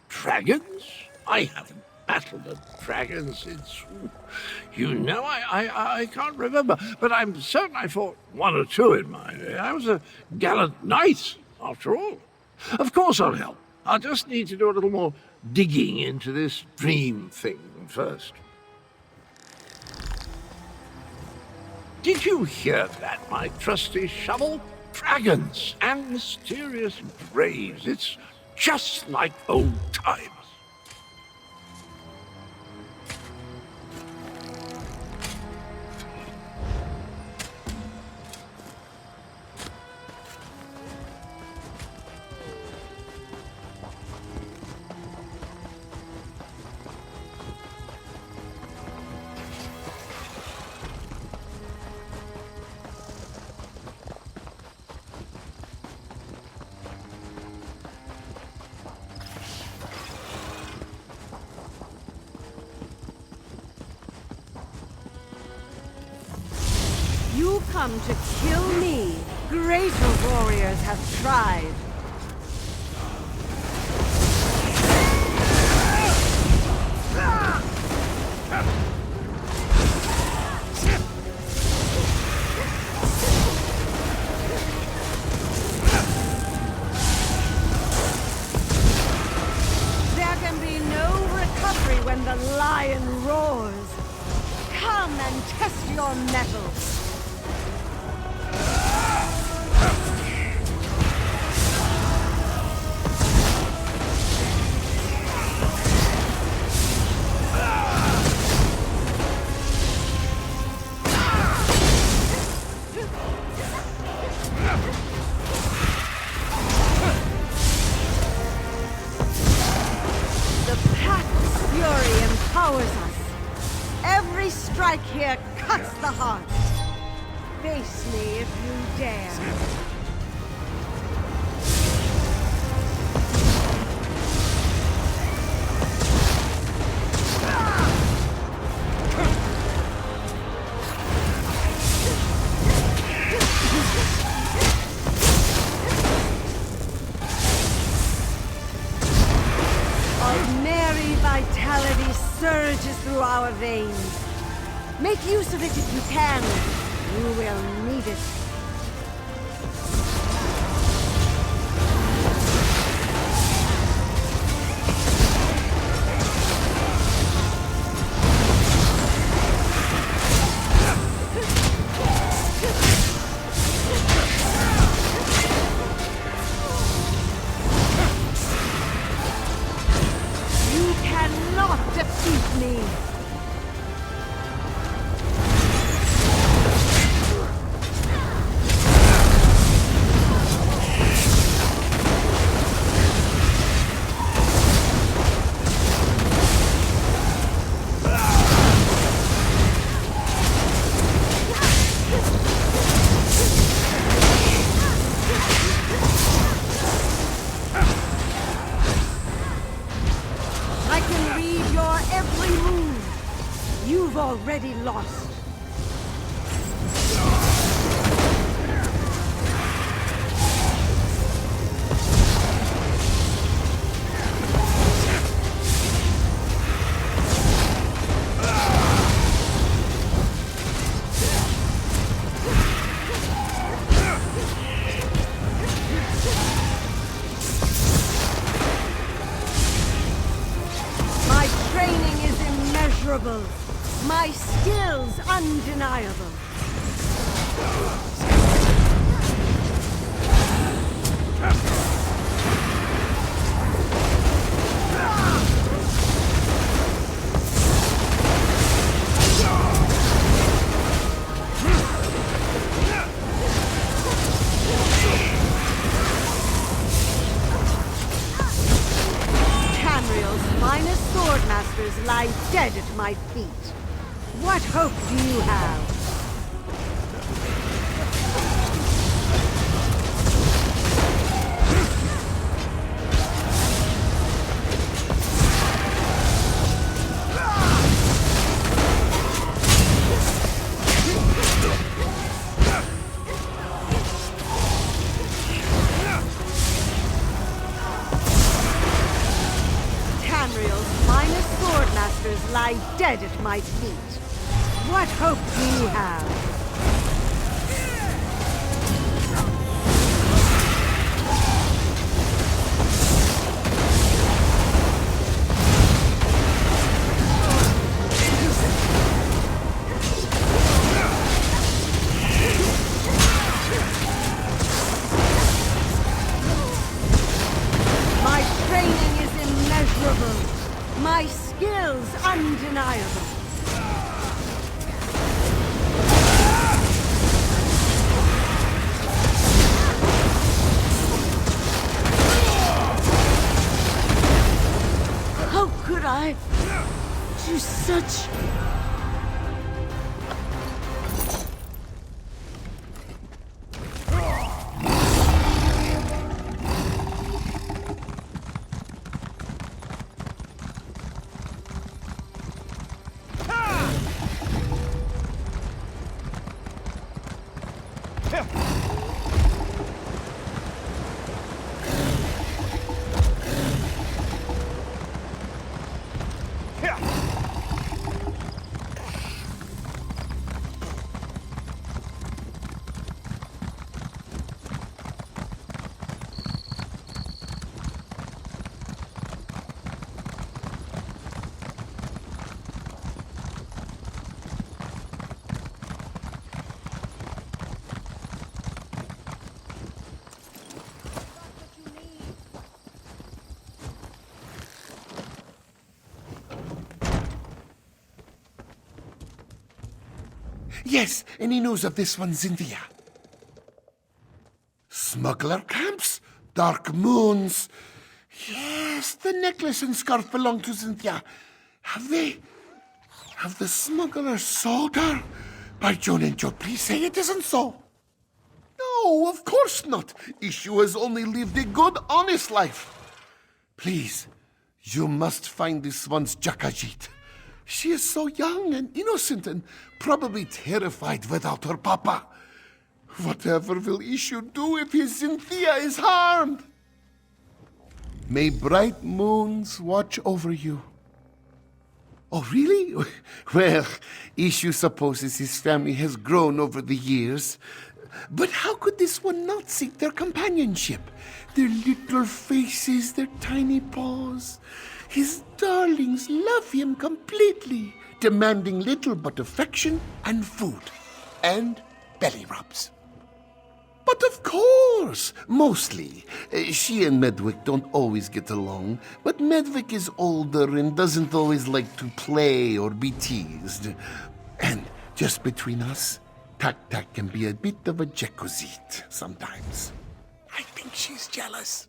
Dragons? I haven't battled a dragon since, I can't remember. But I'm certain I fought one or two in my day. I was a gallant knight, after all. Of course I'll help. I'll just need to do a little more digging into this dream thing first. Did you hear that, my trusty shovel? Dragons and mysterious graves. It's just like old times. You come to kill me. Greater warriors have tried. There can be no recovery when the lion roars. Come and test your mettle. Empowers us. Every strike here cuts the heart. Face me if you dare. Holy vitality surges through our veins. Make use of it if you can. You will need it. You cannot defeat me. I can read your every move. You've already lost. My training is immeasurable. My skills undeniable. Tamriel's finest swordmasters lie dead at my feet. What hope do you have? Tamriel's finest swordmasters lie dead at my feet. What hope do you have? My training is immeasurable. My skills undeniable. How could I do such... Yes, any news of this one, Cynthia? Smuggler camps? Dark moons? Yes, the necklace and scarf belong to Cynthia. Have they? Have the smugglers sold her? By Joan and Joe, please say it isn't so. No, of course not. Issue has only lived a good, honest life. Please, you must find this one's Jakajit. She is so young and innocent and probably terrified without her papa. Whatever will Issue do if his Cynthia is harmed? May bright moons watch over you. Oh, really? Well, Ishu supposes his family has grown over the years. But how could this one not seek their companionship? Their little faces, their tiny paws. His darlings love him completely, demanding little but affection and food. And belly rubs. But of course, mostly. She and Medwick don't always get along, but Medwick is older and doesn't always like to play or be teased. And just between us, Tak can be a bit of a Jekozit sometimes. I think she's jealous.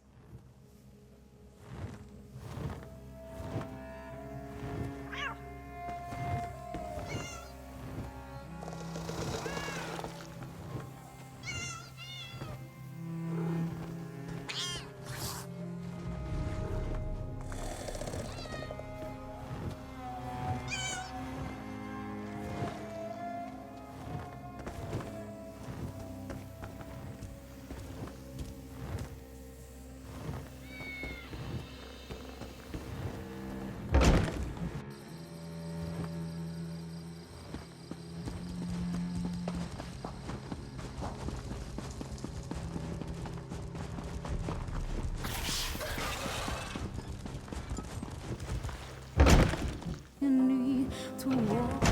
To walk the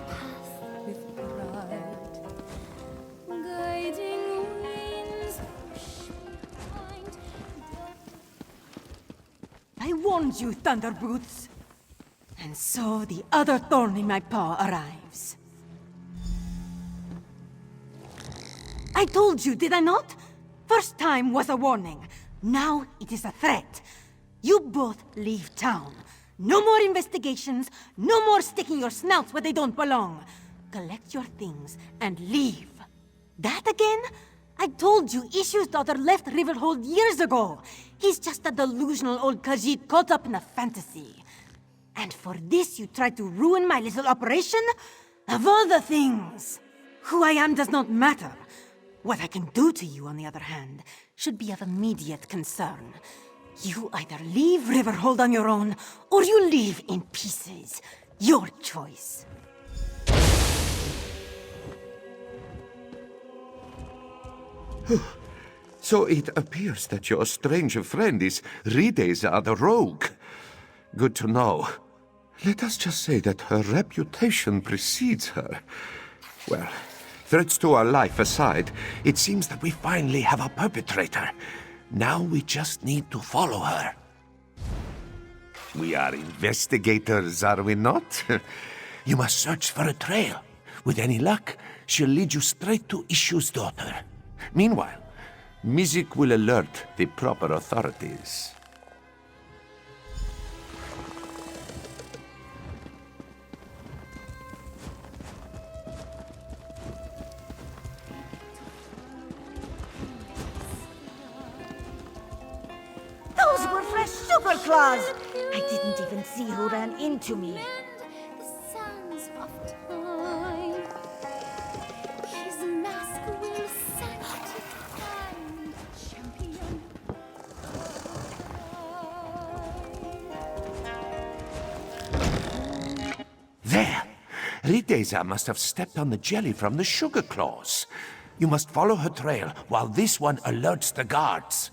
path with pride, guiding winds push behind. I warned you, Thunderboots. And so the other thorn in my paw arrives. I told you, did I not? First time was a warning. Now it is a threat. You both leave town. No more investigations, no more sticking your snouts where they don't belong. Collect your things and leave. That again? I told you Ishu's daughter left Riverhold years ago. He's just a delusional old Khajiit caught up in a fantasy. And for this you tried to ruin my little operation? Of all the things! Who I am does not matter. What I can do to you, on the other hand, should be of immediate concern. You either leave Riverhold on your own, or you leave in pieces. Your choice. So it appears that your strange friend is Rideza the rogue. Good to know. Let us just say that her reputation precedes her. Well, threats to our life aside, it seems that we finally have a perpetrator. Now we just need to follow her. We are investigators, are we not? You must search for a trail. With any luck, she'll lead you straight to Ishu's daughter. Meanwhile, Mizik will alert the proper authorities. Those were fresh sugar claws! I didn't even see who ran into me. The sands of time. His mask will sanctify champion. There! Rideza must have stepped on the jelly from the sugar claws. You must follow her trail while this one alerts the guards.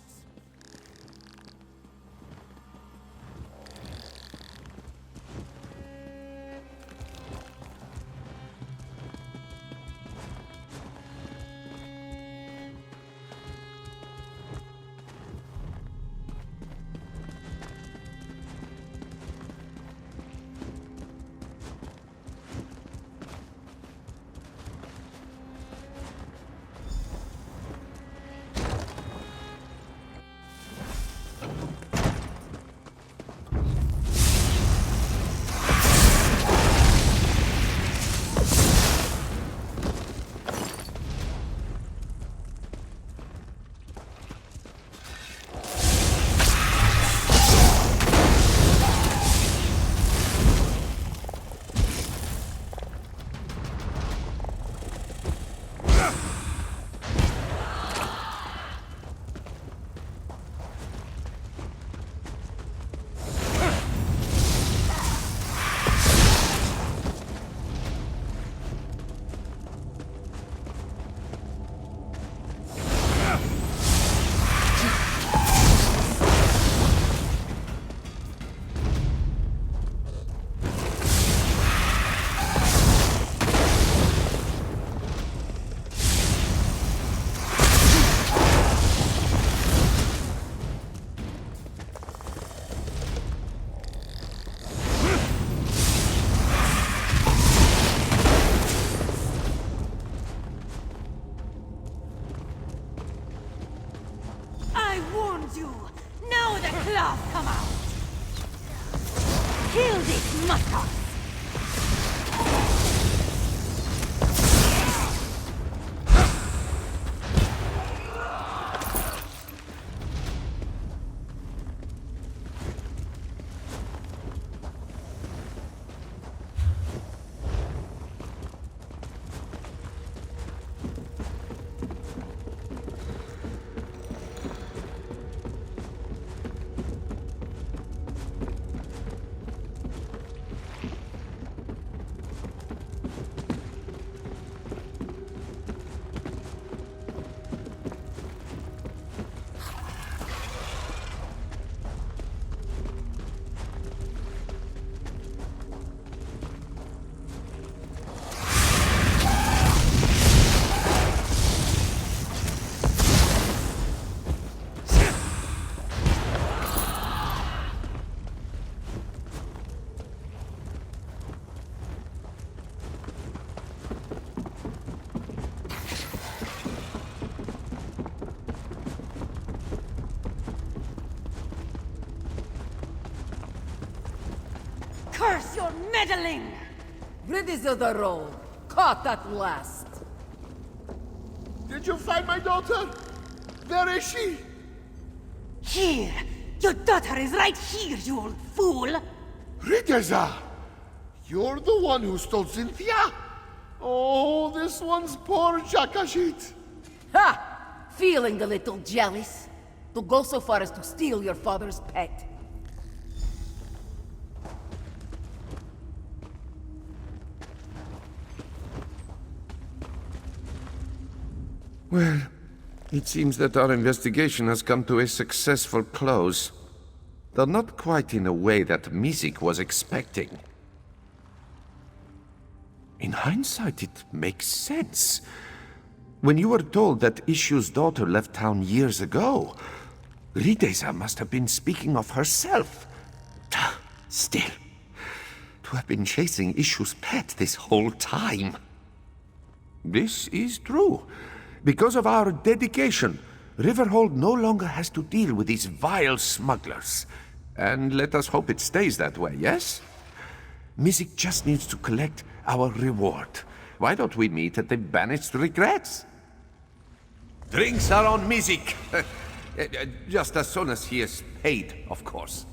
this, Mustard! Curse your meddling! Rid of the road. Caught at last. Did you find my daughter? Where is she? Here! Your daughter is right here, you old fool! Rideza! You're the one who stole Cynthia? Oh, this one's poor Jakashit. Ha! Feeling a little jealous? To go so far as to steal your father's pet. Well, it seems that our investigation has come to a successful close. Though not quite in a way that Mizik was expecting. In hindsight, it makes sense. When you were told that Ishu's daughter left town years ago, Rideza must have been speaking of herself. Still, to have been chasing Ishu's pet this whole time. This is true. Because of our dedication, Riverhold no longer has to deal with these vile smugglers. And let us hope it stays that way, yes? Mizik just needs to collect our reward. Why don't we meet at the Banished Regrets? Drinks are on Mizik. Just as soon as he is paid, of course.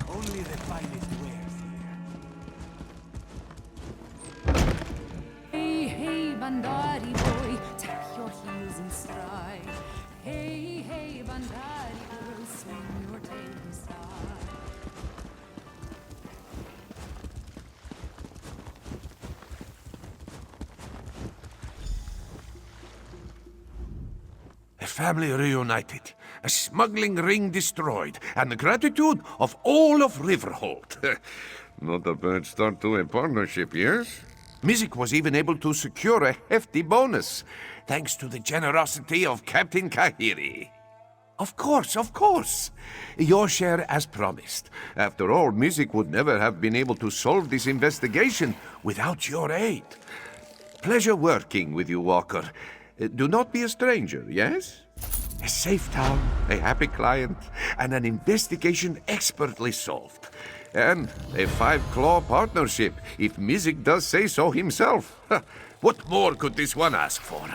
Only the finest wares here. Hey, hey, Bandari boy, tap your heels and stride. Hey, hey, Bandari girl, swing your tail aside. A family reunited, a smuggling ring destroyed, and the gratitude of all of Riverhold. Not a bad start to a partnership, yes? Mizik was even able to secure a hefty bonus, thanks to the generosity of Captain Kahiri. Of course. Your share as promised. After all, Mizik would never have been able to solve this investigation without your aid. Pleasure working with you, Walker. Do not be a stranger, yes? A safe town, a happy client, and an investigation expertly solved. And a five-claw partnership, if Mizik does say so himself. What more could this one ask for?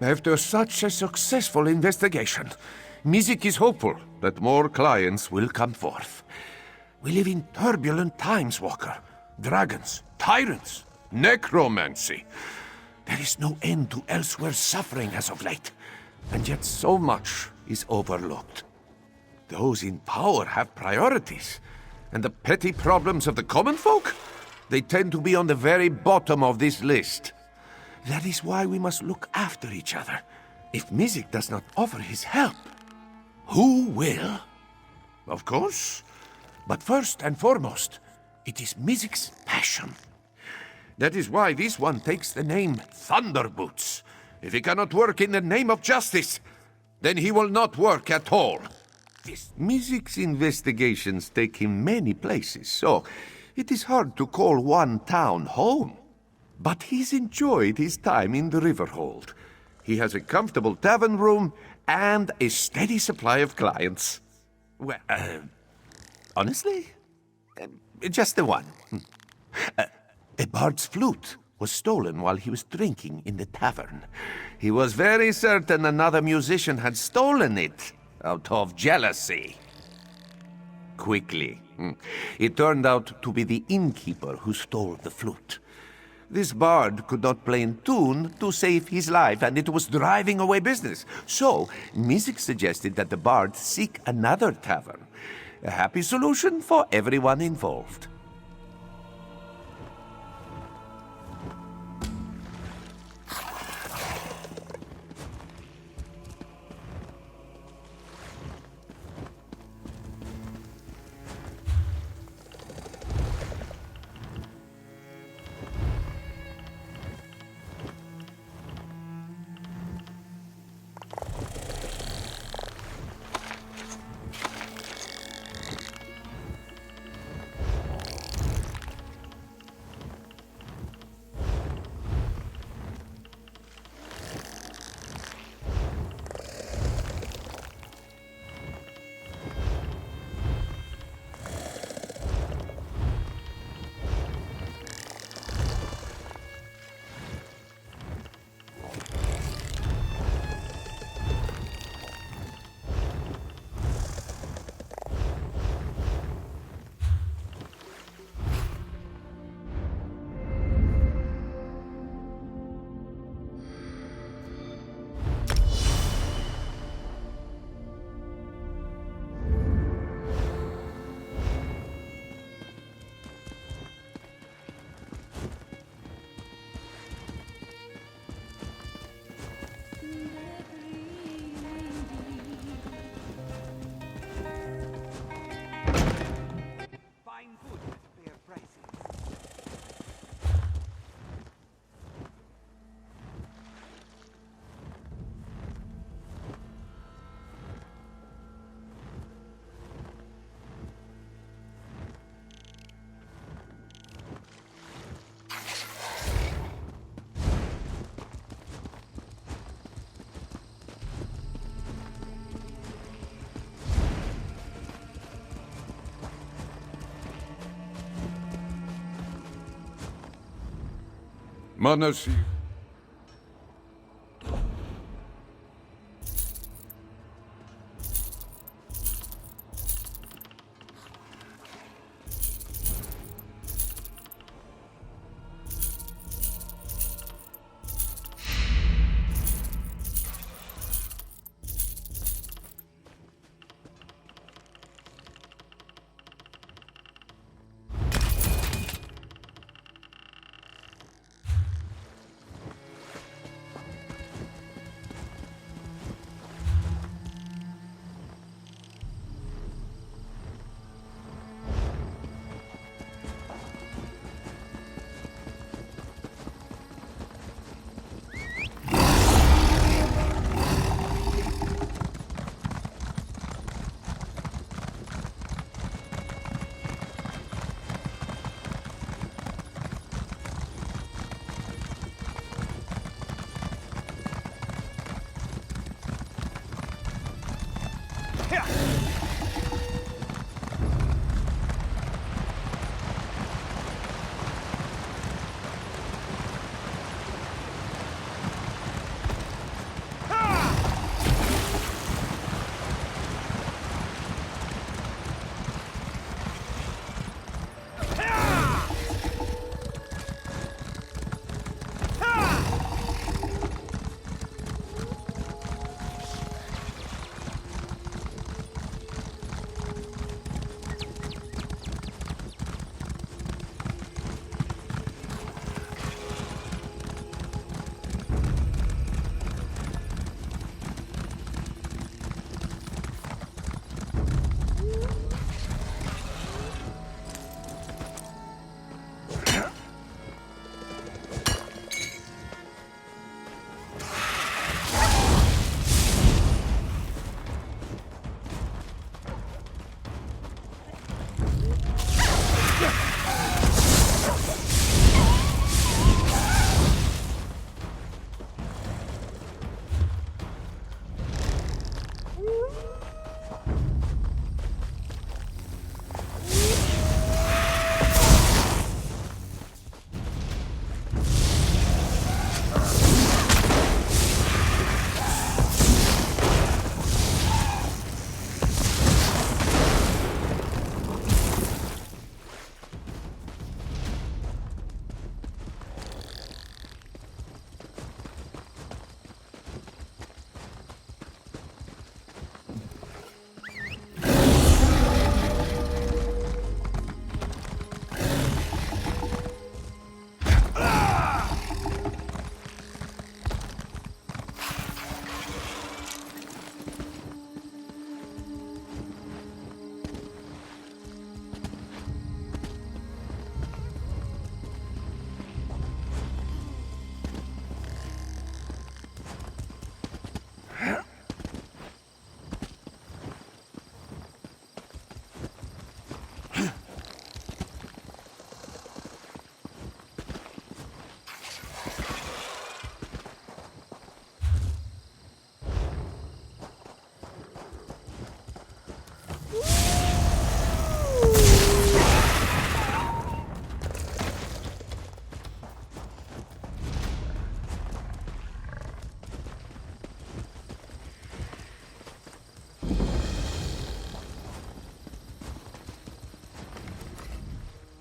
After such a successful investigation, Mizik is hopeful that more clients will come forth. We live in turbulent times, Walker. Dragons, tyrants, necromancy. There is no end to Elsweyr's suffering as of late, and yet so much is overlooked. Those in power have priorities, And the petty problems of the common folk? They tend to be on the very bottom of this list. That is why we must look after each other. If Mizik does not offer his help, who will? Of course. But first and foremost, it is Mizik's passion. That is why this one takes the name Thunderboots. If he cannot work in the name of justice, then he will not work at all. Mizik's investigations take him many places, so it is hard to call one town home. But he's enjoyed his time in the Riverhold. He has a comfortable tavern room and a steady supply of clients. Well, honestly, just the one. A bard's flute was stolen while he was drinking in the tavern. He was very certain another musician had stolen it out of jealousy. Quickly, it turned out to be the innkeeper who stole the flute. This bard could not play in tune to save his life, and it was driving away business. So, Mizik suggested that the bard seek another tavern. A happy solution for everyone involved. Manasi.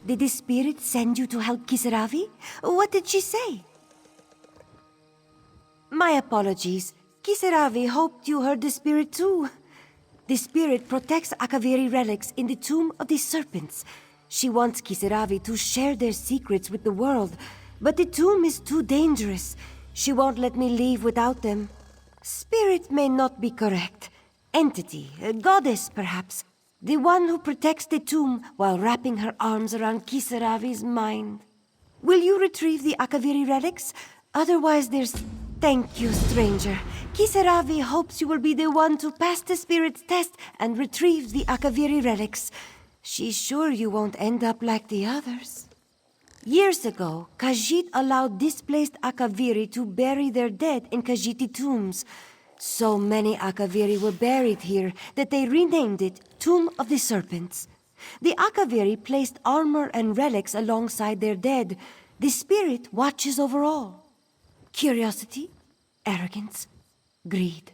Did the spirit send you to help Kisaravi? What did she say? My apologies. Kisaravi hoped you heard the spirit too. The spirit protects Akaviri relics in the Tomb of the Serpents. She wants Kisaravi to share their secrets with the world, but the tomb is too dangerous. She won't let me leave without them. Spirit may not be correct. Entity, a goddess perhaps. The one who protects the tomb while wrapping her arms around Kisaravi's mind. Will you retrieve the Akaviri relics? Otherwise there's... Thank you, stranger. Kisaravi hopes you will be the one to pass the spirit's test and retrieve the Akaviri relics. She's sure you won't end up like the others. Years ago, Khajiit allowed displaced Akaviri to bury their dead in Khajiiti tombs. So many Akaviri were buried here that they renamed it Tomb of the Serpents. The Akaviri placed armor and relics alongside their dead. The spirit watches over all. Curiosity, arrogance, greed.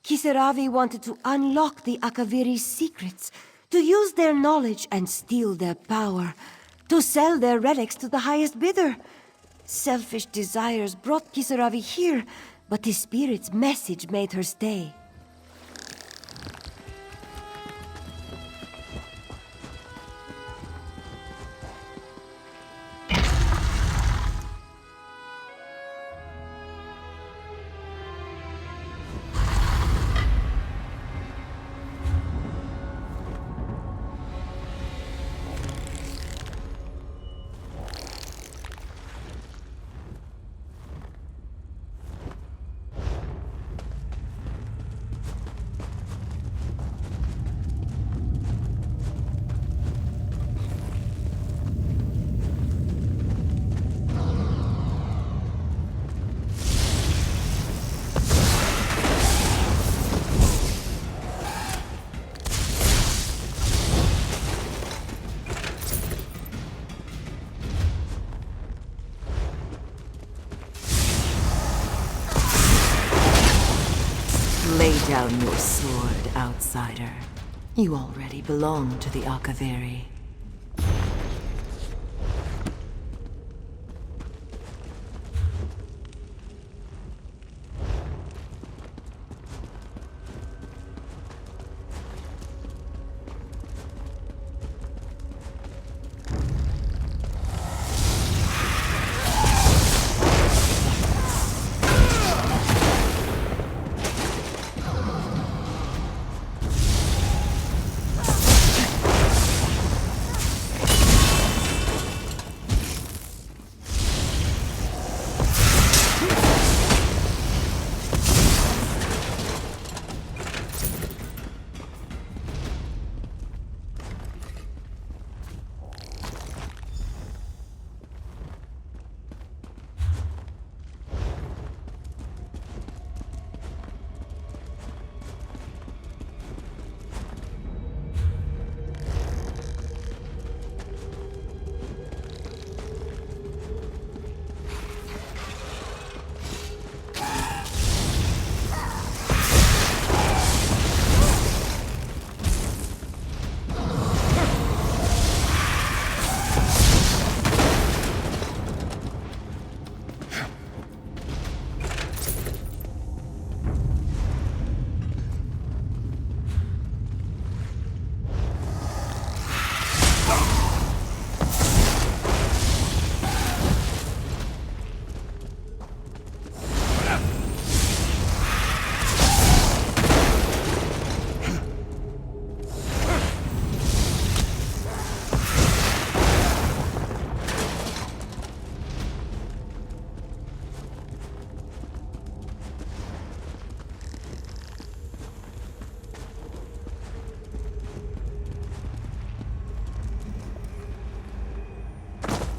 Kisaravi wanted to unlock the Akaviri's secrets, to use their knowledge and steal their power, to sell their relics to the highest bidder. Selfish desires brought Kisaravi here, but the spirit's message made her stay. Lay down your sword, outsider. You already belong to the Akaviri.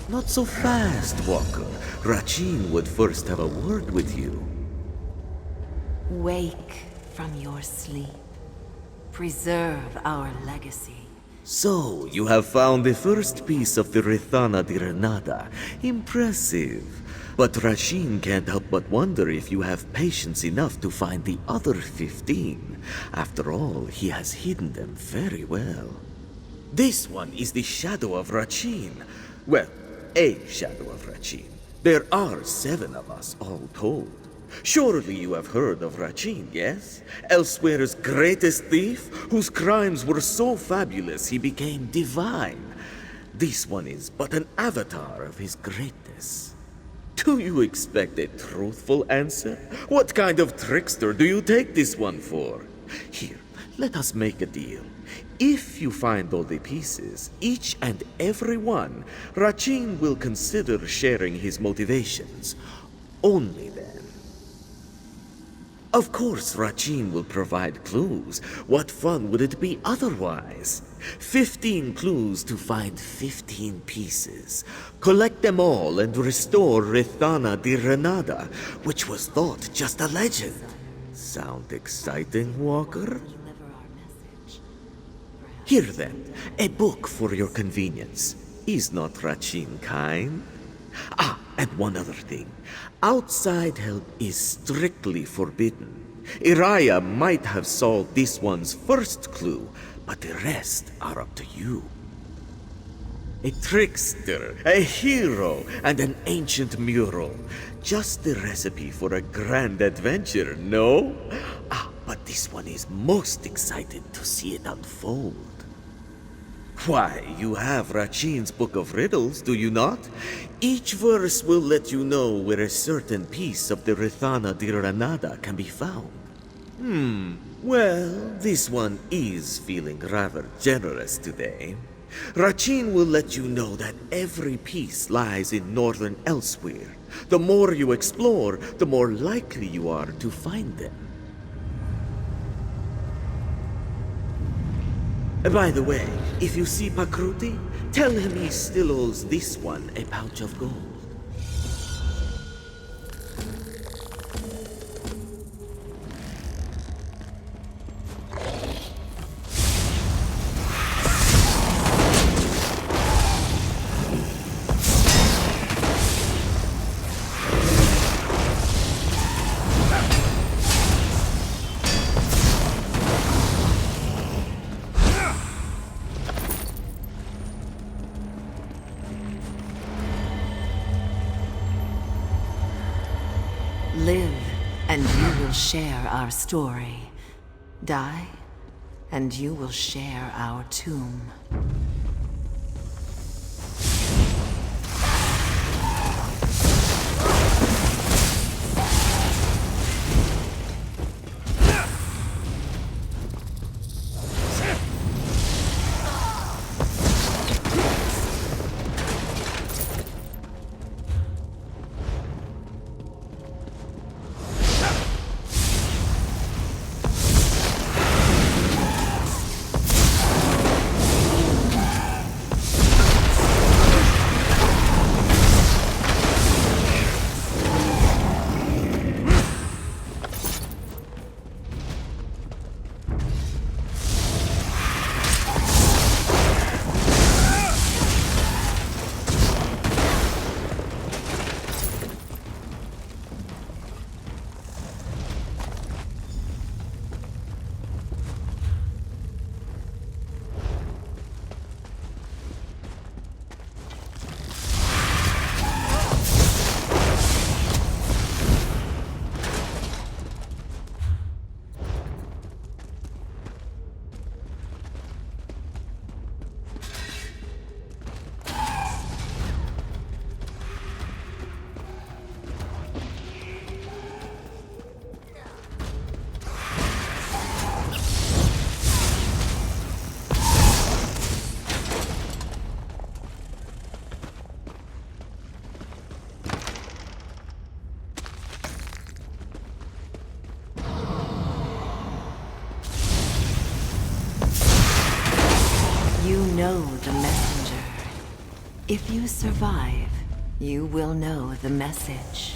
Not so fast, Walker. Rachin would first have a word with you. Wake from your sleep. Preserve our legacy. So, you have found the first piece of the Rithana di Renata. Impressive. But Rachin can't help but wonder if you have patience enough to find the other 15. After all, he has hidden them very well. This one is the shadow of Rachin. Well, a shadow of Rachin. There are 7 of us, all told. Surely you have heard of Rachin, yes? Elsweyr's greatest thief, whose crimes were so fabulous he became divine. This one is but an avatar of his greatness. Do you expect a truthful answer? What kind of trickster do you take this one for? Here, let us make a deal. If you find all the pieces, each and every one, Rachin will consider sharing his motivations. Only then. Of course, Rachin will provide clues. What fun would it be otherwise? 15 clues to find 15 pieces. Collect them all and restore Rithana di Renada, which was thought just a legend. Sound exciting, Walker? Here then, a book for your convenience. Is not Rachin kind? Ah, and one other thing. Outside help is strictly forbidden. Iriah might have solved this one's first clue, but the rest are up to you. A trickster, a hero, and an ancient mural. Just the recipe for a grand adventure, no? Ah, but this one is most excited to see it unfold. Why, you have Rachin's Book of Riddles, do you not? Each verse will let you know where a certain piece of the Rithana di Renada can be found. Well, this one is feeling rather generous today. Rachin will let you know that every piece lies in northern Elsweyr. The more you explore, the more likely you are to find them. By the way, if you see Pakruti, tell him he still owes this one a pouch of gold. Live, and you will share our story. Die, and you will share our tomb. You know the messenger. If you survive, you will know the message.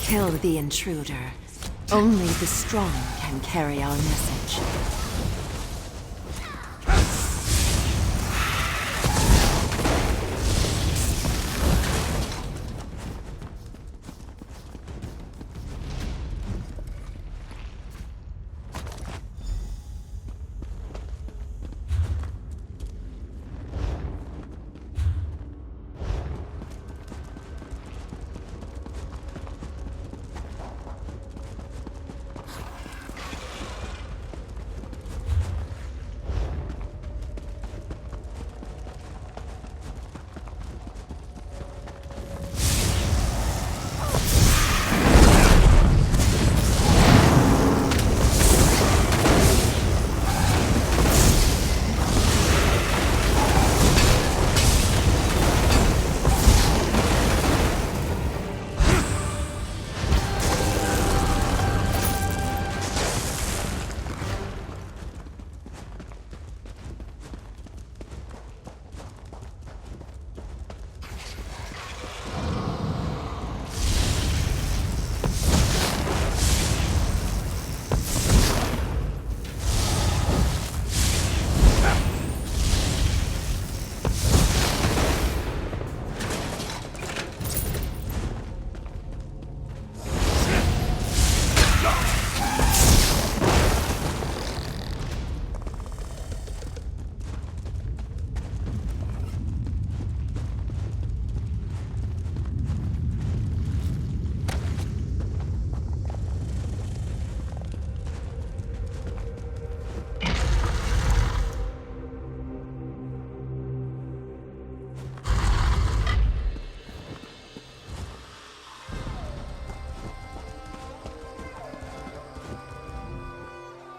Kill the intruder. Only the strong can carry our message.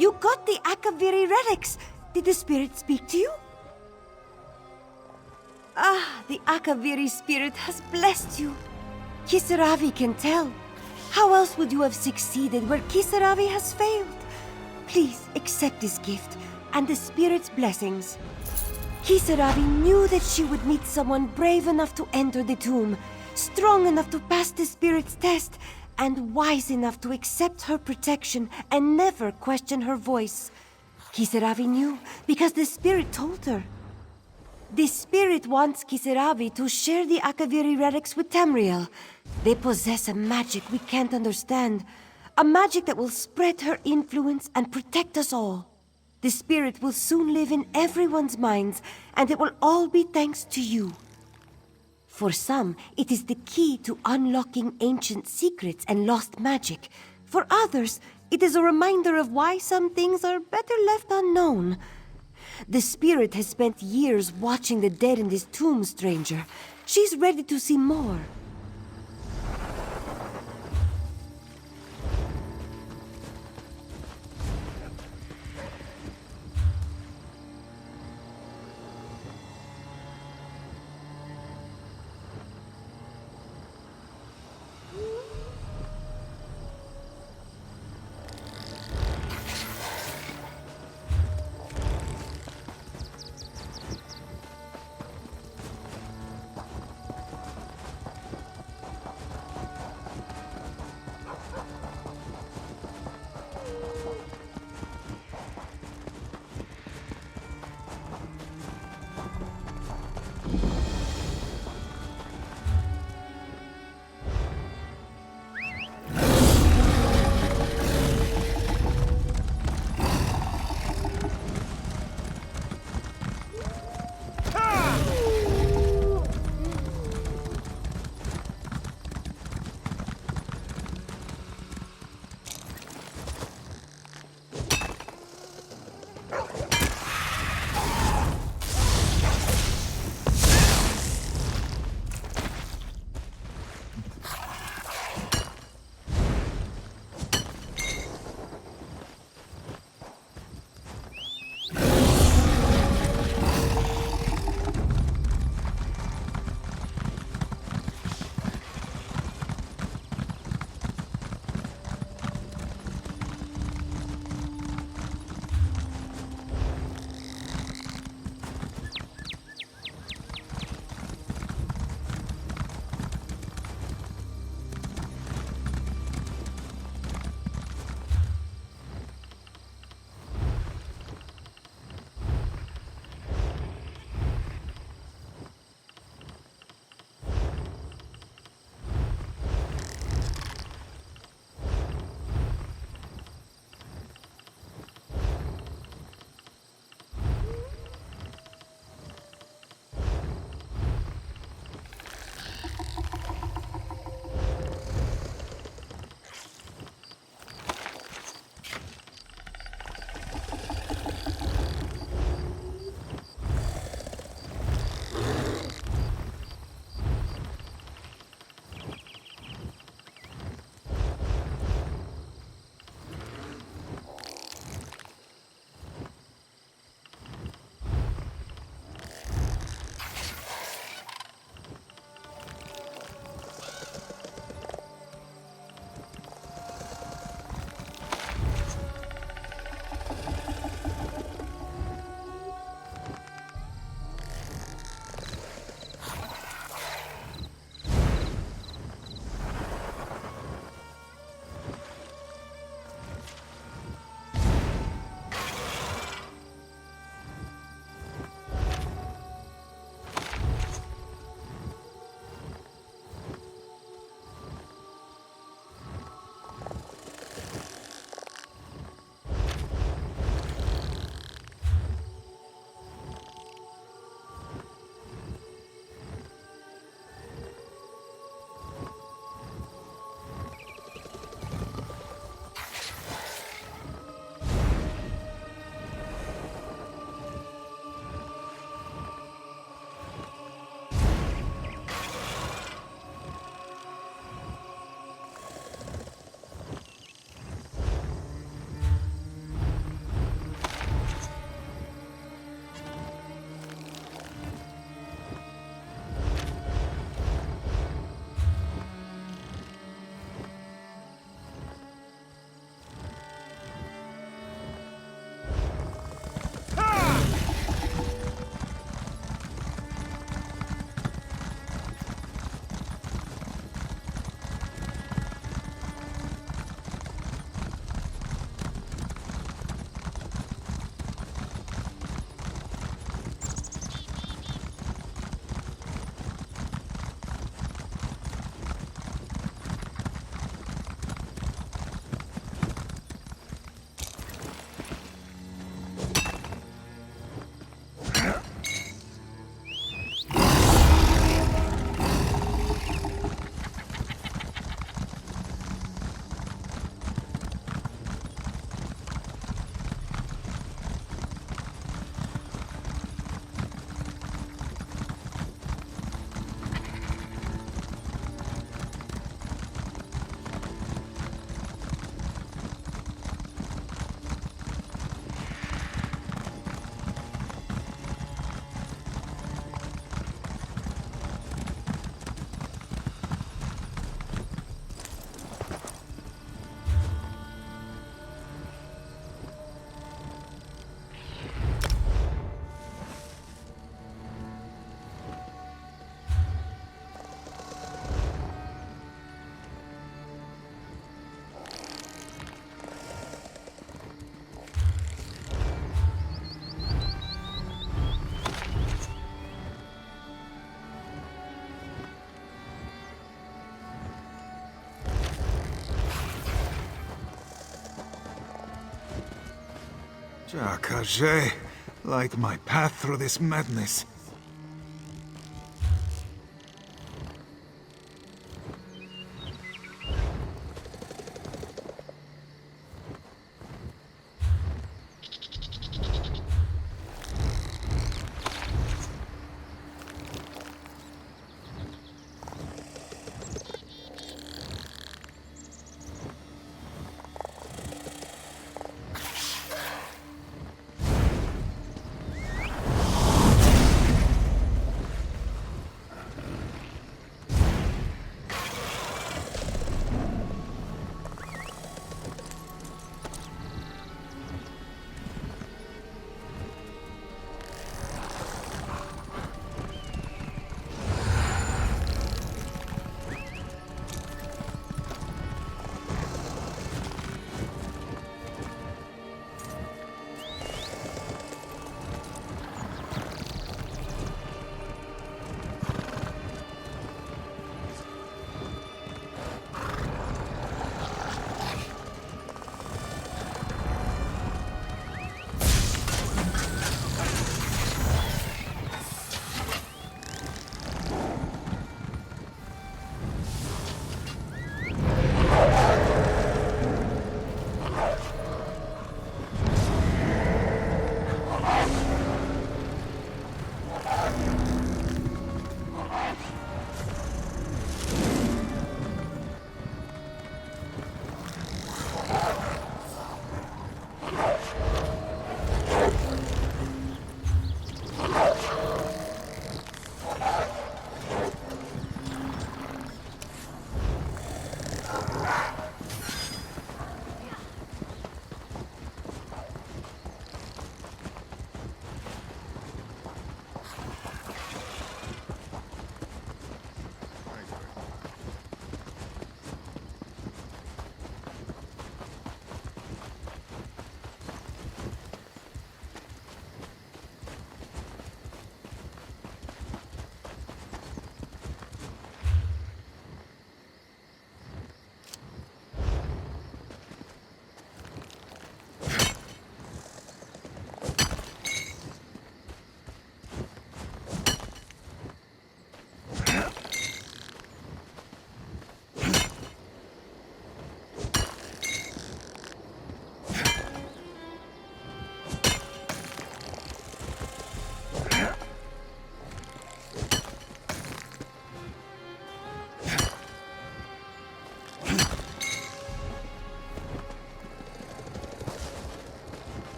You got the Akaviri relics! Did the spirit speak to you? Ah, the Akaviri spirit has blessed you. Kisaravi can tell. How else would you have succeeded where Kisaravi has failed? Please accept this gift and the spirit's blessings. Kisaravi knew that she would meet someone brave enough to enter the tomb, strong enough to pass the spirit's test, and wise enough to accept her protection and never question her voice. Kisaravi knew because the spirit told her. The spirit wants Kisaravi to share the Akaviri relics with Tamriel. They possess a magic we can't understand, a magic that will spread her influence and protect us all. The spirit will soon live in everyone's minds, and it will all be thanks to you. For some, it is the key to unlocking ancient secrets and lost magic. For others, it is a reminder of why some things are better left unknown. The spirit has spent years watching the dead in this tomb, stranger. She's ready to see more. Jacques, light my path through this madness.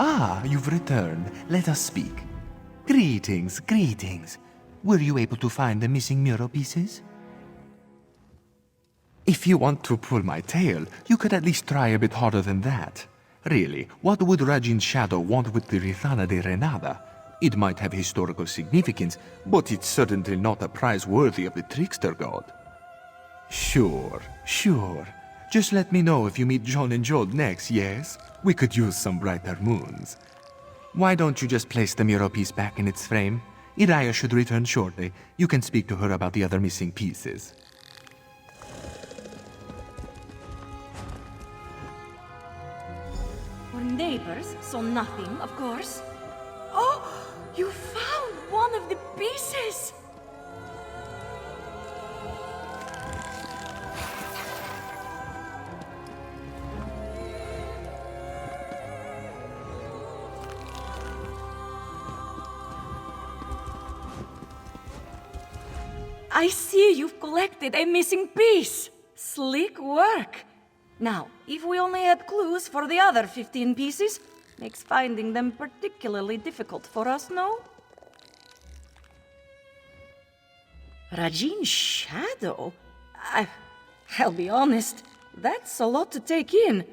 Ah, you've returned. Let us speak. Greetings, greetings. Were you able to find the missing mural pieces? If you want to pull my tail, you could at least try a bit harder than that. Really, what would Rajin's shadow want with the Rizana de Renada? It might have historical significance, but it's certainly not a prize worthy of the trickster god. Sure. Just let me know if you meet John and Joel next, yes? We could use some brighter moons. Why don't you just place the mural piece back in its frame? Iraya should return shortly. You can speak to her about the other missing pieces. Our neighbors saw nothing, of course. You found one of the pieces! I see you've collected a missing piece. Slick work. Now, if we only had clues for the other 15 pieces, makes finding them particularly difficult for us, no? Rajin's shadow? I'll be honest, that's a lot to take in.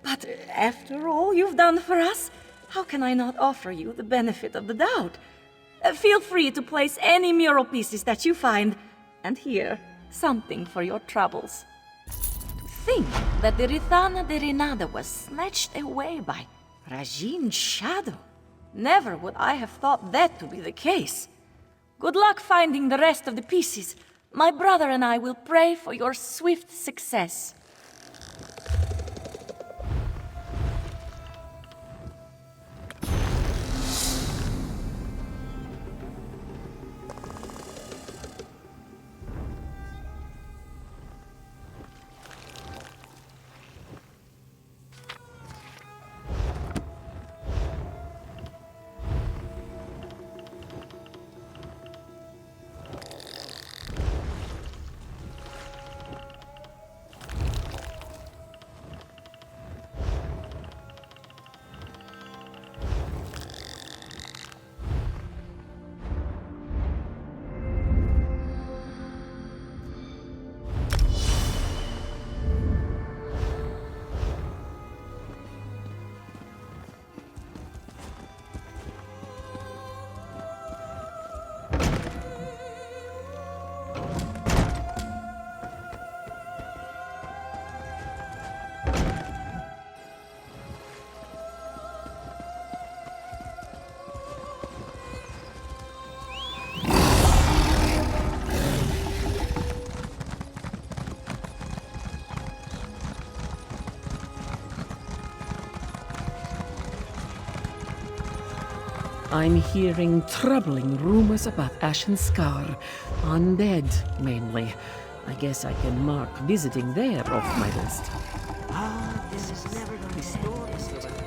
But after all you've done for us, how can I not offer you the benefit of the doubt? Feel free to place any mural pieces that you find, and here, something for your troubles. To think that the Rithana de Renada was snatched away by Rajin's shadow. Never would I have thought that to be the case. Good luck finding the rest of the pieces. My brother and I will pray for your swift success. I'm hearing troubling rumors about Ashen Scar. Undead, mainly. I guess I can mark visiting there off my list. This is never the stories of an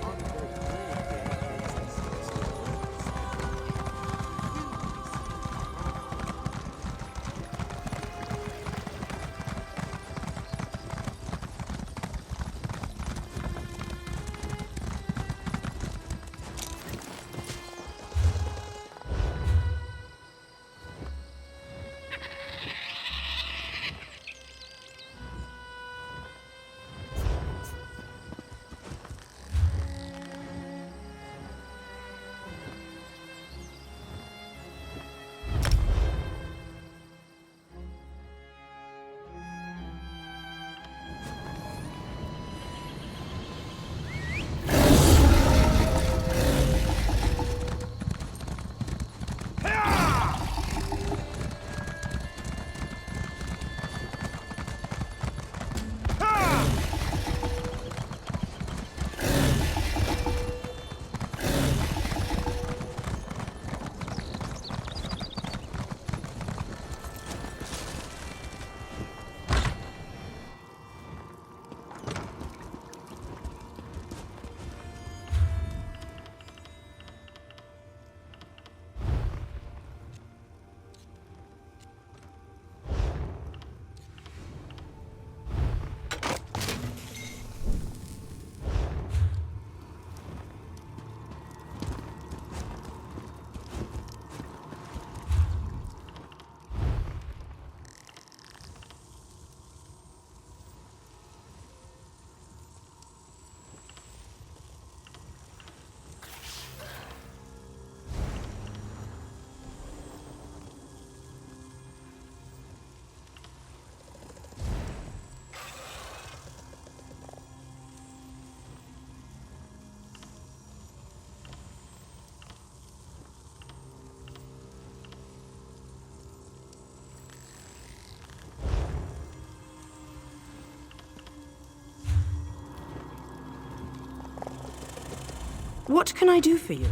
What can I do for you?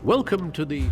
Welcome to the